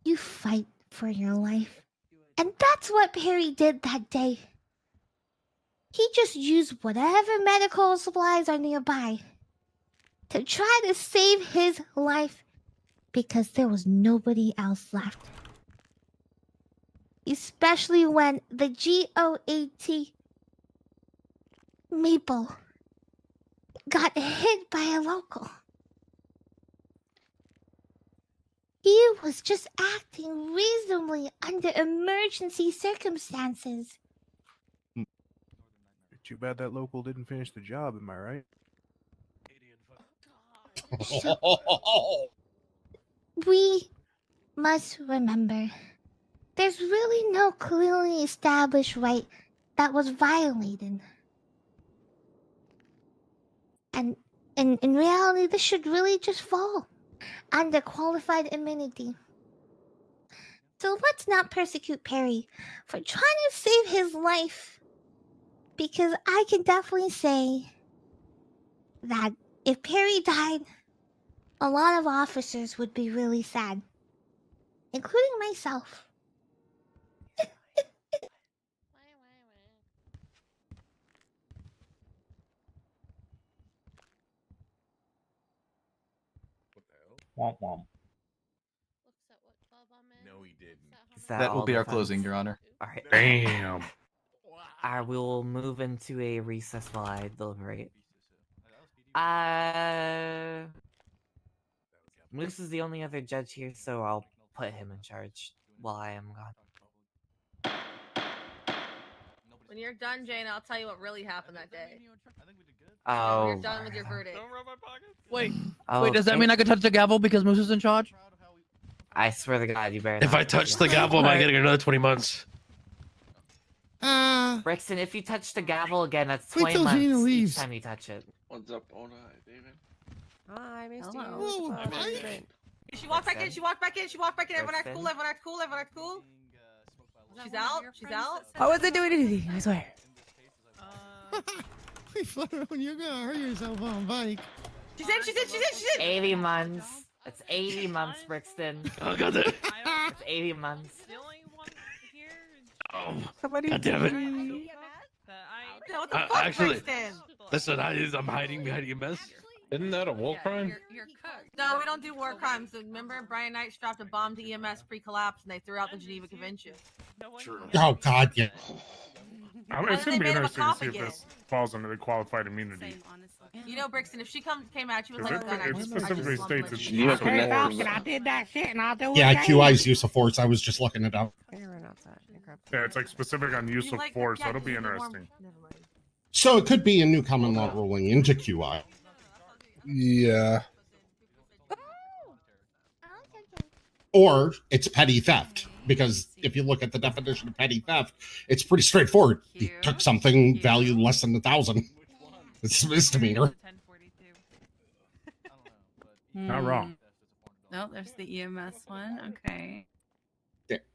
you fight for your life. And that's what Perry did that day. He just used whatever medical supplies are nearby to try to save his life because there was nobody else left. Especially when the GOAT Maple got hit by a local. He was just acting reasonably under emergency circumstances. Too bad that local didn't finish the job, am I right? We must remember, there's really no clearly established right that was violated. And in reality, this should really just fall under qualified immunity. So let's not persecute Perry for trying to save his life. Because I can definitely say that if Perry died, a lot of officers would be really sad. Including myself. Womp womp. No, he didn't. That will be our closing, Your Honor. All right. Damn. We will move into a recess while I deliberate. Moose is the only other judge here, so I'll put him in charge while I am gone. When you're done, Jane, I'll tell you what really happened that day. Oh. When you're done with your verdict. Wait, Oh, wait, does that okay. mean I can touch the gavel because Moose is in charge? I swear to God, you better If not I touch the gavel, am I getting another 20 months? Brixton, if you touch the gavel again, that's Wait 20 till Gina months leaves. each time you touch it. What's up, Ona? David? Hi, Mr. Hello. She walked back in, she walked back in, she walked back in. Everyone act cool, everyone act cool, everyone act cool. She's out, she's out. I wasn't doing anything, I swear. Wait, Flutter, you're gonna hurt yourself on a bike. She's in, she's in, she's in, she's in. 80 months. It's 80 months, Brixton. Oh, God damn it. It's 80 months. Oh, Somebody God damn it. What the fuck, Actually, Brixton? listen, I'm hiding behind a mess. Isn't that a war crime? You're cooked. No, we don't do war crimes. Remember, Brian Knight dropped a bomb to EMS pre-collapse, and they threw out the Geneva Convention. Oh God, yeah. It's then gonna they be made him a interesting to cop see if again. this falls under the qualified immunity. You know, Brixton, if she came at you with Because like a gun, it I just specifically slump states like it's you. use of Hey, force. Falcon, I did that shit and I'll do it Yeah, again. QI's use of force. I was just looking it up. Yeah, it's like specific on use You of like- force, yeah, so it'll be you need more- interesting. Never mind. So it could be a new common law ruling into QI. Yeah. Or it's petty theft. Because if you look at the definition of petty theft, it's pretty straightforward. You took something valued less than 1,000. It's a misdemeanor. Not wrong. No, there's the EMS one. Okay.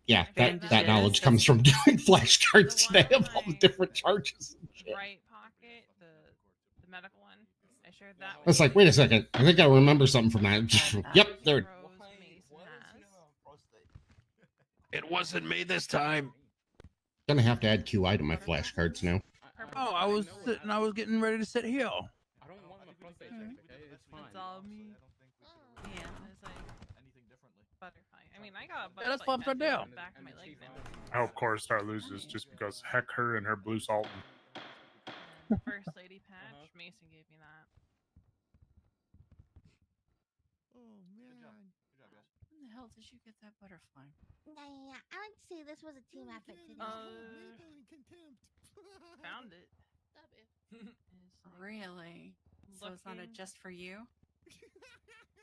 Yeah, that Bandages. knowledge comes from doing flashcards today of all the different charges. and shit. Right pocket, the medical one. I shared that. It's like, wait a second. I think I remember something from that. Yep, there. It wasn't me this time. Gonna have to add QI to my flashcards now. Oh, I was sitting. I was getting ready to sit here. I don't want my prostate checked, okay? It's fine. It's all me. Yeah, it's like butterfly. I mean, I got a Yeah, that's butterfly popped right tattoo there. on the back of my leg now. I hope Core Star loses just because heck her and her blue Sultan. The first lady patch, Mason gave me that. Oh man. When the hell did you get that butterfly? Yeah, I would say this was a team effort today. Found it. Really? So it's not a Looking- just for you?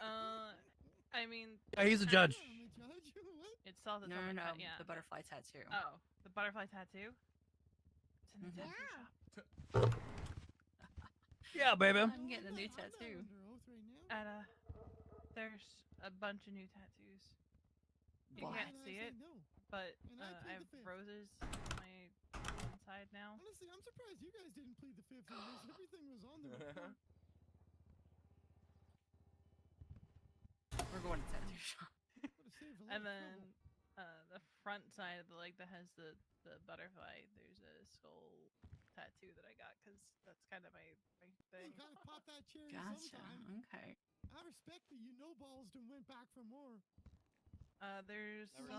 I mean. Yeah, he's a judge. It saw the No, double no, cut, yeah. the butterfly tattoo. Oh, the butterfly tattoo. It's in the Mhm. tattoo shop. Yeah, baby. I'm getting a new tattoo. At there's a bunch of new tattoos. You Why? can't see it, but I have roses on my inside now. Honestly, I'm surprised you guys didn't plead the fifth on this. Everything was on there. We're going to tattoo shop. And then the front side of the leg that has the butterfly, there's a skull tattoo that I got because that's kind of my thing. Gotta pop that cherry Gotcha. sometime. Okay. I respect that you know balls and went back for more. There's like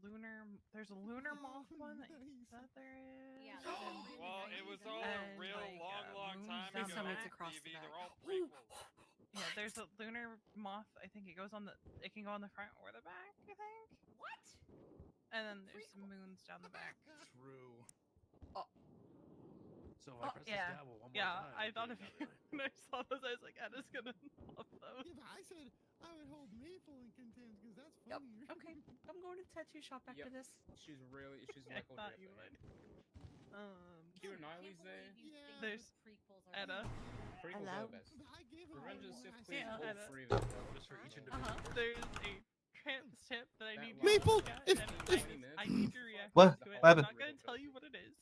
lunar. There's a lunar moth one that there is. Yeah. Well, it was all a And, real like, long time moons ago. Please tell me it's on across the TV. back. They're all prequels. Yeah, there's a lunar moth. I think it goes on the. It can go on the front or the back. I think. What? And then there's some moons down the back. True. So if I press Yeah. this gavel one more Yeah, time, I thought it'll if be you when I saw those, I was like, Anna's gonna love those. Yeah, but I said I would hold Maple in contempt because that's Yep. funny. Okay. I'm going to tattoo shop after this. She's she's I Michael thought you Griffin. would. Keira Knightley's there. There's Edda. Prequels are the best. I gave her Revenge of the one Sith when I Queen, said- all Edda. three of them. just for each individual. There's a trans tip that I That need. one. Maple, to look at, if- and I need your reaction What? to it. What I'm happened? not gonna tell you what it is.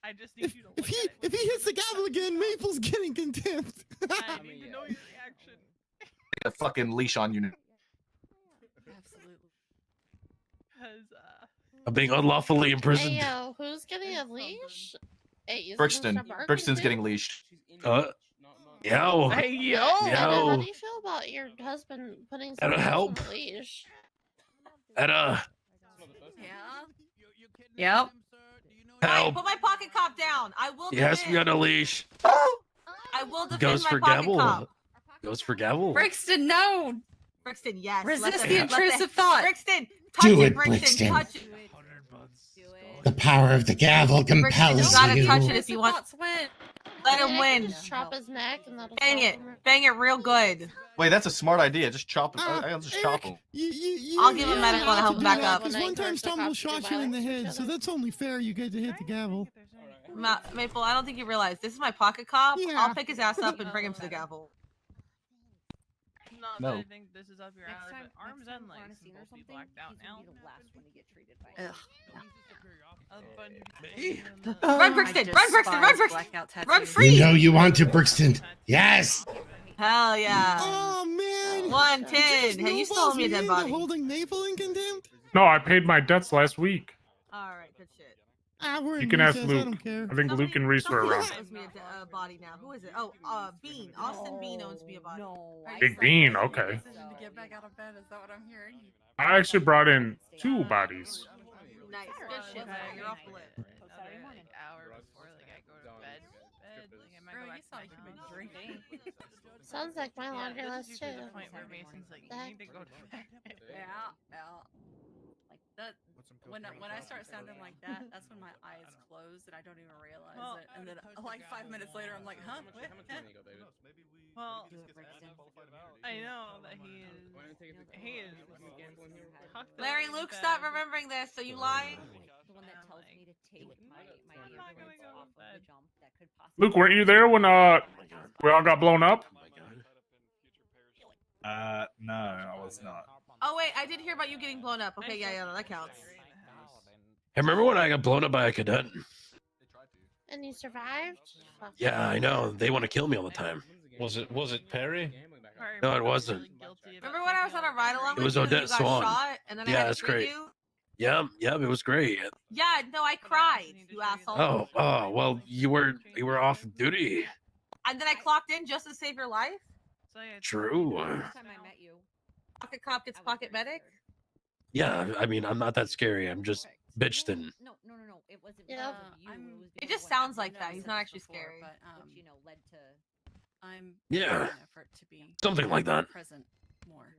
I just need you to look If he at it. if he hits the gavel again, Maple's getting contempt. I need mean, to yeah. know your reaction. Get a fucking leash on you. Absolutely. Cause I'm being unlawfully imprisoned. Hey, yo, who's getting a leash? Hey, is it Brixton. Mr. Barker Brixton's too? getting leashed. Yo. Hey, yo. How do you feel about your husband putting That'll someone else help. on a leash? Yeah. Yep. Help. Put my pocket cop down. I will. He has to be defend. on a leash. I will defend Goes my for pocket gavel. cop. Goes for gavel. Brixton, no. Brixton, yes. Resist the intrusive thought. Brixton, touch Do it, it, Brixton. Brixton. Touch it. The power of the gavel Brixton, compels you gotta you. touch it if you want. Thoughts win. Let him Yeah, win. Just chop his neck and that'll Bang stop it. him. Bang it real good. Wait, that's a smart idea. Just chop him. I'll just chop him. I'll give him medical to help him back up. Because one time Stumble shot you in the head, so that's only fair you get to hit the gavel. Maple, I don't think you realize this is my pocket cop. Yeah. I'll pick his ass up and bring him to the gavel. not No. that I think this is up your alley, but arms and legs can both be blacked out now. Ugh. Run, Brixton! Run, Brixton! Run, Brixton! Run free! You know you want to, Brixton. Yes. Hell yeah! Oh man! 110. Hey, you stole me a dead body. Holding Maple in contempt? No, I paid my debts last week. All right, good shit. We're You in can ask recess, I Luke. don't care. I think Luke and Reese were around. Owes me a body now. Who is it? Oh, Bean. Austin Bean owns me a body. Big Bean, okay. To get back out of bed, is that what I'm hearing? I actually brought in 2 bodies. Nice, good shit, man. You're off the list. Another like hour before like I go to bed. Like I might go back to my drinking. Sounds like my laundry This is list usually too. the point where Mason's like, you need to go to bed. Yeah. Like that. When I start sounding like that, that's when my eyes close and I don't even realize it. And then like 5 minutes later, I'm like, huh? Well, I know that he is. Larry, Luke, stop remembering this. So you lying? The one that tells me to take my earbuds off of the jump that could possibly. Luke, weren't you there when we all got blown up? No, I was not. Oh wait, I did hear about you getting blown up. Okay, yeah, that counts. Hey, remember when I got blown up by a cadet? And you survived? Fuck. Yeah, I know. They want to kill me all the time. Was it Perry? No, it wasn't. Remember when I was on a ride along It with was you and Odette you got Swan. shot and then I Yeah, had to that's treat great. you? Yep, it was great. Yeah, no, I cried, you asshole. Oh, well, you were off duty. And then I clocked in just to save your life? True. Last time I met you. Pocket cop gets pocket medic? Yeah, I mean, I'm not that scary. I'm just bitched and No. It wasn't. Yeah. You. It just sounds like that. He's not actually scary. But which led to. I'm. Yeah. making an effort to be Something like that. Present more.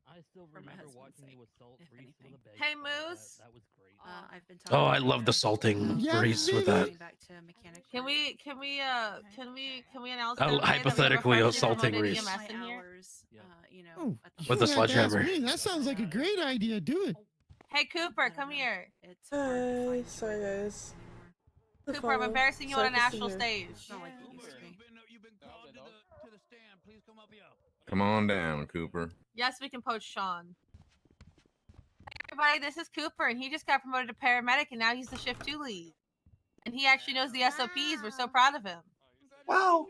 I still For my remember husband's watching sake, you assault if Reese with anything. a bag. Hey, Moose. That was great. I've been oh, I love the salting Reese with that. Can we announce I'll that we hypothetically freshly assaulting promoted Reese. EMS in here? Oh, With you a had to ask sledgehammer. me. That sounds like a great idea. Do it. Hey, Cooper, come here. Hey, sorry guys. Cooper, I'm embarrassing you on a national stage. Come on down, Cooper. Yes, we can poach Sean. Hey, everybody, this is Cooper, and he just got promoted to paramedic, and now he's the shift 2 lead. And he actually knows the SOPs. We're so proud of him. Wow.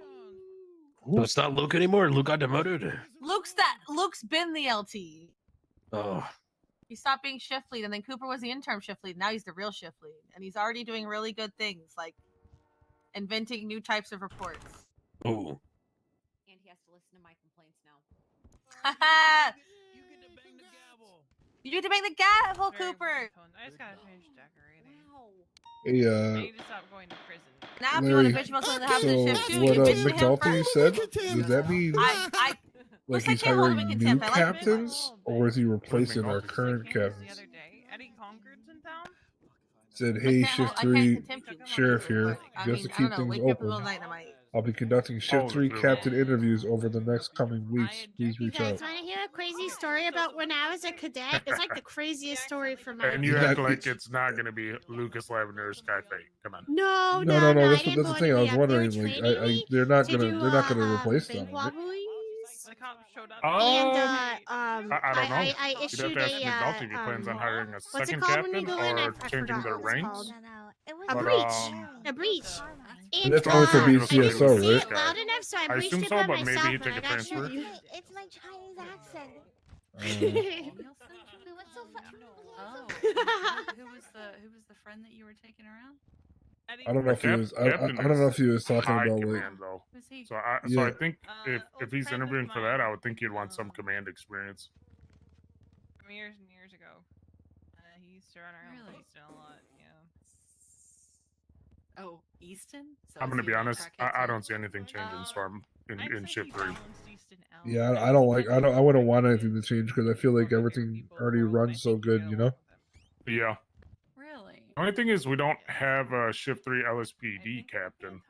So it's not Luke anymore. Luke got demoted. Luke's been the LT. Oh, He stopped being shift lead, and then Cooper was the interim shift lead. Now he's the real shift lead, and he's already doing really good things, like inventing new types of reports. oh. And he has to listen to my complaints now. You get to bang the gavel, Cooper. I just gotta finish decorating. Hey, I need to stop going to prison. Now, if you want Larry, to bitch about something that happened in shift 2, so you what bitch to him McNulty first. said, does that mean I like Looks he's like Halo hiring Wicked new Temp. I like it. captains, or is he replacing our current captains? Eddie Concord's in town. Said, hey, I Shift can't 3 contempt you. Sheriff here, I just mean, to I don't keep know. things Wake me up in the open. middle of the night and I might. I'll be conducting Shift 3 captain interviews over the next coming weeks. Please You reach guys out. want to hear a crazy story about when I was a cadet? It's like the craziest story for my And you life. act like it's not going to be Lucas Lavender or Skyfake. Come on. No. No. I That's didn't the go thing. to I was the wondering. they were Like, training me they're not to gonna do, replace them. bank Right? robberies. The cops showed up. I don't know. I You'd have issued to ask a McNulty if he plans on hiring a what's it second called when you captain go in? I or changing forgot their what it's ranks. called. A But, breach. A breach. And that's only for I didn't BCSO, see right? it loud enough, so I I breached assume it so, by but maybe myself, he'd take and I a got transfer. shit. It's my Chinese accent. What's so funny? Oh. Who was the friend that you were taking around? I don't know if he was. I don't know if he was talking high about like. command though. Who's he? So I Yeah. think if he's interviewing for that, I would think he'd want some command experience. From years and years ago. He used to run around with Easton a lot, yeah. Oh, Easton? So I'm is gonna he be a honest. crackhead I too? don't see anything changing. So I'm in shift 3. Yeah, I don't like. I wouldn't want anything to change because I feel like everything already runs so good. You know. Yeah. Really? The only thing is we don't have a shift 3 LSPD captain.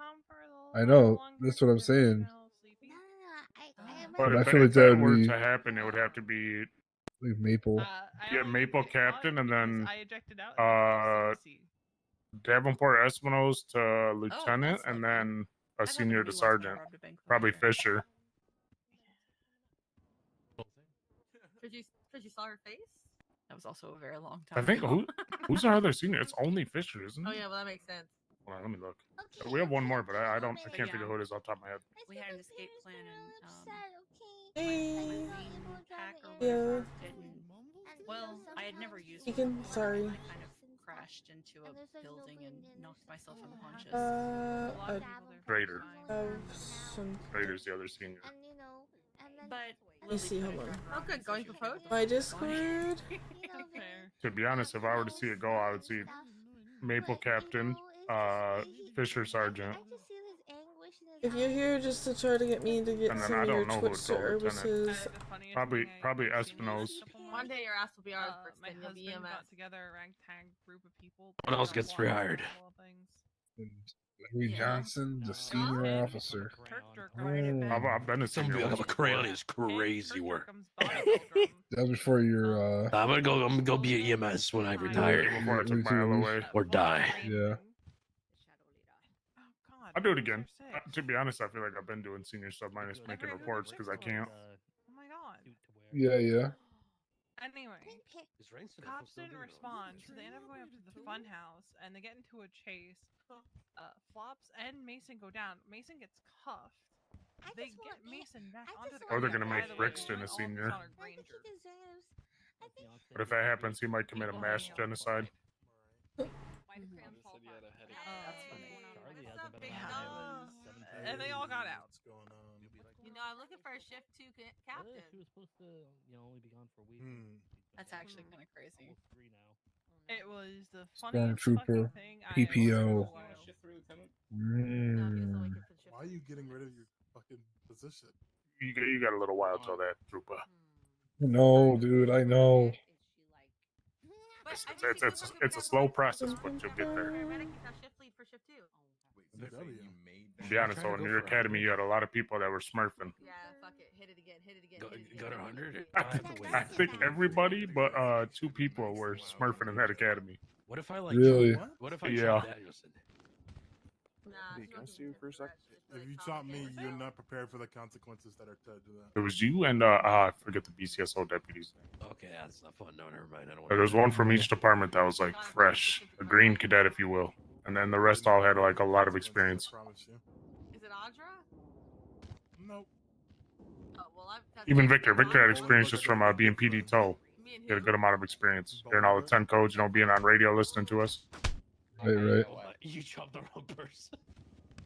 I know. That's what I'm saying. But I if, feel like if that that would were be to happen, it would have to be like Maple. Maple captain, and then I ejected out. Davenport Espino's to lieutenant, and then a senior to sergeant. Probably Fisher. Because you saw her face? That was also a very long time I think ago. who's our other senior? It's only Fisher, isn't it? Oh yeah, well that makes sense. Hold on, let me look. We have one more, but I can't think of who it is off the top of my head. We had an escape plan and Hey. hack or Yeah. whatever didn't. Well, I had never used it Deacon, before, sorry. and I kind of crashed into a building and knocked myself unconscious. Trader. Some. Trader's the other senior. But Let me see, hold on. Oh, good. Going for post. My Discord. To be honest, if I were to see it go, I would see Maple Captain, Fisher Sergeant. If you're here just to try to get me to get And then some I of your don't know who Twitch would go lieutenant. services, Probably Espino's. One day your ass will be ours, but My then you'll be husband EMS. got together a ragtag group of people. What else gets rehired? Larry Johnson, the senior officer. I've been a Somebody senior. have a crayon is crazy work. That was before your I'm gonna go be an EMS when I retire. Before I took my LOA. Or die. Yeah. I'll do it again. To be honest, I feel like I've been doing senior stuff minus making reports because I can't. Oh my god. Yeah. Anyway, cops didn't respond, so they end up going up to the fun house and they get into a chase. Flops and Mason go down. Mason gets cuffed. They get Mason back onto the Or they're gonna by make the way, Brixton a all of this senior. on a Granger. But if that happens, he might commit a mass genocide. And they all got out. You know, I'm looking for a shift 2 captain. She was supposed to, only be gone for a week. That's actually kind of crazy. 3 now. It was the funniest Stormtrooper, fucking thing PPO. Why are you getting rid of your fucking position? You got a little while till that, Trooper. No, dude, I know. It's a slow process, but you'll get there. Paramedic, he's now shift lead for shift 2. To be honest, though, in your academy, you had a lot of people that were smurfing. Yeah, fuck it. Hit it again. Hit it again. Got 100. I think everybody, but 2 people were smurfing in that academy. What if I like? Really? What if I Yeah. John Danielson? If you chop me, you're not prepared for the consequences that are to do that. It was you and I forget the BCSO deputies. Okay, that's not fun. No, never mind. I don't. There's one from each department that was like fresh, a green cadet, if you will, and then the rest all had like a lot of experience. Is it Audra? Nope. Oh, well, Even Victor had experience just from being PD tow. He had a good amount of experience hearing all the 10 codes, being on radio listening to us. Right. You chopped the wrong person.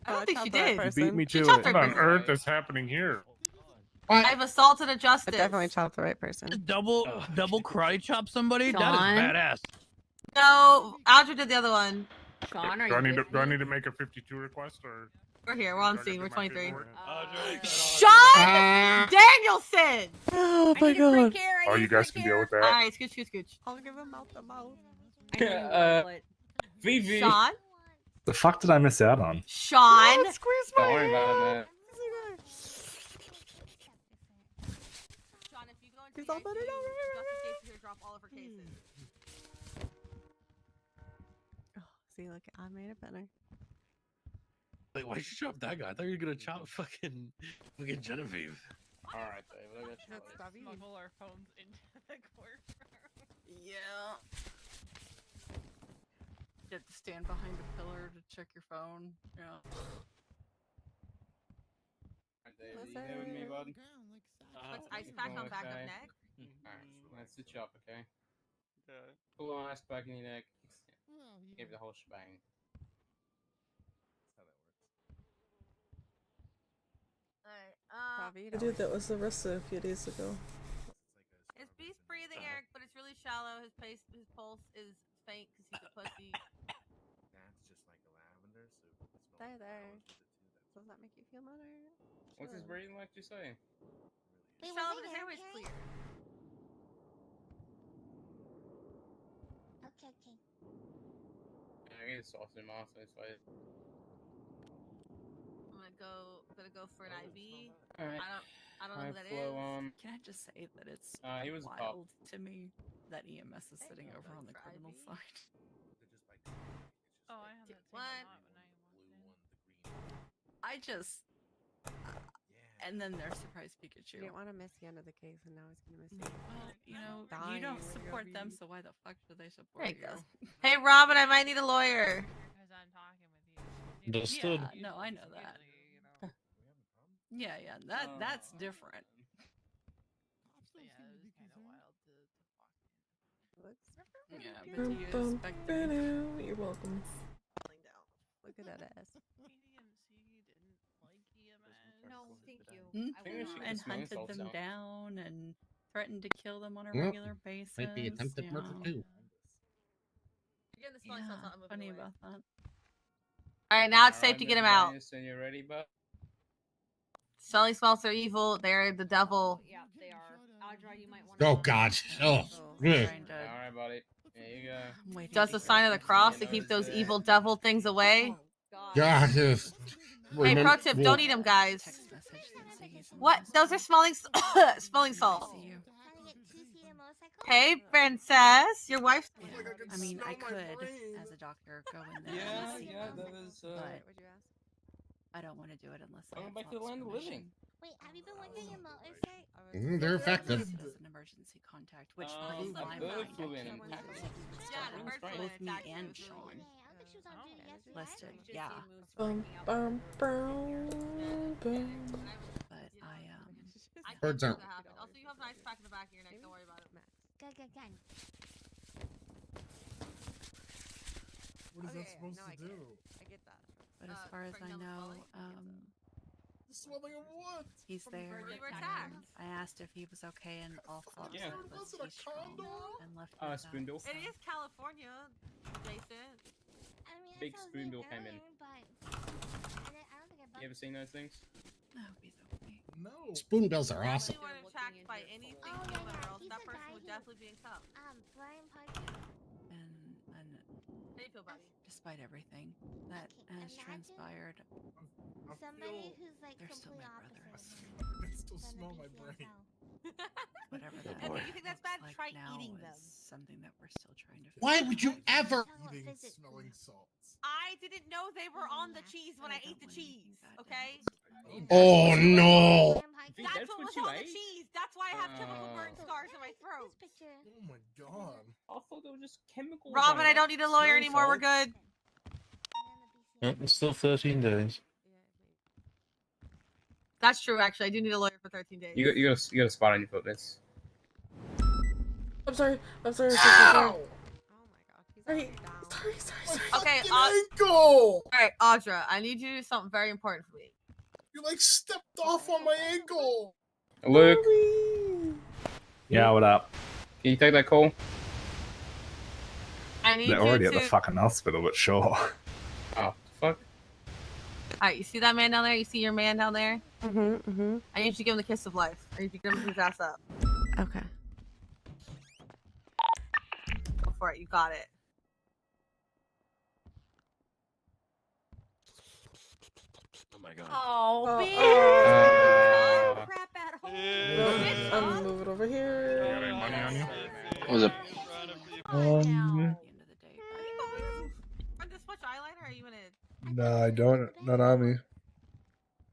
I don't think she did. You beat me to chopped it. the What right on person. earth is happening here? I've assaulted a justice. Definitely chopped the right person. Double karate chop somebody? Sean? That is badass. No, Audra did the other one. Sean, Do I need to make a 52 request or? We're here. We're on scene. We're 23. Oh, Sean Danielson. Oh my god. Oh, you guys can deal with All that. right, scooch. I'll give him mouth to mouth. Vivi. Sean. The fuck did I miss out on? Sean. Squeeze Don't worry about it. Sean, if you go into the ICU, Justice Gates is here to drop all of her cases. See, look, I made it better. Wait, why'd you chop that guy? I thought you were gonna chop fucking Genevieve. All right, Dave. I got you. Let's smuggle our phones into the courtroom. Yeah. You have to stand behind a pillar to check your phone. Yeah. Dave, you here with me, bud? Let's ice pack on back of neck. Alright, let's switch up, okay? Pull on ice pack in your neck. Give the whole shebang. Alright, I did that was arrested a few days ago. His beast breathing, Eric, but it's really shallow. His pulse is faint because he's a pussy. That's just like a lavender, so it smells There. like Does that make you feel better? What's his breathing like you say? Shallow, but his airway's clear. Okay. I get a sauce in my mouth, so it's like. I'm gonna go for an IV. Alright. I don't know who that is. Can I just say that it's he was a cop. wild to me that EMS is sitting over on the criminal side. Oh, I have that same One. thought when I walked in. I just. And then there's surprise Pikachu. You didn't want to miss the end of the case, and now he's gonna miss you. Well, you know, Dying you don't when support you're them, being- so why the fuck should they support There you you? go. Hey, Robin, I might need a lawyer. Because I'm talking with you. Understood. Yeah, no, I know that. Yeah, that's different. So, yeah, it was kind of wild to walk in. Yeah, but do you expect You're welcome. Look at that ass. PDMC didn't like EMS. No, thank And hunted them down and threatened to kill them on a Well, regular basis. Might be attempted murder too. Yeah, funny about that. All right, now it's safe to get him out. When you're ready, bud. Smelling smells are evil. They're the devil. Yeah, they are. Audra, you might want Oh God. Oh. Yeah. All right, buddy. There you go. Does the sign of the cross to keep those evil devil things away. God. Yes. Hey, pro tip, don't eat them, guys. What? Those are smelling smelling salts. Hey, princess, your wife. I mean, I could, as a doctor, go in there and see them, that is. but I don't want to do it unless I have back to the land of living. Wait, have you been working your motorcycle? They're effective. This is an emergency contact, which plays my mind. Both me and Sean listed, yeah. But Birds aren't. Also, you have an ice pack in the back of your neck. Don't worry about it. Good. What is that supposed to do? I get that. But as far as I know, The swelling of what? he's there. You were attacked. I asked if he was okay, and all Flop Yeah. said was he's strong, and left me with that. Spoondle. It is California, Jason. I mean, Big that sounds spoonbill good, came in. but I don't think I You ever seen those things? No, he's okay. No. Spoonbills are awesome. If you were attacked by anything human or else, that person would definitely be in cuffs. Brian Parker. And How do you feel, buddy? despite everything that has transpired, Somebody who's like they're still complete my brothers. I still smell my brain. Whatever that Okay, you think that's bad? looks Try like now eating is them. something that we're still trying to Why figure would you ever? Eating smelling salts. I didn't know they were on the cheese when I ate the cheese. Okay. Oh no. That's what was on the cheese. That's why I have chemical burn scars in my throat. Oh my God. I thought they were just chemicals. Robin, I don't need a lawyer anymore. We're good. It's still 13 days. That's true. Actually, I do need a lawyer for 13 days. You got a spot on your foot, miss. I'm sorry. Sorry. Okay, ankle. all right, Audra, I need you to do something very important for me. You like stepped off on my ankle. Luke. Yeah, what up? Can you take that call? I need They're you already to. at the fucking hospital, but sure. Oh, fuck. All right, you see that man down there? You see your man down there? Mm-hmm. I need you to give him the kiss of life. I need you to give him his ass up. Okay. Go for it. You got it. Oh my god. Oh, baby. Crap at home. I'm moving over here. You got any money on you? What was it? For this much eyeliner, are you gonna? No, I don't. Not on me.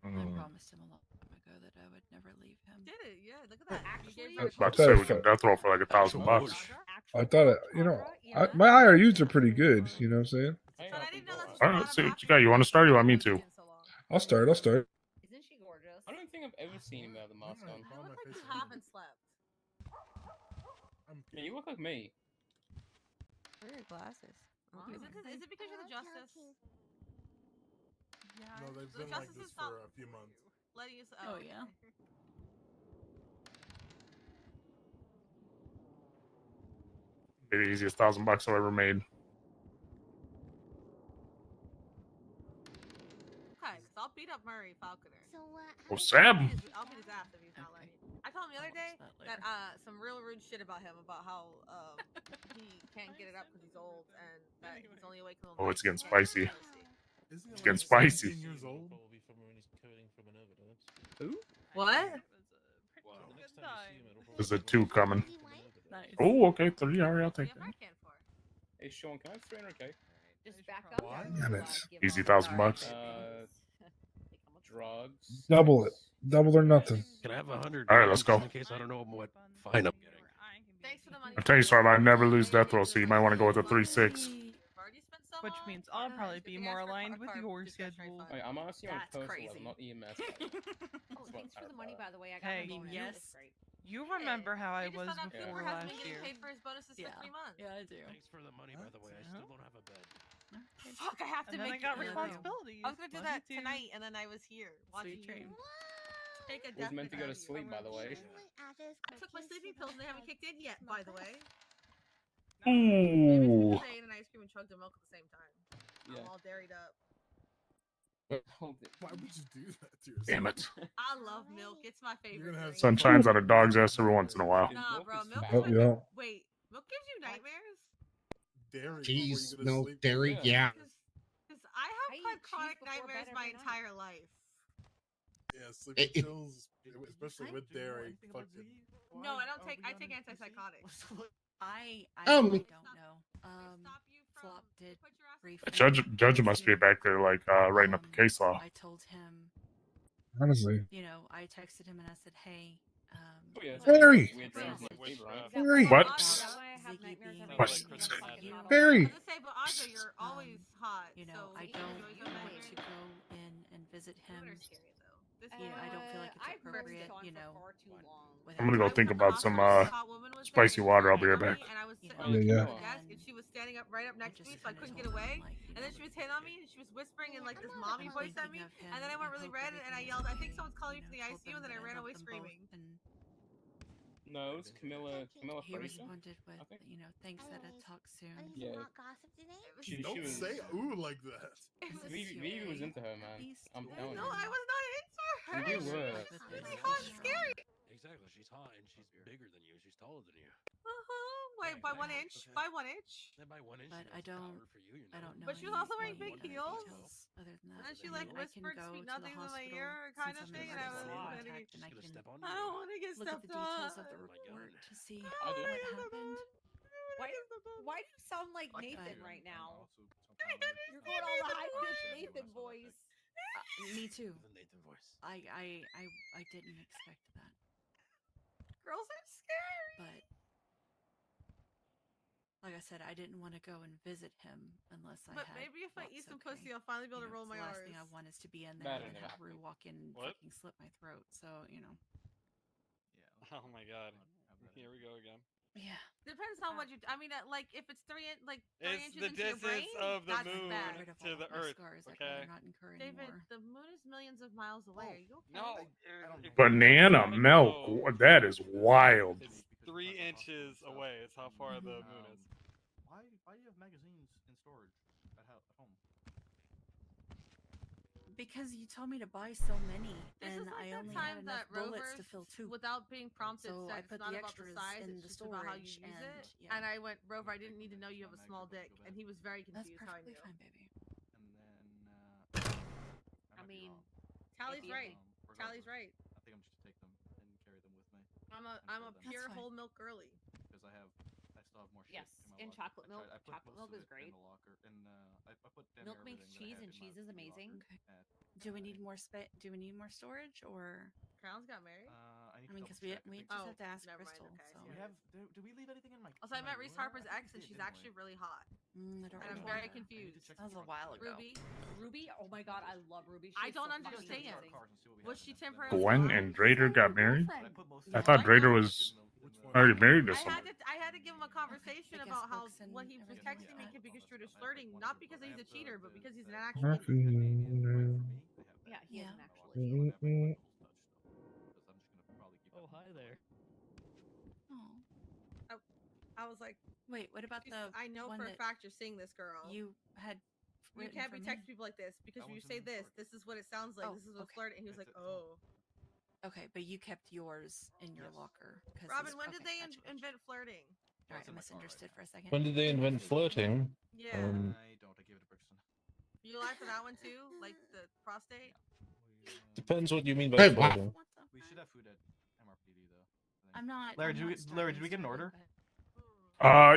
I promised him a long time ago that I would never leave him. Did it? Yeah. Look at that. Actually, I was about to say we can death roll for like $1,000. I thought it. My IRUs are pretty good. You know what I'm saying? All right, let's see what you got. You want to start? Or you want me to? I'll start. Isn't she gorgeous? I don't think I've ever seen him without the mask on. You look like you haven't slept. Yeah, you look like me. Where are your glasses? Is it because you're the justice? No, they've The been like justice this is not for a few months. letting you. Oh yeah. Be the easiest $1,000 I've ever made. Okay, so I'll beat up Murray Falconer. Oh, Sam. I'll beat his ass if he's not letting me. I told him the other day that some real rude shit about him, about how he can't get it up because he's old and that he's only awake. Oh, it's getting spicy. Isn't It's he getting like spicy. 17 years old? Who? What? There's a 2 coming. Nice. Oh, okay, 3. All right, I'll take that. Hey, Sean, can I have 300k? Just back up. Damn it. Easy $1,000. Drugs. Double it. Double or nothing. Can I have 100? All right, let's go. In case I don't know what fine I'm getting. I'll tell you something, I never lose death roll, so you might want to go with a 3-6. Which means I'll probably be more aligned with your schedule. Wait, I'm asking on a That's personal crazy. level, not EMS. Oh, thanks for the money, by the way. I got Hey, my bonus. yes. That's great. You remember how I You just was found out before Cooper hasn't last been year. getting paid for his bonuses for 3 months. Yeah, I do. Thanks for the money, by the way. I still don't have a bed. Fuck, I have to And then make I got it. responsibilities. I was gonna do Love that you too. tonight, and then I was here watching Sweet you. dreams. Take a Was meant to go to definite sleep, by the way. I took my sleeping pills and they haven't kicked in yet, by the way. Ooh. I ate an ice cream and chugged the milk at the same time. Yeah. I'm all dairied up. Why would you do that to yourself? Damn it. I love milk. It's my favorite. Drink. Sun shines on a dog's ass every once in a while. Nah, bro. Milk Oh, is yeah. Wait, milk gives you nightmares? Dairy. Cheese, milk, dairy, yeah. Because I have had chronic nightmares my entire life. Yeah, sleeping pills, especially with dairy. Fucking. No, I don't take. I take antipsychotics. I Um, don't know. Flop did briefly. Judge must be back there, like, writing up the case law. I told him, Honestly. you know, I texted him and I said, hey, Harry! Harry! What? What? Harry! But Aja, you're always hot. You know, I don't want to go in and visit him. You know, I don't feel like it's appropriate, you know. I'm gonna go think about some spicy water. I'll be right back. And I was sitting Yeah, on the yeah. desk, and she was standing up right up next to me, so I couldn't get away. And then she was hitting on me, and she was whispering in like this mommy voice at me. And then I went really red, and I yelled, "I think someone's calling me from the ICU!" And then I ran away screaming. No, it's Camilla He Fraser. responded with, you know, thanks that I talk soon. Yeah. She Don't was, say ooh like that. Maybe was into her, man. I'm telling No, you. I was not into her. You were. Really hot and scary. Exactly. She's hot and she's bigger than you. She's taller than you. Wait, by 1 inch? By 1 inch? Yeah, by 1 inch. But I don't know. But she was also wearing big any heels. details other than that. And then she like whispered sweet nothings in my ear, kind of thing, and I was like, I don't want to get look at stepped the details on. of the report to see I do. what happened. Why do you sound like Nathan right now? You're going all the high pitched Nathan voice. Me too. The Nathan voice. I didn't expect that. Girls are scary. But like I said, I didn't want to go and visit him unless I But had. maybe if I eat some okay. pussy, I'll finally be able to roll my The last R's. thing I want is to be in there That and ain't have gonna Rue walk in and What? fucking slit my throat. So, you know. Oh my god. Here we go again. Yeah. Depends on what you. I mean, like if it's 3 It's inches the into your brain, distance of the that's moon bad. Rid of to all the of my Earth. scars. I'd Okay. rather not incur David, anymore. the moon is millions of miles away. Are you okay? No. Banana milk. That is wild. It's 3 inches away. It's how far the moon is. Why do you have magazines in storage at home? Because you told me to buy so many, This and is like I that only time had enough that bullets Rovers, to fill 2. without being prompted, So said I put it's not the about the extras size, in it's the just about how you storage, use and it. yeah. And I went, Rover, I didn't need to know you have a small dick, and he was very That's confused how I perfectly knew. fine, baby. And then I mean, Tally's right. Tally's right. I think I'm just gonna take them and carry them with me. I'm a pure whole milk girly. Because I still have more shit Yes, in my and locker. chocolate milk. I put Chocolate most milk of is it great. in the locker, and I put damn Milk near makes everything that I cheese, had and in cheese my is amazing. Okay. Do we need more Do we need more storage, or? Crown's got married. I I mean, because we just have to ask never mind, Crystal. okay, So. We have. Do we leave anything in my? Also, I in my met Reese room? Harper's I think ex, we and did, she's didn't we? actually really hot. I don't And I'm remember. very confused. That was a while ago. Ruby? Oh my god, I love Ruby. I She's don't so fucking understand. amazing. Was she temporarily Gwen hot? and Drader got married? I Yeah. thought Drader was already married to someone. I had to give him a conversation Guest about how books and what he was everything texting like me that. could be construed as flirting, not because he's a cheater, but because he's an actual Yeah, he Yeah. isn't actually. Oh, hi there. Oh. I was like, Wait, what about the? I know one for a that fact you're seeing this girl. You had. You can't be texting people like this because when you say this, this is what it sounds like. Oh, This is what okay. flirting. And he was like, oh. Okay, but you kept yours in your locker. Robin, when did they invent flirting? All right, I misunderstood for a second. When did they invent flirting? Yeah. I don't. I gave it to Brixton. You lie for that one too? Like the prostate? Depends what you mean by Hey, wow. flirting. We should have food at MRPD though. I'm not. Larry, I'm did we not Larry, did we get an order?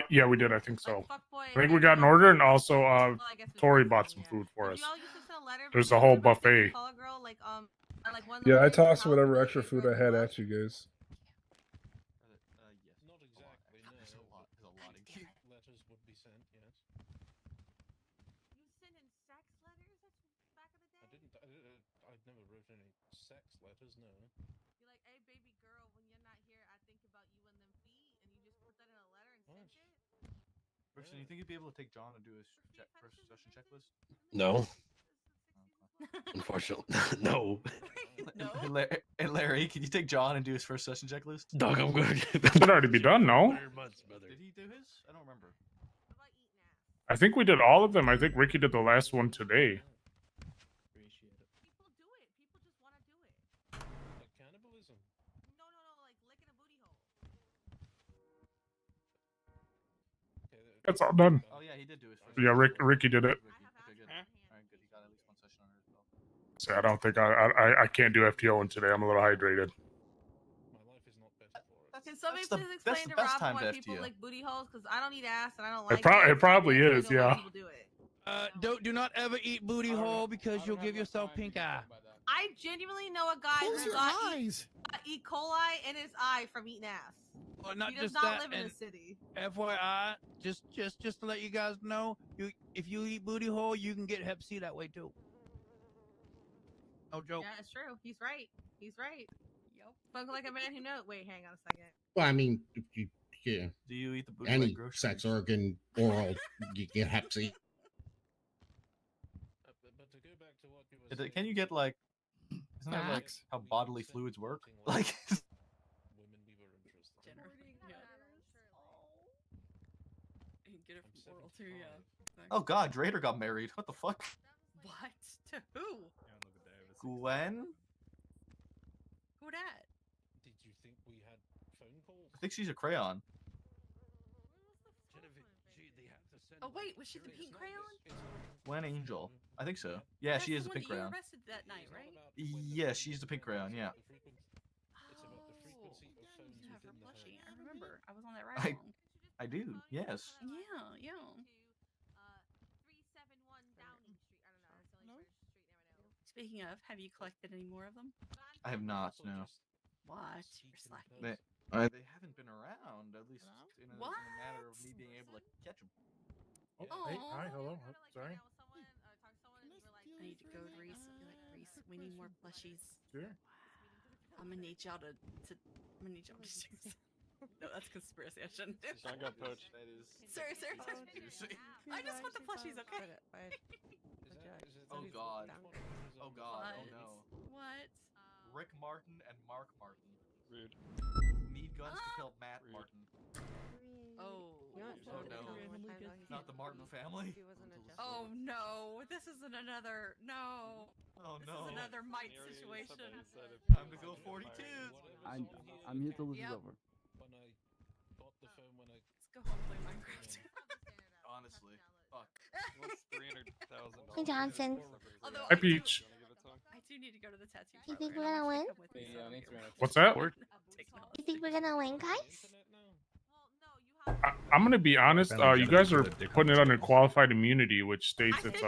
Yeah, we did. I think so. I think we got an order, and also Tori bought some food for us. There's a whole buffet. Yeah, I tossed whatever extra food I had at you guys. Not exactly. No. There's a lot of letters would be sent. Yes. You sent in sex letters back in the day? I've never wrote any sex letters. No. You're like, hey, baby girl, when you're not here, I think about you and them feet, and you just put that in a letter and sent it. Brixton, you think you'd be able to take John and do his first session checklist? No. Unfortunately, no. Hey, Larry, can you take John and do his first session checklist? Dog, I'm good. It should already be done, no? Did he do his? I don't remember. I think we did all of them. I think Ricky did the last one today. Cannibalism. That's all done. Oh yeah, he did do his first. Yeah, Ricky did it. Okay, good. Alright, good. He got at least one session on his belt. So I don't think I can't do FTO one today. I'm a little hydrated. Can somebody that's the- please that's explain the to best Rob time why to people FTO. lick booty holes? Because I don't eat ass and I don't It like it probably I is, don't know why yeah. people do it. Do not ever eat booty hole because you'll give yourself pink eye. I genuinely know a guy Close who your got eyes. E. coli in his eye from eating ass. Well, not He does just not that, live in and the city. FYI, just to let you guys know, if you eat booty hole, you can get Hep C that way too. No joke. Yeah, it's true. He's right. He's right. Yep. Spoken like a man who knows. Wait, hang on a second. Well, I mean, if you, yeah. Do you eat the booty Any like groceries? sex organ oral, you get Hep C. But to go back to what you were Can you get like? Isn't that like Facts. how bodily fluids work? Like. women we were interested in. You can get it from oral too, yeah. Oh God, Drader got married. What the fuck? What? To who? Gwen? Who dat? Did you think we had phone calls? I think she's a crayon. Oh wait, was she the pink crayon? Gwen Angel. I think so. Yeah, That's she is the a one pink that you crayon. arrested that night, right? Yeah, she's the pink crayon. Yeah. It's about the frequency of phones You have her within the plushie. home. I remember. I was on that ride along. I do. Yes. Yeah, yeah. Speaking of, have you collected any more of them? I have not. No. What? You're slacking. They haven't been around. At least in a matter of me being able to catch them. Oh, hey, hi, hello. Sorry. I need to go to Reese and be like, Reese, we need more plushies. Sure. I'm gonna need y'all to I'm gonna need y'all to do No, that's conspiracy. I shouldn't do Sean got poached. That is. Sir. I just want the plushies, okay? Oh God. Oh God. Oh no. What? Rick Martin and Mark Martin. Rude. Need guns to kill Matt Martin. Oh. Oh no. Not the Martin family. Oh no. This isn't another. No. Oh This no. is another Mike situation. Time to go 42. I'm here till this is over. When I got the phone, when I Let's go home and play Minecraft. Honestly. Fuck. what's $300,000? Hey, Johnson. Although Hi, Peach. I do need to go to the tattoo You parlor. think and we're I'm gonna actually win? come with me, so I need to What's that? You think we're gonna win, guys? I'm gonna be honest. You guys are putting it under qualified immunity, which states it's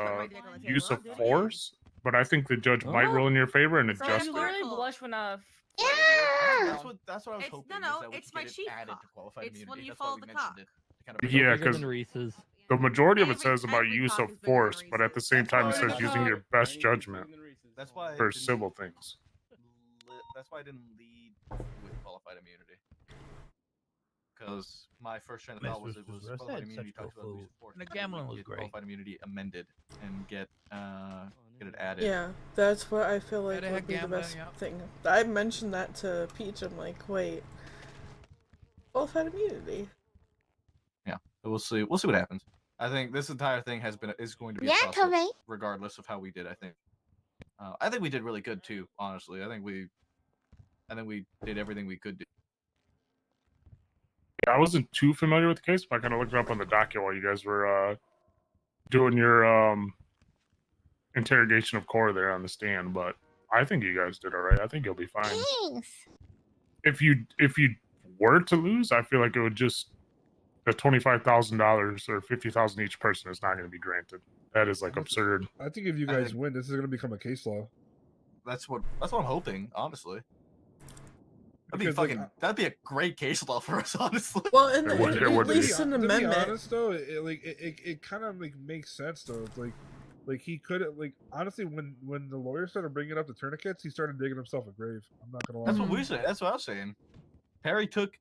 use of force. But I think the judge might rule in your favor and adjust You it. literally blush enough. Yeah. That's what I was It's- hoping. no, is that we it's could my get it chief added cock. to qualified It's immunity. when you That's why follow we the mentioned cock. it. To kind of Yeah, Bigger because than Reese's. the majority of it Every- says about every use cock of is bigger than force, but at the Reese's. same time it That's says why- using your best judgment That's why I for didn't- civil things. That's why I didn't lead with qualified immunity. Because my first train of thought was it was I qualified said immunity such talks about tofu. use of force. And the but we gambling can was get great. Qualified immunity amended and get it added. Yeah, that's what I feel like Gotta would have be the gambling, best yeah. thing. I mentioned that to Peach. I'm like, wait, qualified immunity. Yeah, but we'll see. We'll see what happens. I think this entire thing is going to be a Yeah, toss-up, Kobe. regardless of how we did. I think we did really good too. Honestly, I think we did everything we could do. Yeah, I wasn't too familiar with the case, but I kind of looked it up on the docket while you guys were doing your interrogation of Cora there on the stand. But I think you guys did all right. I think you'll be fine. Thanks. If you were to lose, I feel like it would just the $25,000 or $50,000 each person is not going to be granted. That is like absurd. I think if you guys win, this is going to become a case law. That's what I'm hoping. Honestly, that'd be Because, like, fucking. That'd be a great case law for us. Honestly. Well, and It would- it at would be. least an To be amendment. honest, though, it kind of like makes sense though. It's like he could like honestly when the lawyer started bringing up the tourniquets, he started digging himself a grave. I'm not gonna lie. That's what we said. That's what I was saying. Perry took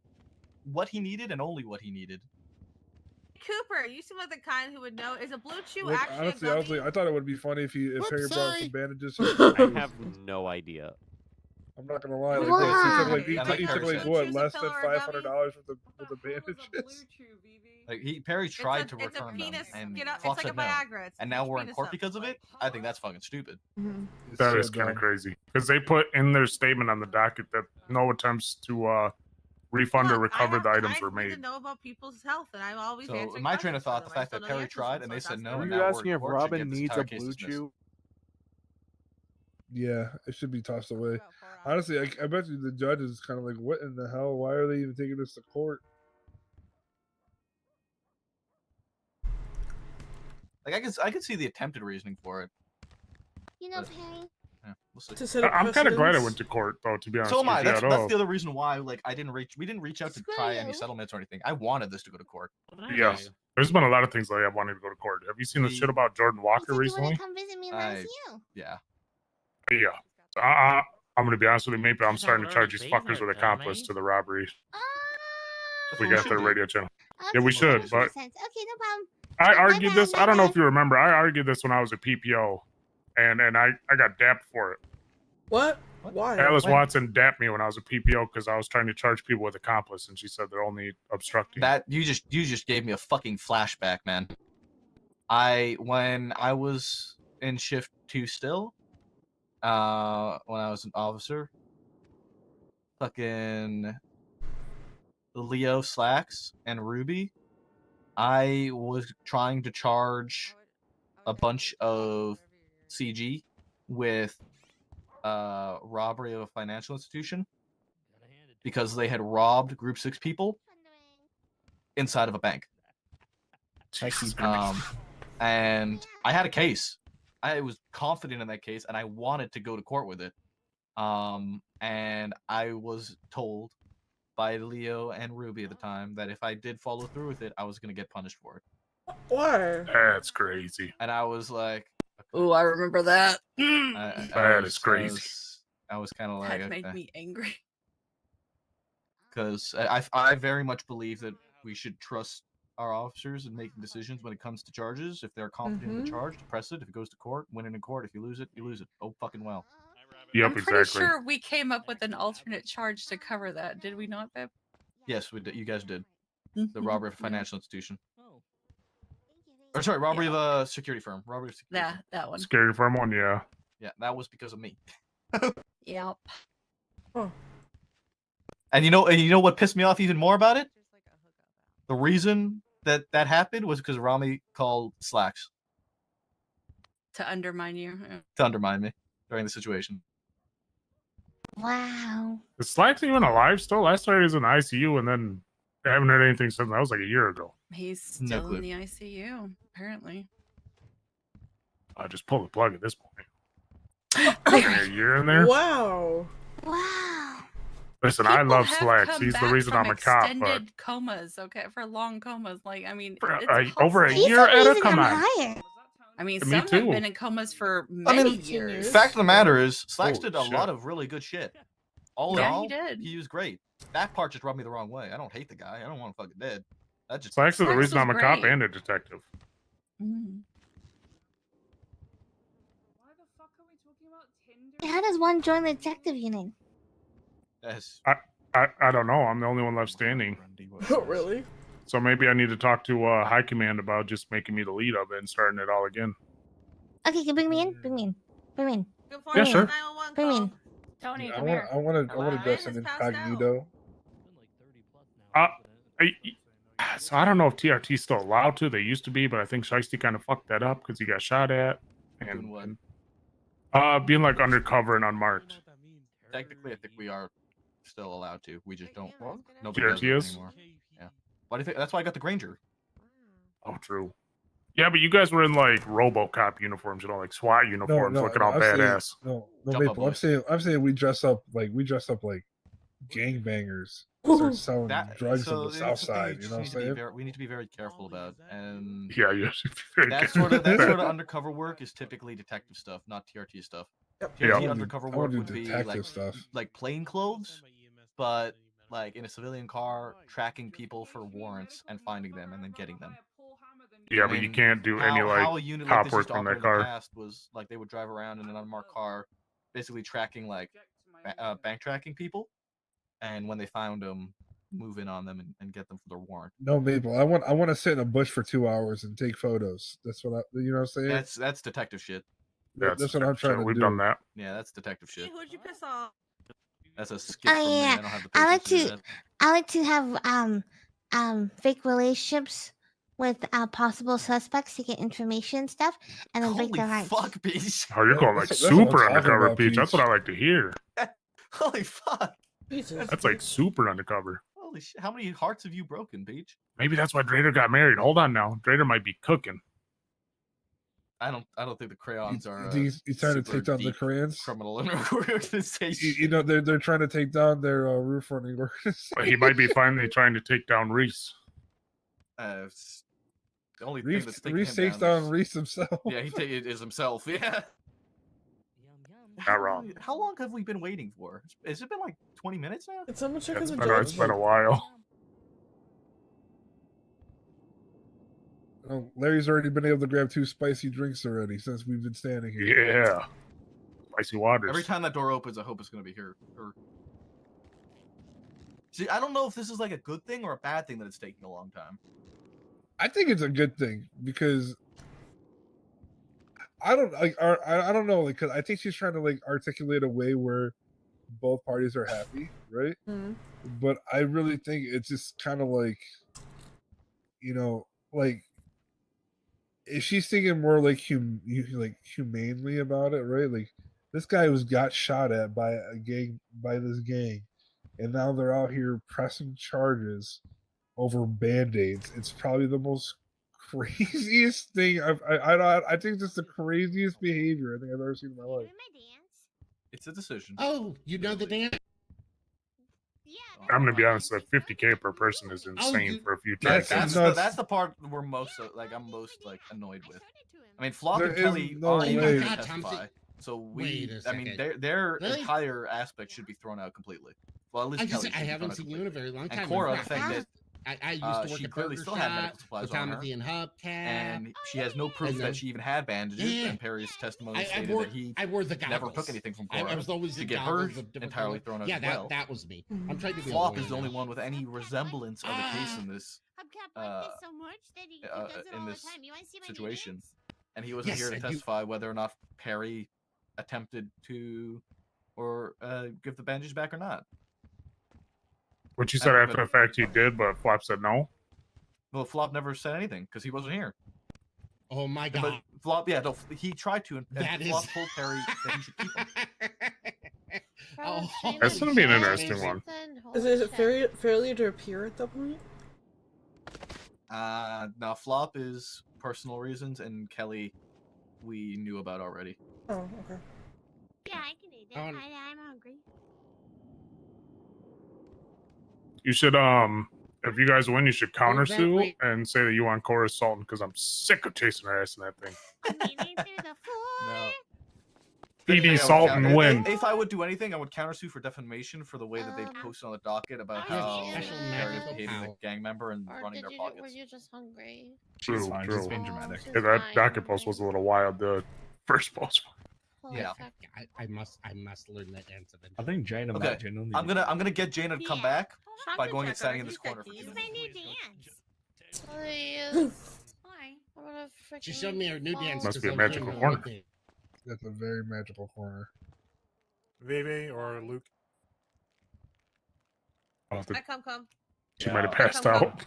what he needed and only what he needed. Cooper, you seem like the kind who would know. Is a blue chew Like, actually honestly, a I gummy? was like, I thought it would be funny if Perry brought sorry. some bandages. I have no idea. I'm not gonna lie. Like, Wow. he took like what, less than $500 with the bandages. Like Perry tried to return them and Fox said no. And now we're in court because of it. I think that's fucking stupid. That is kind of crazy because they put in their statement on the docket that no attempts to refund or recover the items were I need made. to know about people's health, and I'm always So answering in my train of questions thought, for the them. I fact still that know the Perry answers, tried and so they said that's no, good. and Are you now we're asking in if court should Robin get this needs entire a case blue dismissed. chew? Yeah, it should be tossed away. Honestly, I bet you the judge is kind of like, what in the hell? Why are they even taking this to court? Like I can see the attempted reasoning for it. You know, But, Perry. yeah, we'll see. To set a I'm kind of glad I precedence. went to court though, to be honest. So am I. with you, That's at all. the other reason why. Like we didn't reach out to try any settlements or anything. I wanted this to go to court. Yes. There's been a lot of things that I have wanted to go to court. Have you seen the shit about Jordan Walker You recently? want to come visit me in ICU? Yeah. Yeah. So, I'm gonna be honest with you, maybe I'm starting to charge these fuckers with accomplice to the robbery. We got their radio channel. Yeah, we should, but Okay, no problem. I argued this. I don't know if you remember. I argued this when I was a PPO, and I got dapped for it. What? Why? Alice Watson dapped me when I was a PPO because I was trying to charge people with accomplice, and she said they're only obstructing. That you just gave me a fucking flashback, man. When I was in shift 2 still, when I was an officer, fucking Leo Slacks and Ruby, I was trying to charge a bunch of CG with robbery of a financial institution because they had robbed Group 6 people inside of a bank. And I had a case. I was confident in that case, and I wanted to go to court with it. And I was told by Leo and Ruby at the time that if I did follow through with it, I was going to get punished for it. Why? That's crazy. And I was like, "Oh, I remember that." That is crazy. I was kind of like, That made me angry. Because I very much believe that we should trust our officers in making decisions when it comes to charges. If they're confident in the charge, to press it. If it goes to court, win it in court. If you lose it, you lose it. Oh, fucking well. Yep, I'm pretty sure we came up with an alternate charge to cover that. Did we not, Beb? Yes, we did. You guys did. The robbery of a financial institution. Or sorry, robbery of a security firm. Robbery of security firm. That one. Security firm one, yeah. Yeah, that was because of me. Yep. And you know what pissed me off even more about it? The reason that happened was because Rami called Slacks To undermine you. to undermine me during the situation. Wow. Is Slacks even alive still? Last time he was in the ICU, and then I haven't heard anything since. That was like a year ago. He's still in the ICU, apparently. I just pull the plug at this point. A year in there. Wow. Wow. Listen, I love Slacks. He's the reason I'm a cop. But Extended comas, okay, for long comas. Like, I mean, over a year at a come on. I mean, Me some too. have been in comas for many years. Fact of the matter is, Slacks Holy did a shit. lot of really good shit. All in Yeah, all, he did. he was great. That part just rubbed me the wrong way. I don't hate the guy. I don't want him fucking dead. That just Slacks is the reason was I'm a cop great. and a detective. How does one join the detective unit? Yes. I don't know. I'm the only one left standing. Oh, really? So maybe I need to talk to High Command about just making me the lead of it and starting it all again. Okay, can bring me in? Bring me in. Bring me in. Yeah, sure. Bring me in. Tony, I want to dress in incognito. So I don't know if TRT's still allowed to. They used to be, but I think Shiesty kind of fucked that up because he got shot at. And being like undercover and unmarked. Technically, I think we are still allowed to. We just don't. Well, nobody does TRT it is? anymore. Yeah. Why do you think? That's why I got the Granger. Oh, true. Yeah, but you guys were in like RoboCop uniforms, like SWAT uniforms, looking all badass. Maple, I'm saying we dress up like gangbangers. Start selling drugs on the south side. You know what I'm saying? We need to be very careful about. And yeah, you should be very that careful. sort of undercover work is typically detective stuff, not TRT stuff. TRT undercover work would be like plain clothes, but like in a civilian car, tracking people for warrants and finding them and then getting them. Yeah, but you can't do any how a like unit cop this work used to from that operate in the car. past was like they would drive around in an unmarked car, basically tracking like backtracking people, and when they found them, move in on them and get them for their warrant. No, Maple. I want to sit in a bush for 2 hours and take photos. That's what you know what I'm saying. That's detective shit. That's what I'm trying to do. We've done that. Yeah, that's detective shit. Who'd you piss off? That's a skip from me. I don't have the I like patience to. do that. I like to have fake relationships with possible suspects to get information and stuff, and then break Holy their hearts. fuck, Peach. Oh, you're going like That's what I'm super talking undercover, about, Peach. That's Peach. what I like to hear. Holy fuck. That's like super undercover. Holy shit. How many hearts have you broken, Peach? Maybe that's why Drader got married. Hold on now. Drader might be cooking. I don't think the crayons are. He's trying to take down the crayons. Criminal organization. You know they're trying to take down their roof running organization. But he might be finally trying to take down Reese. The only Reese, thing that's taking Reese him takes down down Reese himself. Yeah, it is himself. Yeah. Not wrong. How long have we been waiting for? Has it been like 20 minutes now? Did someone check It's in the been, judge? it's been a while. Oh, Larry's already been able to grab 2 spicy drinks already since we've been standing here. Yeah. Spicy waters. Every time that door opens, I hope it's going to be here. See, I don't know if this is like a good thing or a bad thing that it's taking a long time. I think it's a good thing because I don't know, like, cause I think she's trying to like articulate a way where both parties are happy, right? Mhm. But I really think it's just kind of like, you know, like if she's thinking more like humanely about it, right? Like this guy got shot at by this gang, and now they're out here pressing charges over band-aids. It's probably the most craziest thing I think it's the craziest behavior I think I've ever seen in my life. It's a decision. Oh, you know the dance? I'm gonna be honest. That 50K per person is insane for a few tracks. That's the part we're most I'm most like annoyed with. I mean, Flop and Kelly aren't even going to testify, so I mean, their entire aspect should be thrown out completely. Well, at least Kelly. I haven't seen you in a very long time. And Cora, the thing that I used to work she at clearly Burger still had Shop medical supplies with on her, Timothy and Hubcap, and she has no proof that she even had bandages. And Perry's testimony stated that he wore the never goggles. took anything from Cora. I was always to in get her goggles of different entirely colors. thrown out Yeah, as well. that was me. I'm trying to be a Flop lawyer is the only now. one with any resemblance of a case in this so much that he does it all the time. You want to see my situation, and he wasn't here to I do. testify whether or not Perry attempted to or give the bandages back or not. Which you said after the fact he did, but Flop said no. Well, Flop never said anything because he wasn't here. Oh my But god! Flop, yeah, no, he tried to, and That Flop is- told Perry that he should keep them. Oh, That's gonna be an interesting one. Is it fairly to appear at that point? Now Flop is personal reasons, and Kelly, we knew about already. Oh, okay. Yeah, I can eat it. I'm hungry. You should if you guys win, you should countersue and say that you want Cora Sultan because I'm sick of chasing her ass in that thing. No. PD Sultan win. If I would do anything, I would countersue for defamation for the way that they posted on the docket about how Perry was behaving a gang member and running their pockets. Were you just hungry? True, fine, true. she's being dramatic. Yeah, that docket post was a little wild. The first post. Yeah. I must learn that dance eventually. I think Jaina Okay, might genuinely. I'm gonna get Jaina to come back by going and standing in this corner. For It's my new dance. Please. Why? I'm gonna freaking She showed me her new dance. Must 'cause be a I was magical doing corner. one thing. That's a very magical corner. Vivi or Luke? Oh, I come. she might have I passed come. out.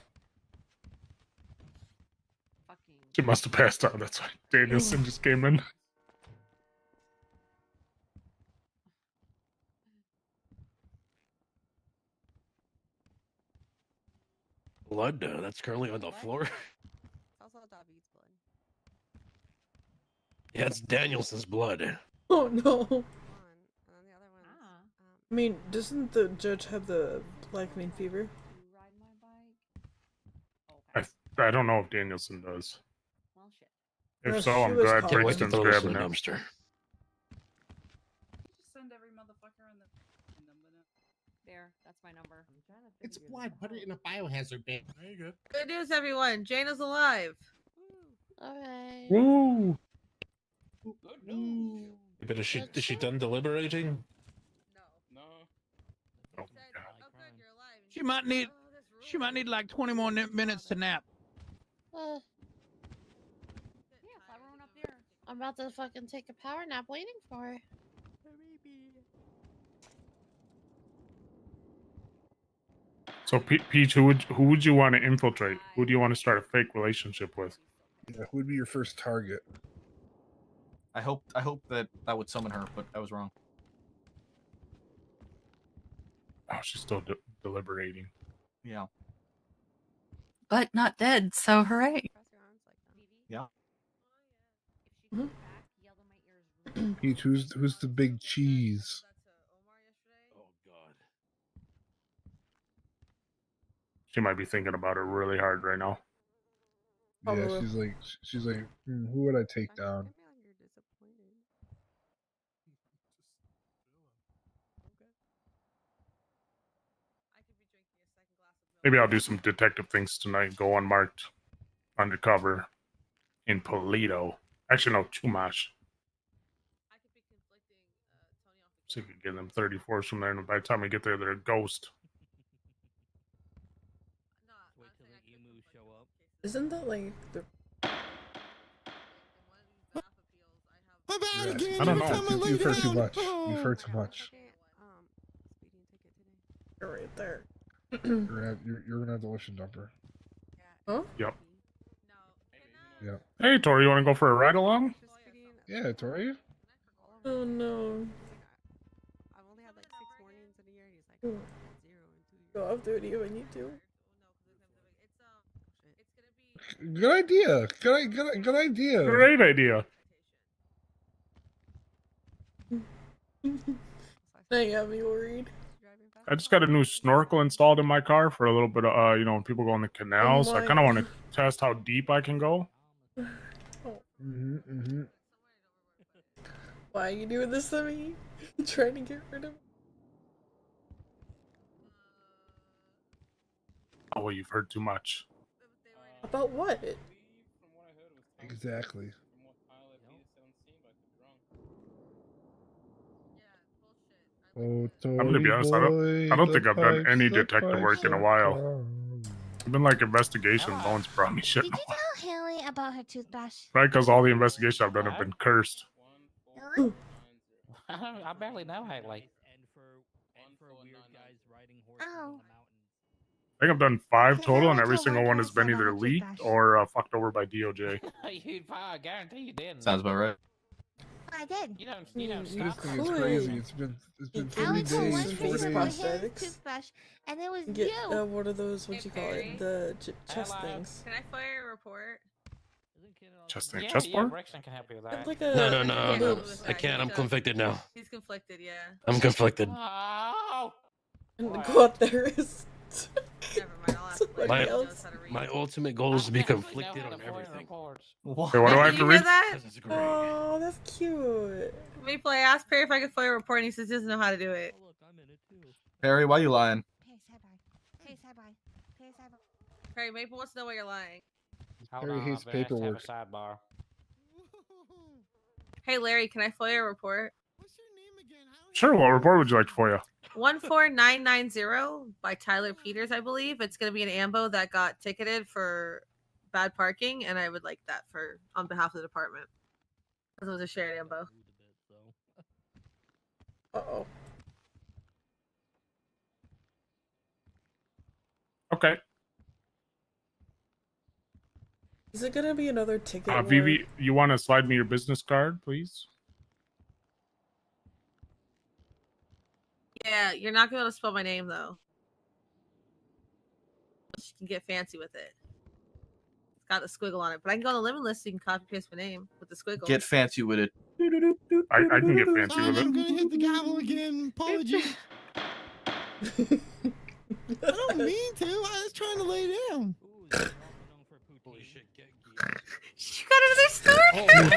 She must have passed out. That's why Danielson just came in. Blood, that's currently on the floor. Also David's blood. Yeah, it's Danielson's blood. Oh no. And then the other one's I mean, doesn't the judge have the black vein fever? I don't know if Danielson does. well shit. If No, so, she I'm was glad called- Can't wait to Brixton's throw this in grabbing the it. dumpster. Just send every motherfucker in the number. There, that's my number. It's blood. Put it in a biohazard bin. There you go. Good news, everyone. Jaina's alive. Alright. Woo! But is she done deliberating? She might need like 20 more minutes to nap. Yeah, fly everyone up there. I'm about to fucking take a power nap waiting for her. So Peach, who would you want to infiltrate? Who do you want to start a fake relationship with? Yeah, who would be your first target? I hope that would summon her, but I was wrong. Oh, she's still deliberating. Yeah. But not dead, so hooray. Yeah. Peach, who's the big cheese? Oh God. She might be thinking about it really hard right now. Yeah, she's like, who would I take down? Maybe I'll do some detective things tonight. Go unmarked, undercover, in Polito. Actually, no, Chumash. See if we can get them 34s from there, and by the time we get there, they're a ghost. Isn't that like the? My bad Yeah, again. I don't Every know. time I lay You've heard too down. much. Oh. You've heard too much. You're right there. You're gonna have to listen, Dumper. Huh? Yep. Yeah. Hey, Tori, you want to go for a ride along? Yeah, Tori. Oh no. Go off duty when you do. Good idea. Good idea. Great idea. That got me worried. I just got a new snorkel installed in my car for a little bit of, when people go in the canal. So I kind of want to test how deep I can go. Why are you doing this to me? You trying to get rid of me? Oh, well, you've heard too much. About what? Exactly. Oh, I'm gonna be honest. I don't think I've done any detective work in a while. I've been like investigation. No one's brought me shit. Did you tell Haley about her toothbrush? Right, because all the investigation I've done have been cursed. I barely know Haley. Oh. I think I've done 5 total, and every single one has been either leaked or fucked over by DOJ. I guarantee you didn't. Sounds about right. I did. You don't I stop. just think it's crazy. It's been 3 Alex days, went 4 for days. prosthetics. toothbrush, and it was Get you. what are those? What you call it? The chest things. Can I fire a report? Chest thing, Yeah, chest bar? Rexton can help you with that. It's like a No. I can't. I'm conflicted now. He's conflicted, yeah. I'm conflicted. Oh. Go up there is. Never mind, I'll ask Blake. My- He knows how to read. My ultimate goal is to be conflicted on everything. Hey, what do I have to You hear read? that? This is great. Oh, that's cute. Maple, I asked Perry if I could fire a report, and he says he doesn't know how to do it. Perry, why you lying? Perry, Maple wants to know why you're lying. Hold Harry on, hates I have to have paperwork. a sidebar. Hey, Larry, can I fire a report? Sure, what report would you like for you? 14990 by Tyler Peters, I believe. It's going to be an AMBO that got ticketed for bad parking, and I would like that for on behalf of the department. Because it was a shared AMBO. Uh-oh. Okay. Is it gonna be another ticket? Vivi, you want to slide me your business card, please? Yeah, you're not going to be able to spell my name, though. You can get fancy with it. It's got a squiggle on it. But I can go on the limit list so you can copy paste my name with the squiggle. Get fancy with it. I can get fancy Fine, with I'm it. gonna hit the gavel again. Apologies. I don't mean to. I was trying to lay down. Holy shit, You got another start?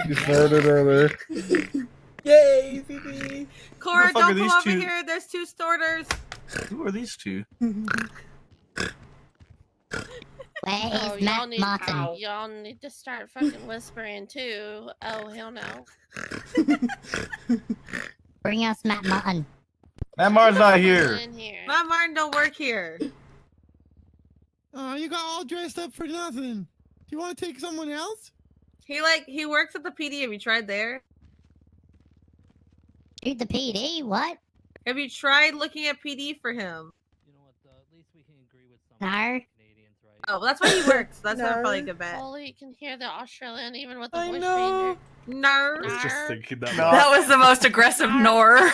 You started earlier. Yay, Phoebe. Cora, Who the fuck don't are come these over two? here. There's 2 starters. Who are these two? Oh, y'all need to start fucking whispering too. Oh, hell no. Bring us Matt Martin. Matt Martin's not here. Matt Martin don't work here. Oh, you got all dressed up for nothing. Do you want to take someone else? He works at the PD. Have you tried there? Dude, the PD? What? Have you tried looking at PD for him? Nar? Oh, well, that's why he works. That's No. probably a good bet. Holy, you can hear the Australian even with the I voice know. changer. No. I was just thinking that. That was the most aggressive nor.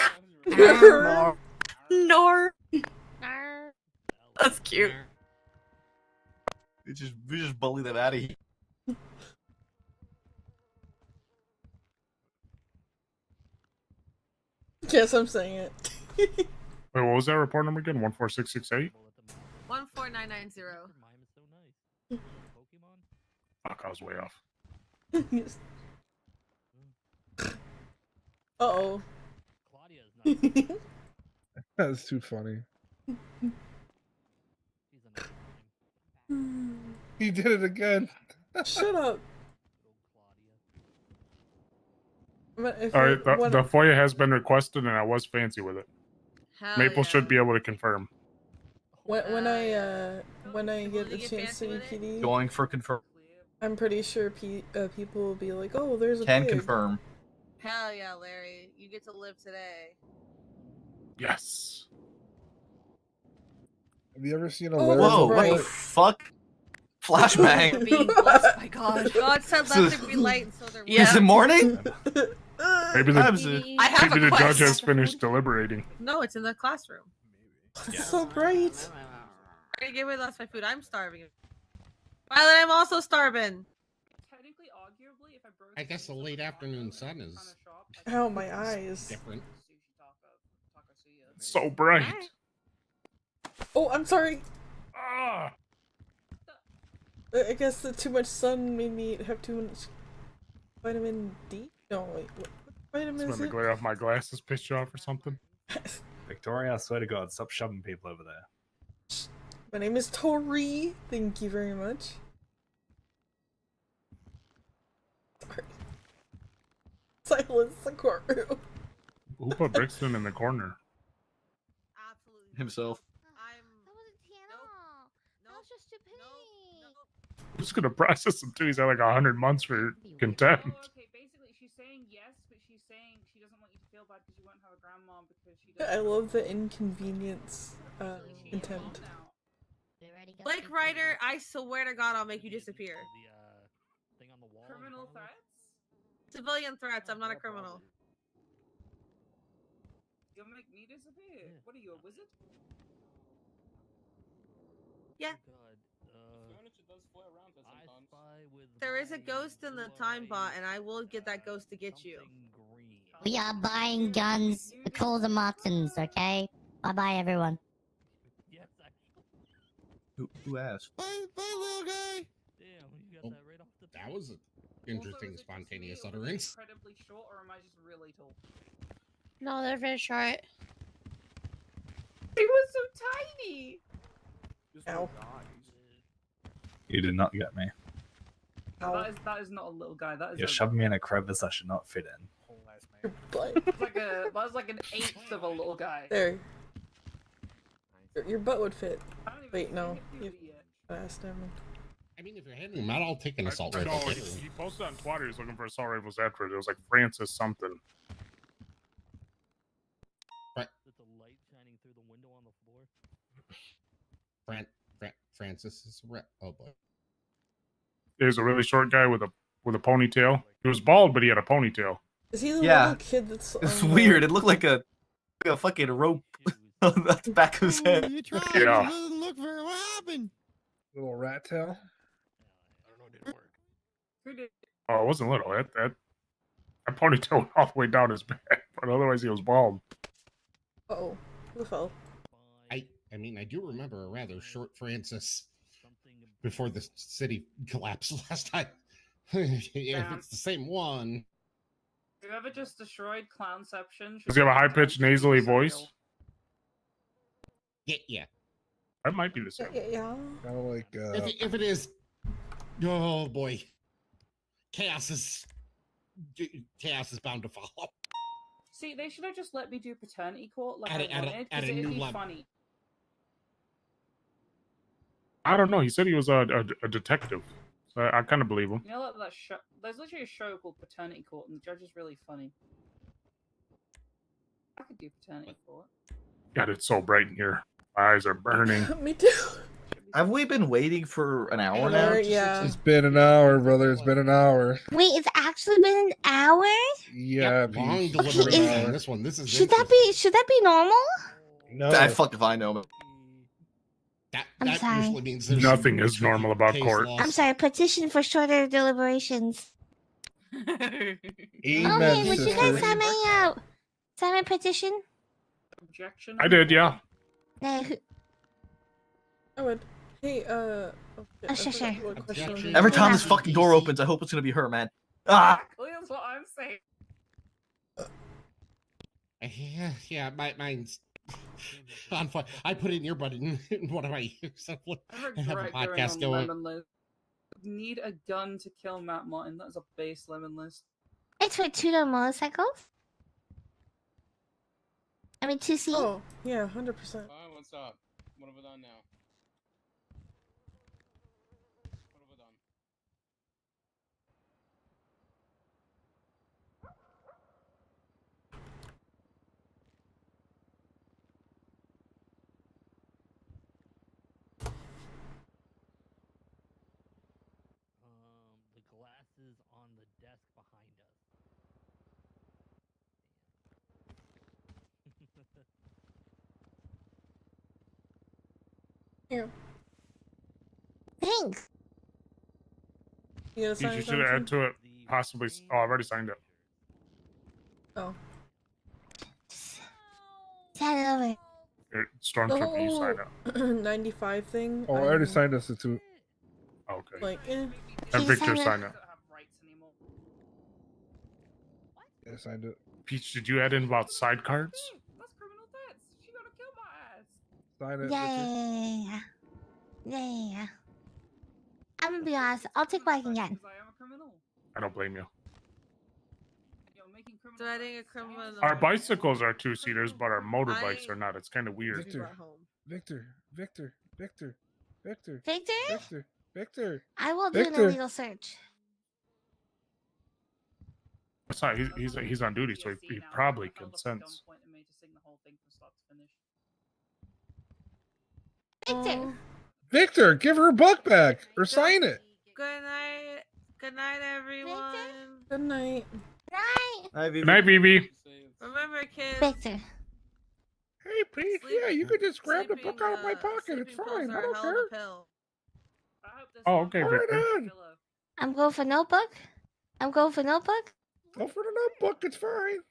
Nar. Nor. Nar. That's cute. We just bully them out of here. Guess I'm saying it. Wait, what was that report number again? 14668? 14990. Fuck, I was way off. Uh-oh. That's too funny. He did it again. Shut up. If All right, I- the FOIA has been requested, and I was fancy with it. Hell Maple yeah. should be able to confirm. when I get a chance to be PD, Going for confirm. I'm pretty sure people will be like, "Oh, there's a Can pig." confirm. Hell yeah, Larry. You get to live today. Yes. Have you ever seen a Oh, Larry? Whoa, right. what the fuck? Flashbang. Being blessed by God. God said let there be light, and so there was. Is it morning? Maybe I have maybe a the judge quest. has finished deliberating. No, it's in the classroom. It's so bright. Already gave me lost my food. I'm starving. Violet, I'm also starving. Technically, arguably, if I broke I guess the late afternoon sun is Ow, my eyes. different. So bright. Oh, I'm sorry. Ah. I guess the too much sun made me have too much vitamin D. No, wait, what vitamin It's is when the it? glare off my glasses pissed you off or something. Victoria, I swear to God, stop shoving people over there. My name is Tori. Thank you very much. Sorry. Silence the courtroom. Who put Brixton in the corner? Absolutely. Himself. That was just stupidity. I'm just gonna process him too. He's had like 100 months for contempt. Okay, basically, she's saying yes, but she's saying she doesn't want you to feel bad because you won't have a grandma because she doesn't. I love the inconvenience contempt. Blake Ryder, I swear to God, I'll make you disappear. Criminal threats? Civilian threats. I'm not a criminal. You'll make me disappear? What are you, a wizard? Yeah. There is a ghost in the time bot, and I will get that ghost to get you. We are buying guns, patrols, and moxons, okay? Bye-bye, everyone. Who asked? Bye, little guy. Oh, that was an interesting spontaneous utterance. Incredibly short, or am I just really tall? No, they're very short. He was so tiny. Ow. You did not get me. That is not a little guy. That is. You're shoving me in a crevice I should not fit in. That's like an eighth of a little guy. There. Your butt would fit. Wait, no. You fast, never mind. I mean, if you're hitting him, not all taking assault No, rifle. he posted on Twitter. He's looking for assault rifles after it. It was like Francis something. Francis is oh boy. There's a really short guy with a ponytail. He was bald, but he had a ponytail. Is he the Yeah. little kid that's It's on the- weird. It looked like a fucking rope on the back of his head. You tried. Yeah. It doesn't look very. What happened? Little rat tail. Oh, it wasn't little. That ponytail went all the way down his back, but otherwise he was bald. Uh-oh. Who fell? I mean, I do remember a rather short Francis before the city collapsed last time. Yeah, if it's the same one. Whoever just destroyed Clownception. Does he have a high-pitched, nasally voice? Yeah. That might be the same. Yeah. Kind of like. If it is, oh boy, chaos is bound to follow. See, they should have just let me do paternity court like At I a wanted, at because a it'd new be level. funny. I don't know. He said he was a detective. So I kind of believe him. You know what? That show, there's literally a show called Paternity Court, and the judge is really funny. I could do Paternity Court. God, it's so bright in here. My eyes are burning. Me too. Have we been waiting for an hour now? Yeah. It's been an hour, brother. It's been an hour. Wait, it's actually been an hour? Yeah, Long Peach. deliberation on this one. This is Should that be normal? No. I fuck if I know. I'm sorry. usually means there's Nothing is normal about case court. law. I'm sorry. Petition for shorter deliberations. Amen, Okay, would you sister. guys sign my petition? Objection. I did, yeah. No. I would. Hey, Oh, sure. what question? Every time this fucking door opens, I hope it's gonna be her, man. Ah! That's what I'm saying. Yeah, mine's on fire. I put in earbud in one of my ears. I have a podcast going. Lemon list. Need a gun to kill Matt Martin. That's a base lemon list. It's for 2 motorcycles. I mean 2C. Oh, yeah, 100%. What's up? What have we done now? What have we done? The glasses on the desk behind us. Here. Thanks. You gonna sign You should something? add to it. Possibly. Oh, I've already signed it. Oh. Sign it over. Here, Stormtrooper, you sign it. 95 thing. Oh, I already signed us to. Okay. Like, eh. And Victor signed it. Yeah, signed it. Peach, did you add in about side cards? That's criminal threats. She gonna kill my ass. Sign it. Yeah. I'm gonna be honest. I'll take what I can get. I am a criminal. I don't blame you. Threatening a criminal. Our bicycles are 2-seaters, but our motorbikes are not. It's kind of weird. Victor. Victor? I will do an Victor. illegal search. It's not. He's on duty, so he probably consents. Victor. Victor, give her a buck back or sign it. Good night. Good night, everyone. Good night. Good night, BB. Remember, kids. Victor. Hey, Peach. Yeah, you could just grab the book out of my pocket. It's fine. I don't care. Oh, okay, All Victor. right, on. I'm going for notebook. Go for the notebook. It's fine.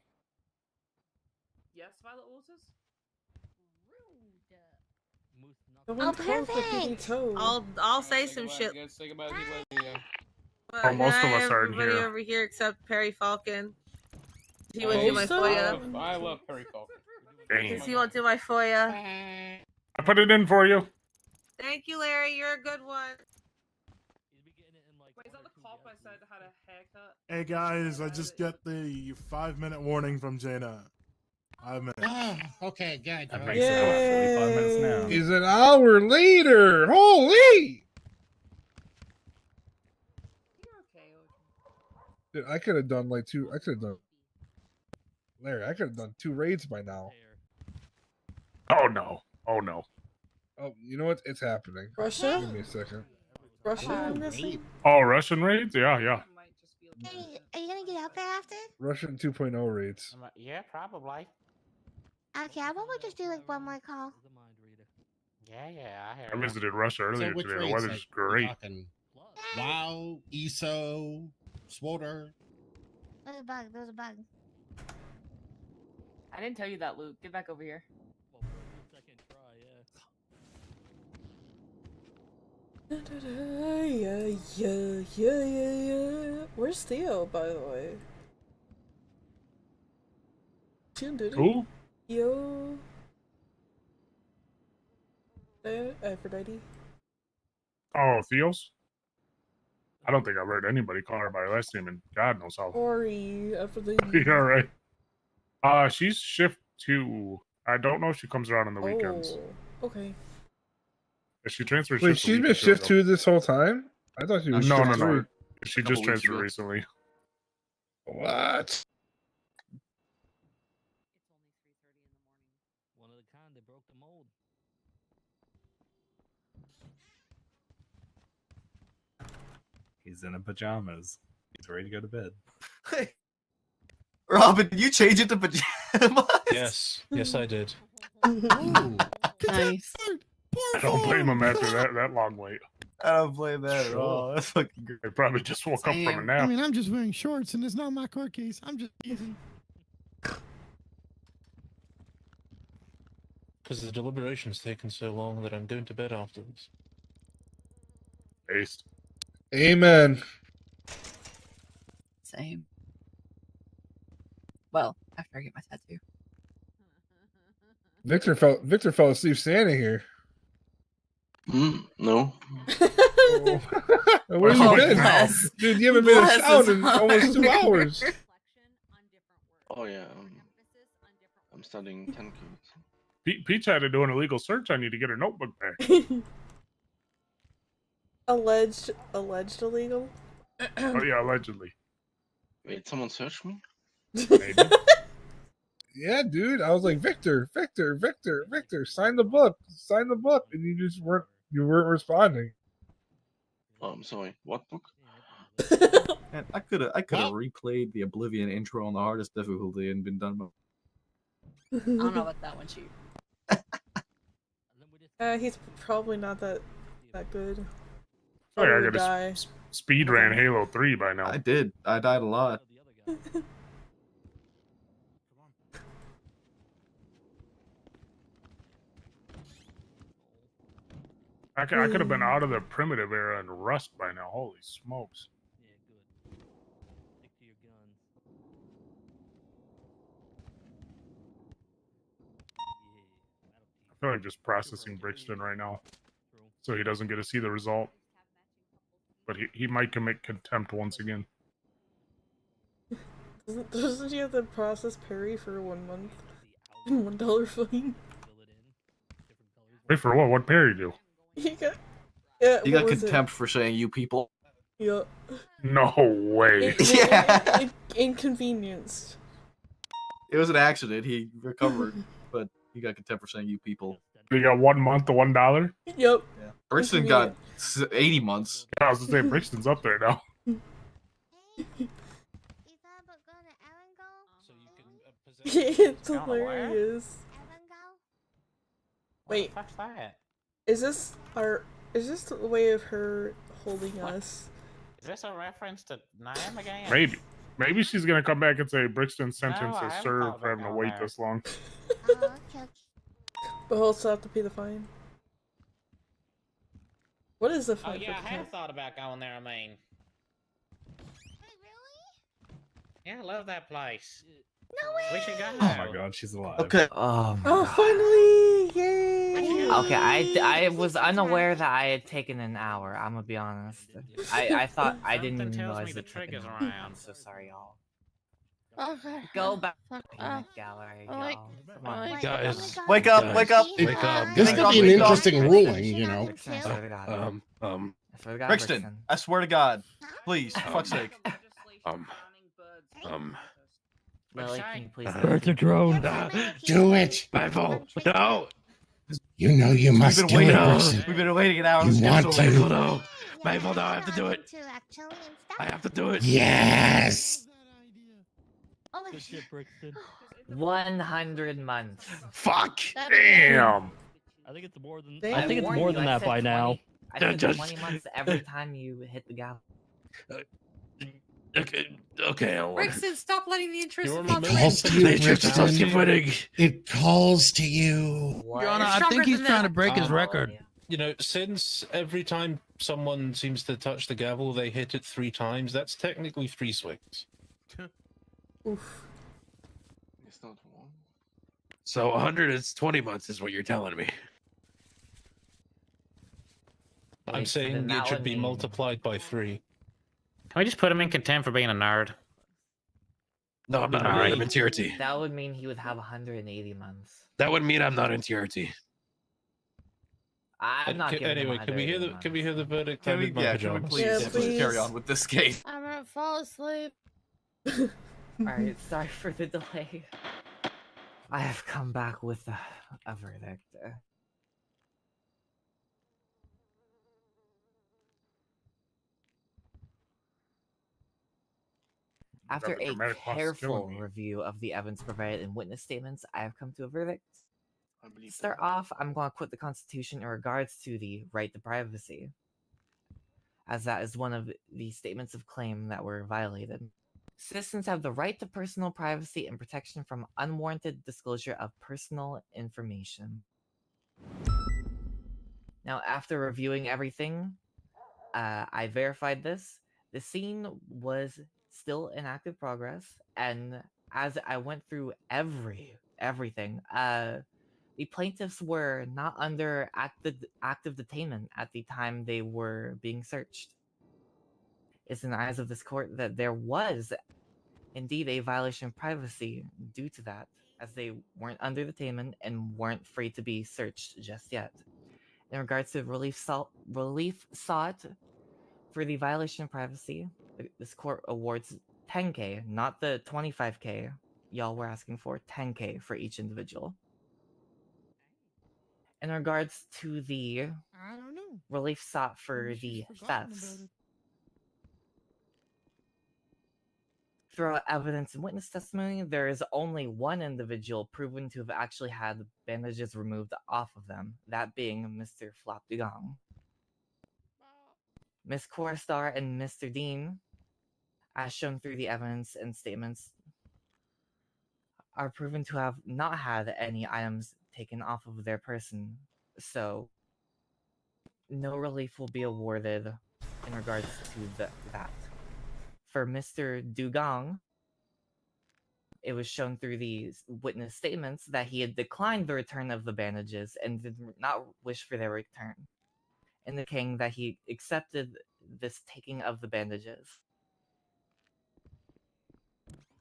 Yes, Violet Waters. Oh, perfect. I'll say some shit. Oh, most of us are in Everybody here. over here except Perry Falcon. He won't do my FOIA. I love Perry Falcon. Dang. He won't do my FOIA. I put it in for you. Thank you, Larry. You're a good one. Wait, is that the cop I said had a haircut? Hey guys, I just get the 5-minute warning from Jaina. 5 minutes. Okay, good. That makes it about 45 minutes now. He's an hour later. Holy! Dude, I could have done like two. I could have done. Larry, I could have done 2 raids by now. Oh no. Oh no. Oh, you know what? It's happening. Russia? Give me a second. Russia, I'm missing. Oh, Russian raids? Yeah. Hey, are you gonna get out there after? Russian 2.0 raids. Yeah, probably. Okay, I will just do like one more call. Yeah, I heard. I visited Russia earlier which today. The raids, weather's like, great. talking WoW, ESO, SWOTR. There's a bug. I didn't tell you that, Luke. Get back over here. Yeah. Where's Theo, by the way? Who? Yo. Aphrodite. Oh, Theos? I don't think I've heard anybody call her by her last name, and God knows how. Ori, Aphrodite. Yeah, right. She's shift 2. I don't know if she comes around on the weekends. Oh, okay. If she transferred Wait, shifts a she's week been or two shift ago. 2 this whole time? I thought she was No, shift no, 3. no. She Couple just weeks transferred ago. recently. What? One of the kind, they broke the mold. He's in pajamas. He's ready to go to bed. Robin, did you change it to pajamas? Yes, yes, I did. Nice. I don't blame him after that long wait. I don't blame that at all. That's fucking great. They probably just woke up from a I nap. mean, I'm just wearing shorts, and it's not my court case. I'm just teasing. Because the deliberation's taken so long that I'm going to bed afterwards. Based. Amen. Same. Well, after I get my tattoo. Victor fell asleep standing here. No. Where you been? Bless. Dude, you haven't been Bless a sound his in almost 2 heart. hours. Oh yeah. I'm studying 10 keys. Peach had to do an illegal search on you to get her notebook back. Alleged illegal? Oh yeah, allegedly. Wait, someone searched me? Maybe. Yeah, dude. I was like, Victor, sign the book, and you just weren't responding. Oh, I'm sorry. What book? Man, I could have replayed the Oblivion intro on the hardest difficulty and been done. I don't know about that one, Chief. He's probably not that good. Oh, yeah, I Probably got die. speed ran Halo 3 by now. I did. I died a lot. I could have been out of the primitive era and Rust by now. Holy smokes. Yeah, good. Stick to your guns. I feel like just processing Brixton right now. So he doesn't get to see the result. But he might commit contempt once again. Doesn't he have to process Perry for 1 month? $1 fine? Wait, for what? What'd Perry do? He got You got contempt for saying you people. Yeah. No way. Inconvenienced. It was an accident. He recovered, but he got contempt for saying you people. You got 1 month to $1? Yep. Yeah. Brixton got 80 months. Yeah, I was gonna say Brixton's up there now. It's hilarious. Wait, What's that? is this the way of her holding us? Is this a reference to Nam again? Maybe she's gonna come back and say Brixton's sentence I is haven't served thought for having to about wait that. this long. But he'll still have to pay the fine. What is the Oh fine yeah, for I have thought about going there, I mean. Yeah, I love that place. No way. We should go. Oh my god, she's alive. Okay. Oh, finally! Yay! Okay, I was unaware that I had taken an hour. I'm gonna be honest. I thought I didn't even tells me realize the it took an trigger's hour. around. I'm so sorry, y'all. Okay. Go back Fuck to the peanut gallery, like- y'all. Come on. like- Guys, Wake up! guys, Wake up! Wake up! This could be an interesting ruling, you know. Brixton, I swear to God. I swear to God, Brixton, I swear to God, please, for fuck's sake. Lily, can you please? Earth a drone. Do it. Bible. No. You know you must We've do been it, waiting. Brixton. We've been waiting an hour. You want to. Bible, no. Bible, no. I have to do it. I have to do it. Yes. Good shit, Brixton. 100 months. Fuck. Damn. I think it's more than. Damn. I think it's warned more you, than I that said by 20 now. I said Just- 20 months every time you hit the gavel. Okay. Ellen. Brixton, stop letting the intrusive You're thoughts amazing. win. Calls to you, They just Brixton. keep winning. It calls to you. What? Your Honor, I Stronger think he's than trying that. to break his Oh, record. yeah. You know, since every time someone seems to touch the gavel, they hit it 3 times, that's technically 3 swings. Oof. It's not wrong. So 120 months is what you're telling me. I'm Wait, saying then it that should would be mean- multiplied by 3. Can we just put him in contempt for being a nerd? No, I'm not. Alright. I'm in TRT. That would mean he would have 180 months. That would mean I'm not in TRT. I'm not giving Anyway, them can we either, hear to the be can we hear the verdict? Can I'm we, in my yeah, can we pajamas. please, Yeah, please carry please. on with this case? I'm gonna fall asleep. Alright, sorry for the delay. I have come back with a verdict. After the a dramatic pause is killing careful me. review of the evidence provided in witness statements, I have come to a verdict. I believe To start off, I'm going to quote the Constitution in regards to the right to privacy, as that is one of the statements of claim that were violated. Citizens have the right to personal privacy and protection from unwarranted disclosure of personal information. Now, after reviewing everything, I verified this. The scene was still in active progress, and as I went through everything, the plaintiffs were not under active detainment at the time they were being searched. It's in the eyes of this court that there was indeed a violation of privacy due to that, as they weren't under detainment and weren't free to be searched just yet. In regards to relief sought for the violation of privacy, this court awards 10K, not the 25K y'all were asking for, 10K for each individual. In regards to the I don't know. relief sought for Maybe she's the forgotten about thefts, it. throughout evidence and witness testimony, there is only one individual proven to have actually had bandages removed off of them, that being Mr. Flop Dugong. Ms. Corstar and Mr. Dean, as shown through the evidence and statements, are proven to have not had any items taken off of their person, so no relief will be awarded in regards to that. For Mr. Dugong, it was shown through the witness statements that he had declined the return of the bandages and did not wish for their return, indicating that he accepted this taking of the bandages.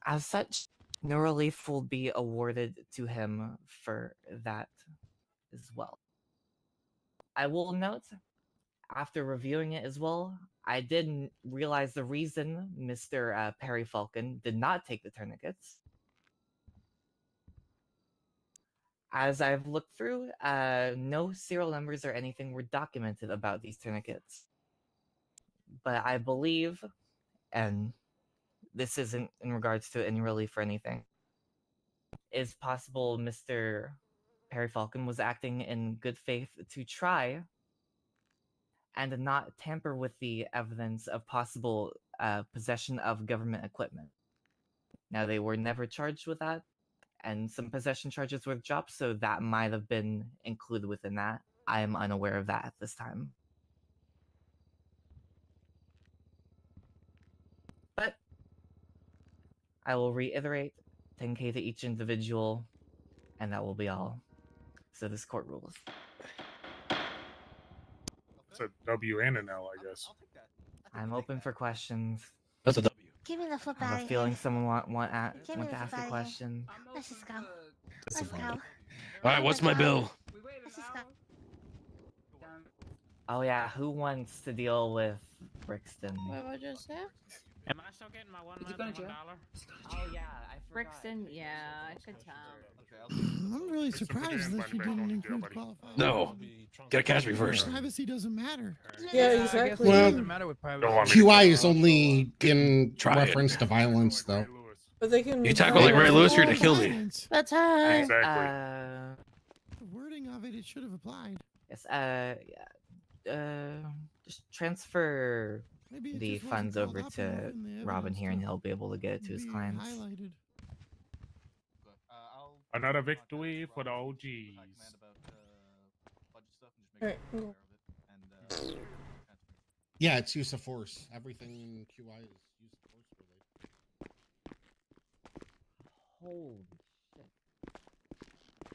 As such, no relief will be awarded to him for that as well. I will note, after reviewing it as well, I did realize the reason Mr. Perry Falcon did not take the tourniquets. As I've looked through, no serial numbers or anything were documented about these tourniquets. But I believe, and this isn't in regards to any relief or anything, it's possible Mr. Perry Falcon was acting in good faith to try and not tamper with the evidence of possible possession of government equipment. Now, they were never charged with that, and some possession charges were dropped, so that might have been included within that. I am unaware of that at this time. But I will reiterate, 10K to each individual, and that will be all. So this court rules. It's a W and an L, I guess. I'm open for questions. That's a W. Give me the flip I out have a of feeling here. someone want Give me to the ask flip a out of here. question. Let's just go. That's Let's a go. vote. All right, what's my bill? Let's just go. Oh yeah, who wants to deal with Brixton? What would you say? Am I still getting my $1 $1? Oh yeah, I forgot. Brixton, yeah, good time. I'm really surprised that you didn't include qualified. No, gotta catch me first. Privacy doesn't matter. Yeah, I guess exactly. it Well, doesn't matter with privacy. Don't want me to QI go is out. only in Try it. reference to violence, though. But they can. You tackle like Ray Lewis, you're gonna kill me. Violence. That's how. Exactly. The wording of it should have applied. Yes, just transfer Maybe it the just wasn't funds called over up enough to in the Robin evidence here, to and he'll be able to get it to his be clients. highlighted. Another victory for the OGs. Alright, cool. Yeah, it's use of force. Everything in QI is use of force related. Holy shit.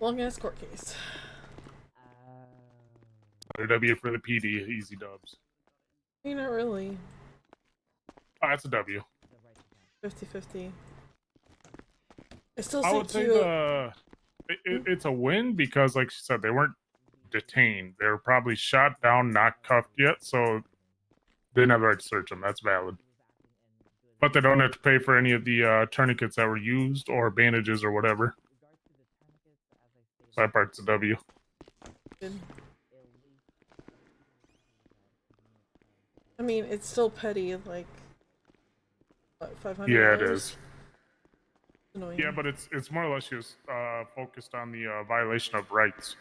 Long ass court case. Another W for the PD. Easy dubs. Not really. Oh, that's a W. 50-50. I still I say would say two. it's a win because, like she said, they weren't detained. They were probably shot down, not cuffed yet, so they didn't have the right to search them. That's valid. But they don't have to pay for any of the tourniquets that were used or bandages or whatever. So that part's a W. Good. I mean, it's still petty, like, what, $500? Yeah, it is. Annoying. Yeah, but it's more or less just focused on the violation of rights.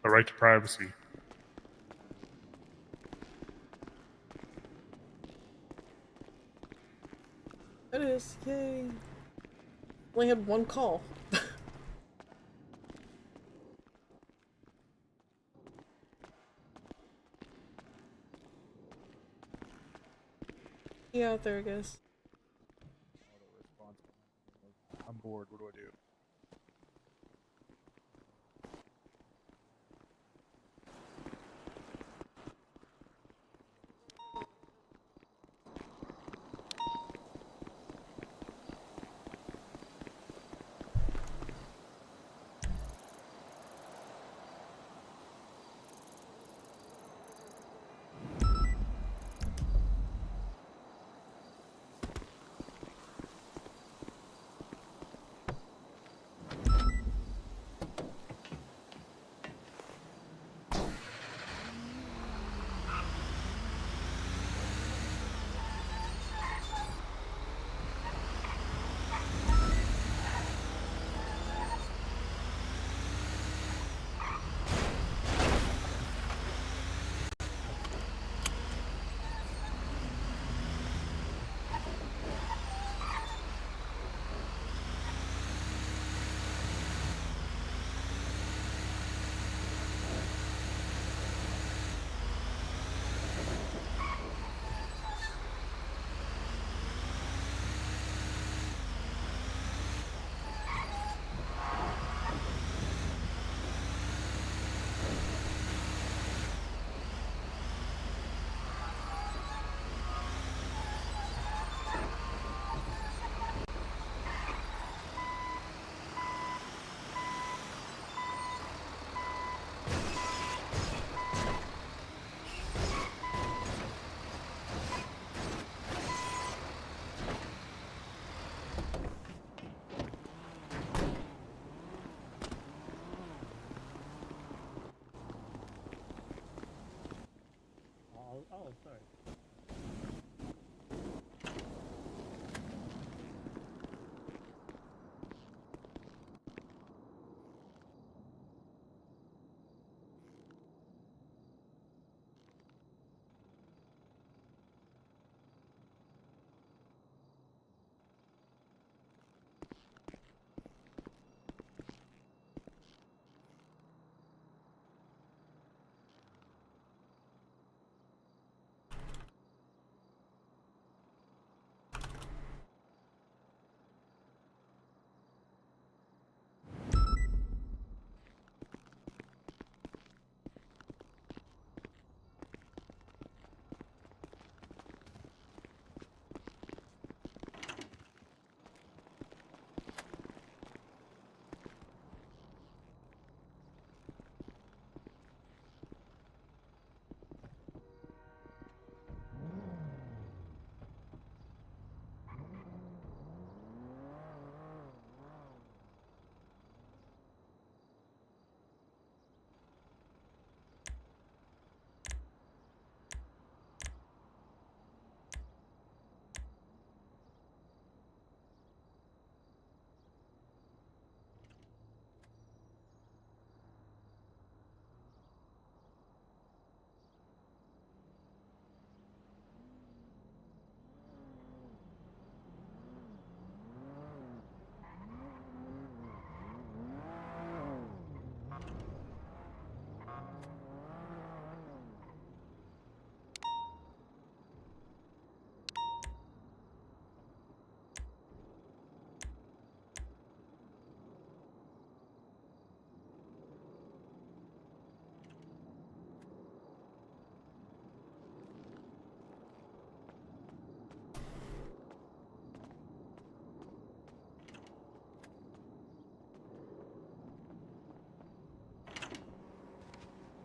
The right to privacy. It is, yay. Only had one call. Yeah, out there, I guess. I'm bored. What do I do?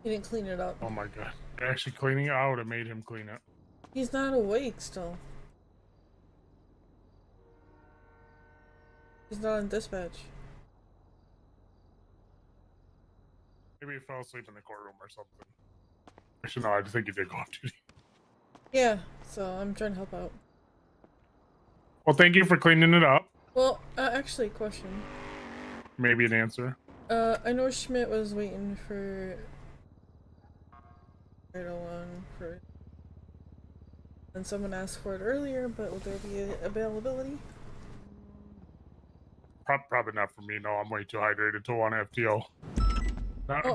He didn't clean it up. Oh my god. Actually cleaning it, I would have made him clean it. He's not awake still. He's not on dispatch. Maybe he fell asleep in the courtroom or something. Actually, no, I think he did go off duty. Yeah, so I'm trying to help out. Well, thank you for cleaning it up. Well, actually, question. Maybe an answer. I know Schmidt was waiting for right along for it. And someone asked for it earlier, but will there be availability? Probably not for me. No, I'm way too hydrated to want FTO.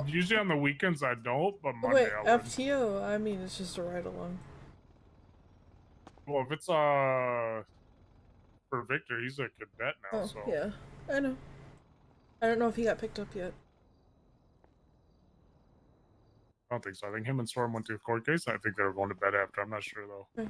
Usually on the weekends I don't, but Monday Wait, I would. FTO? I mean, it's just a ride along. Well, if it's for Victor, he's a cadet now, Oh, so yeah, I know. I don't know if he got picked up yet. I don't think so. I think him and Storm went to a court case. I think they were going to bed after. I'm not sure though. Okay.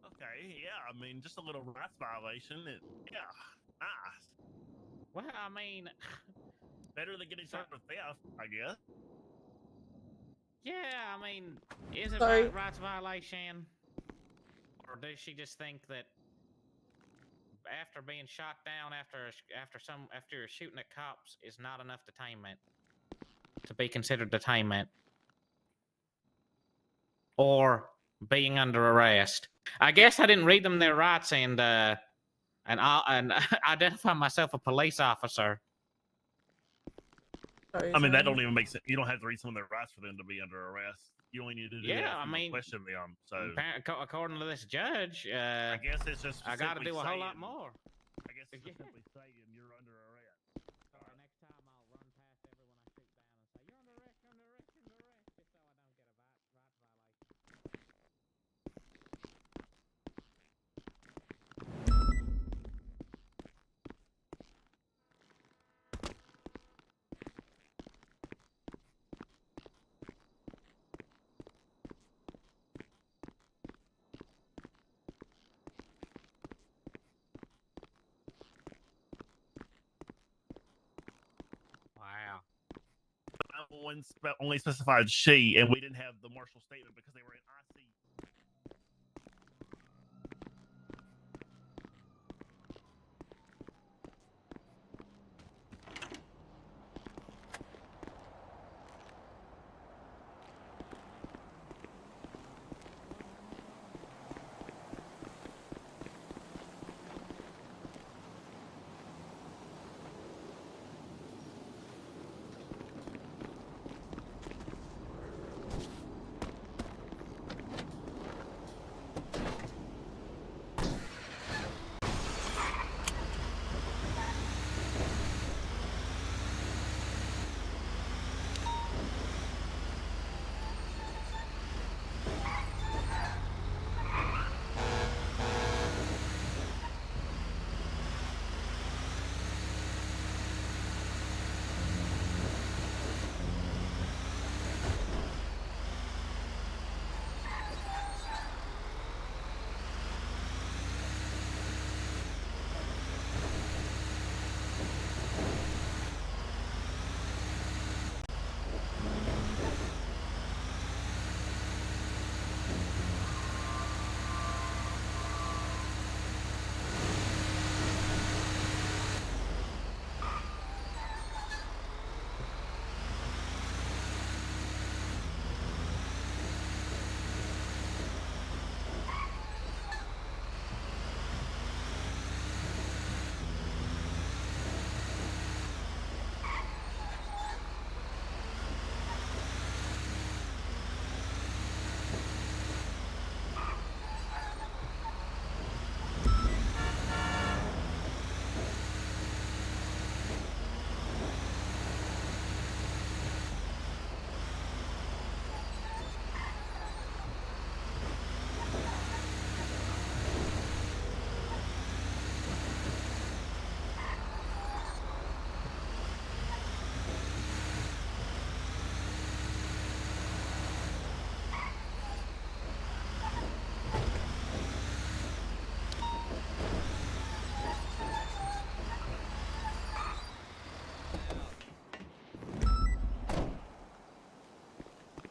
Okay, yeah, I mean, just a little rights violation. Yeah, nice. Well, I mean, better than getting charged with theft, I guess. Yeah, I mean, is it Sorry. a rights violation? Or does she just think that after being shot down after you're shooting at cops is not enough detainment to be considered detainment? Or being under arrest? I guess I didn't read them their rights and identify myself a police officer. Sorry, I mean, that don't even make sense. You don't have to read some of their rights for them to be under arrest. You only need to do that if you question them. So, according to this judge, I guess it's just I got to do a whole lot saying- more. I guess it's just simply saying you're under arrest. Next time I'll run past everyone I shoot down and say, "You're under arrest, you're under arrest, you're under arrest," just so I don't get a rights violation. Wow. Only specified she, and we didn't have the marshal statement because they were in IC.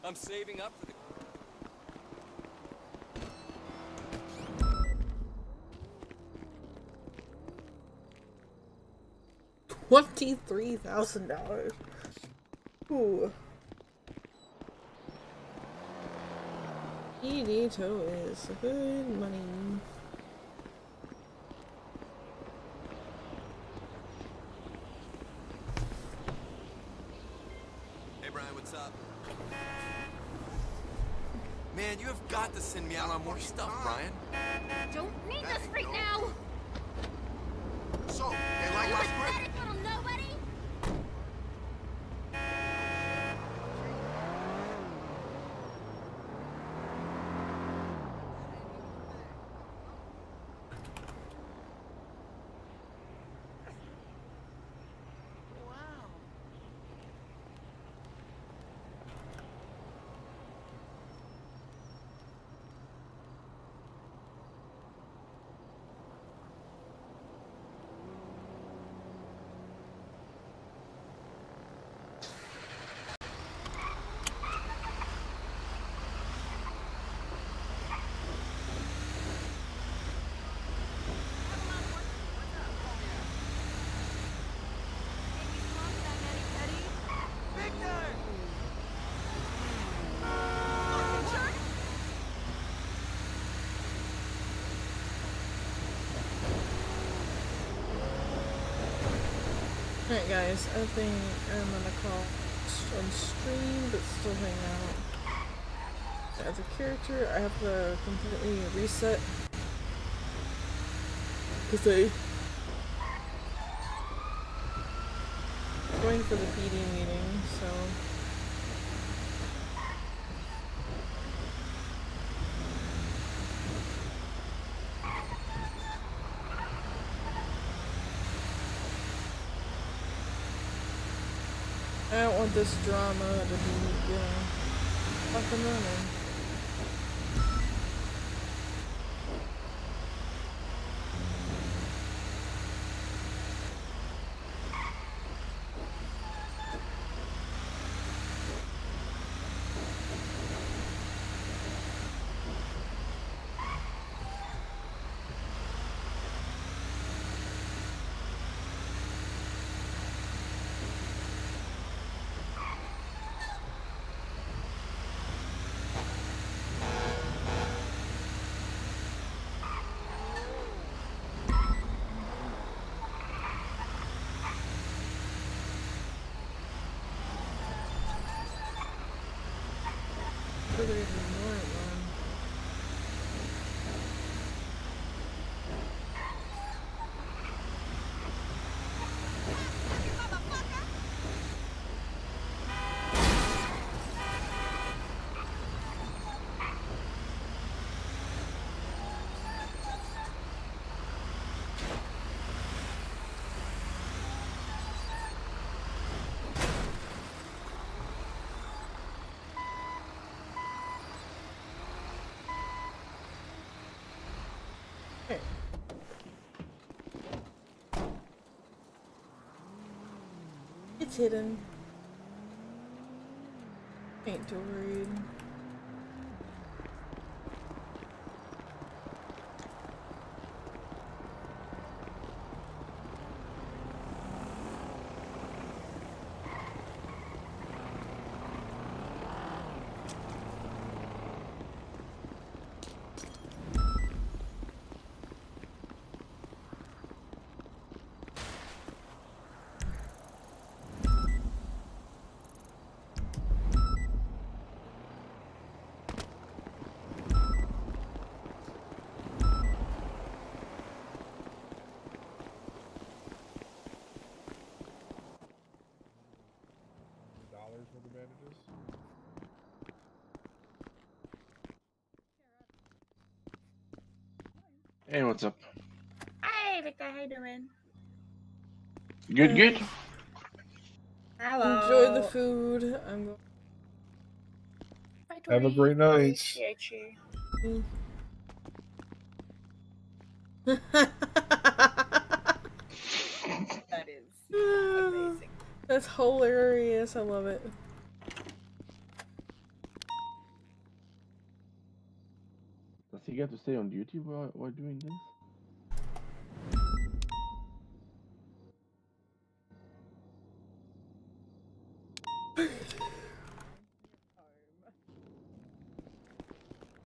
I'm saving up for the. 23,000. Ooh. Edito is good money. Hey Brian, what's up? Man, you have got to send me out on more stuff, Brian. Don't need this right now. So, they like You my pathetic little nobody. Alright guys, I think I'm gonna call on stream, but still hang out. As a character, I have to completely reset. Because I going for the PD meeting, so I don't want this drama to be, up and running. Further ignore it, man. It's hidden. Ain't too worried. For the bandages. Hey, what's up? Hey, Victor, how you doing? Good, good. Hello. Enjoy the food. I'm going. Have a great night. Appreciate you. That is amazing. That's hilarious. I love it. You got to stay on duty while doing this?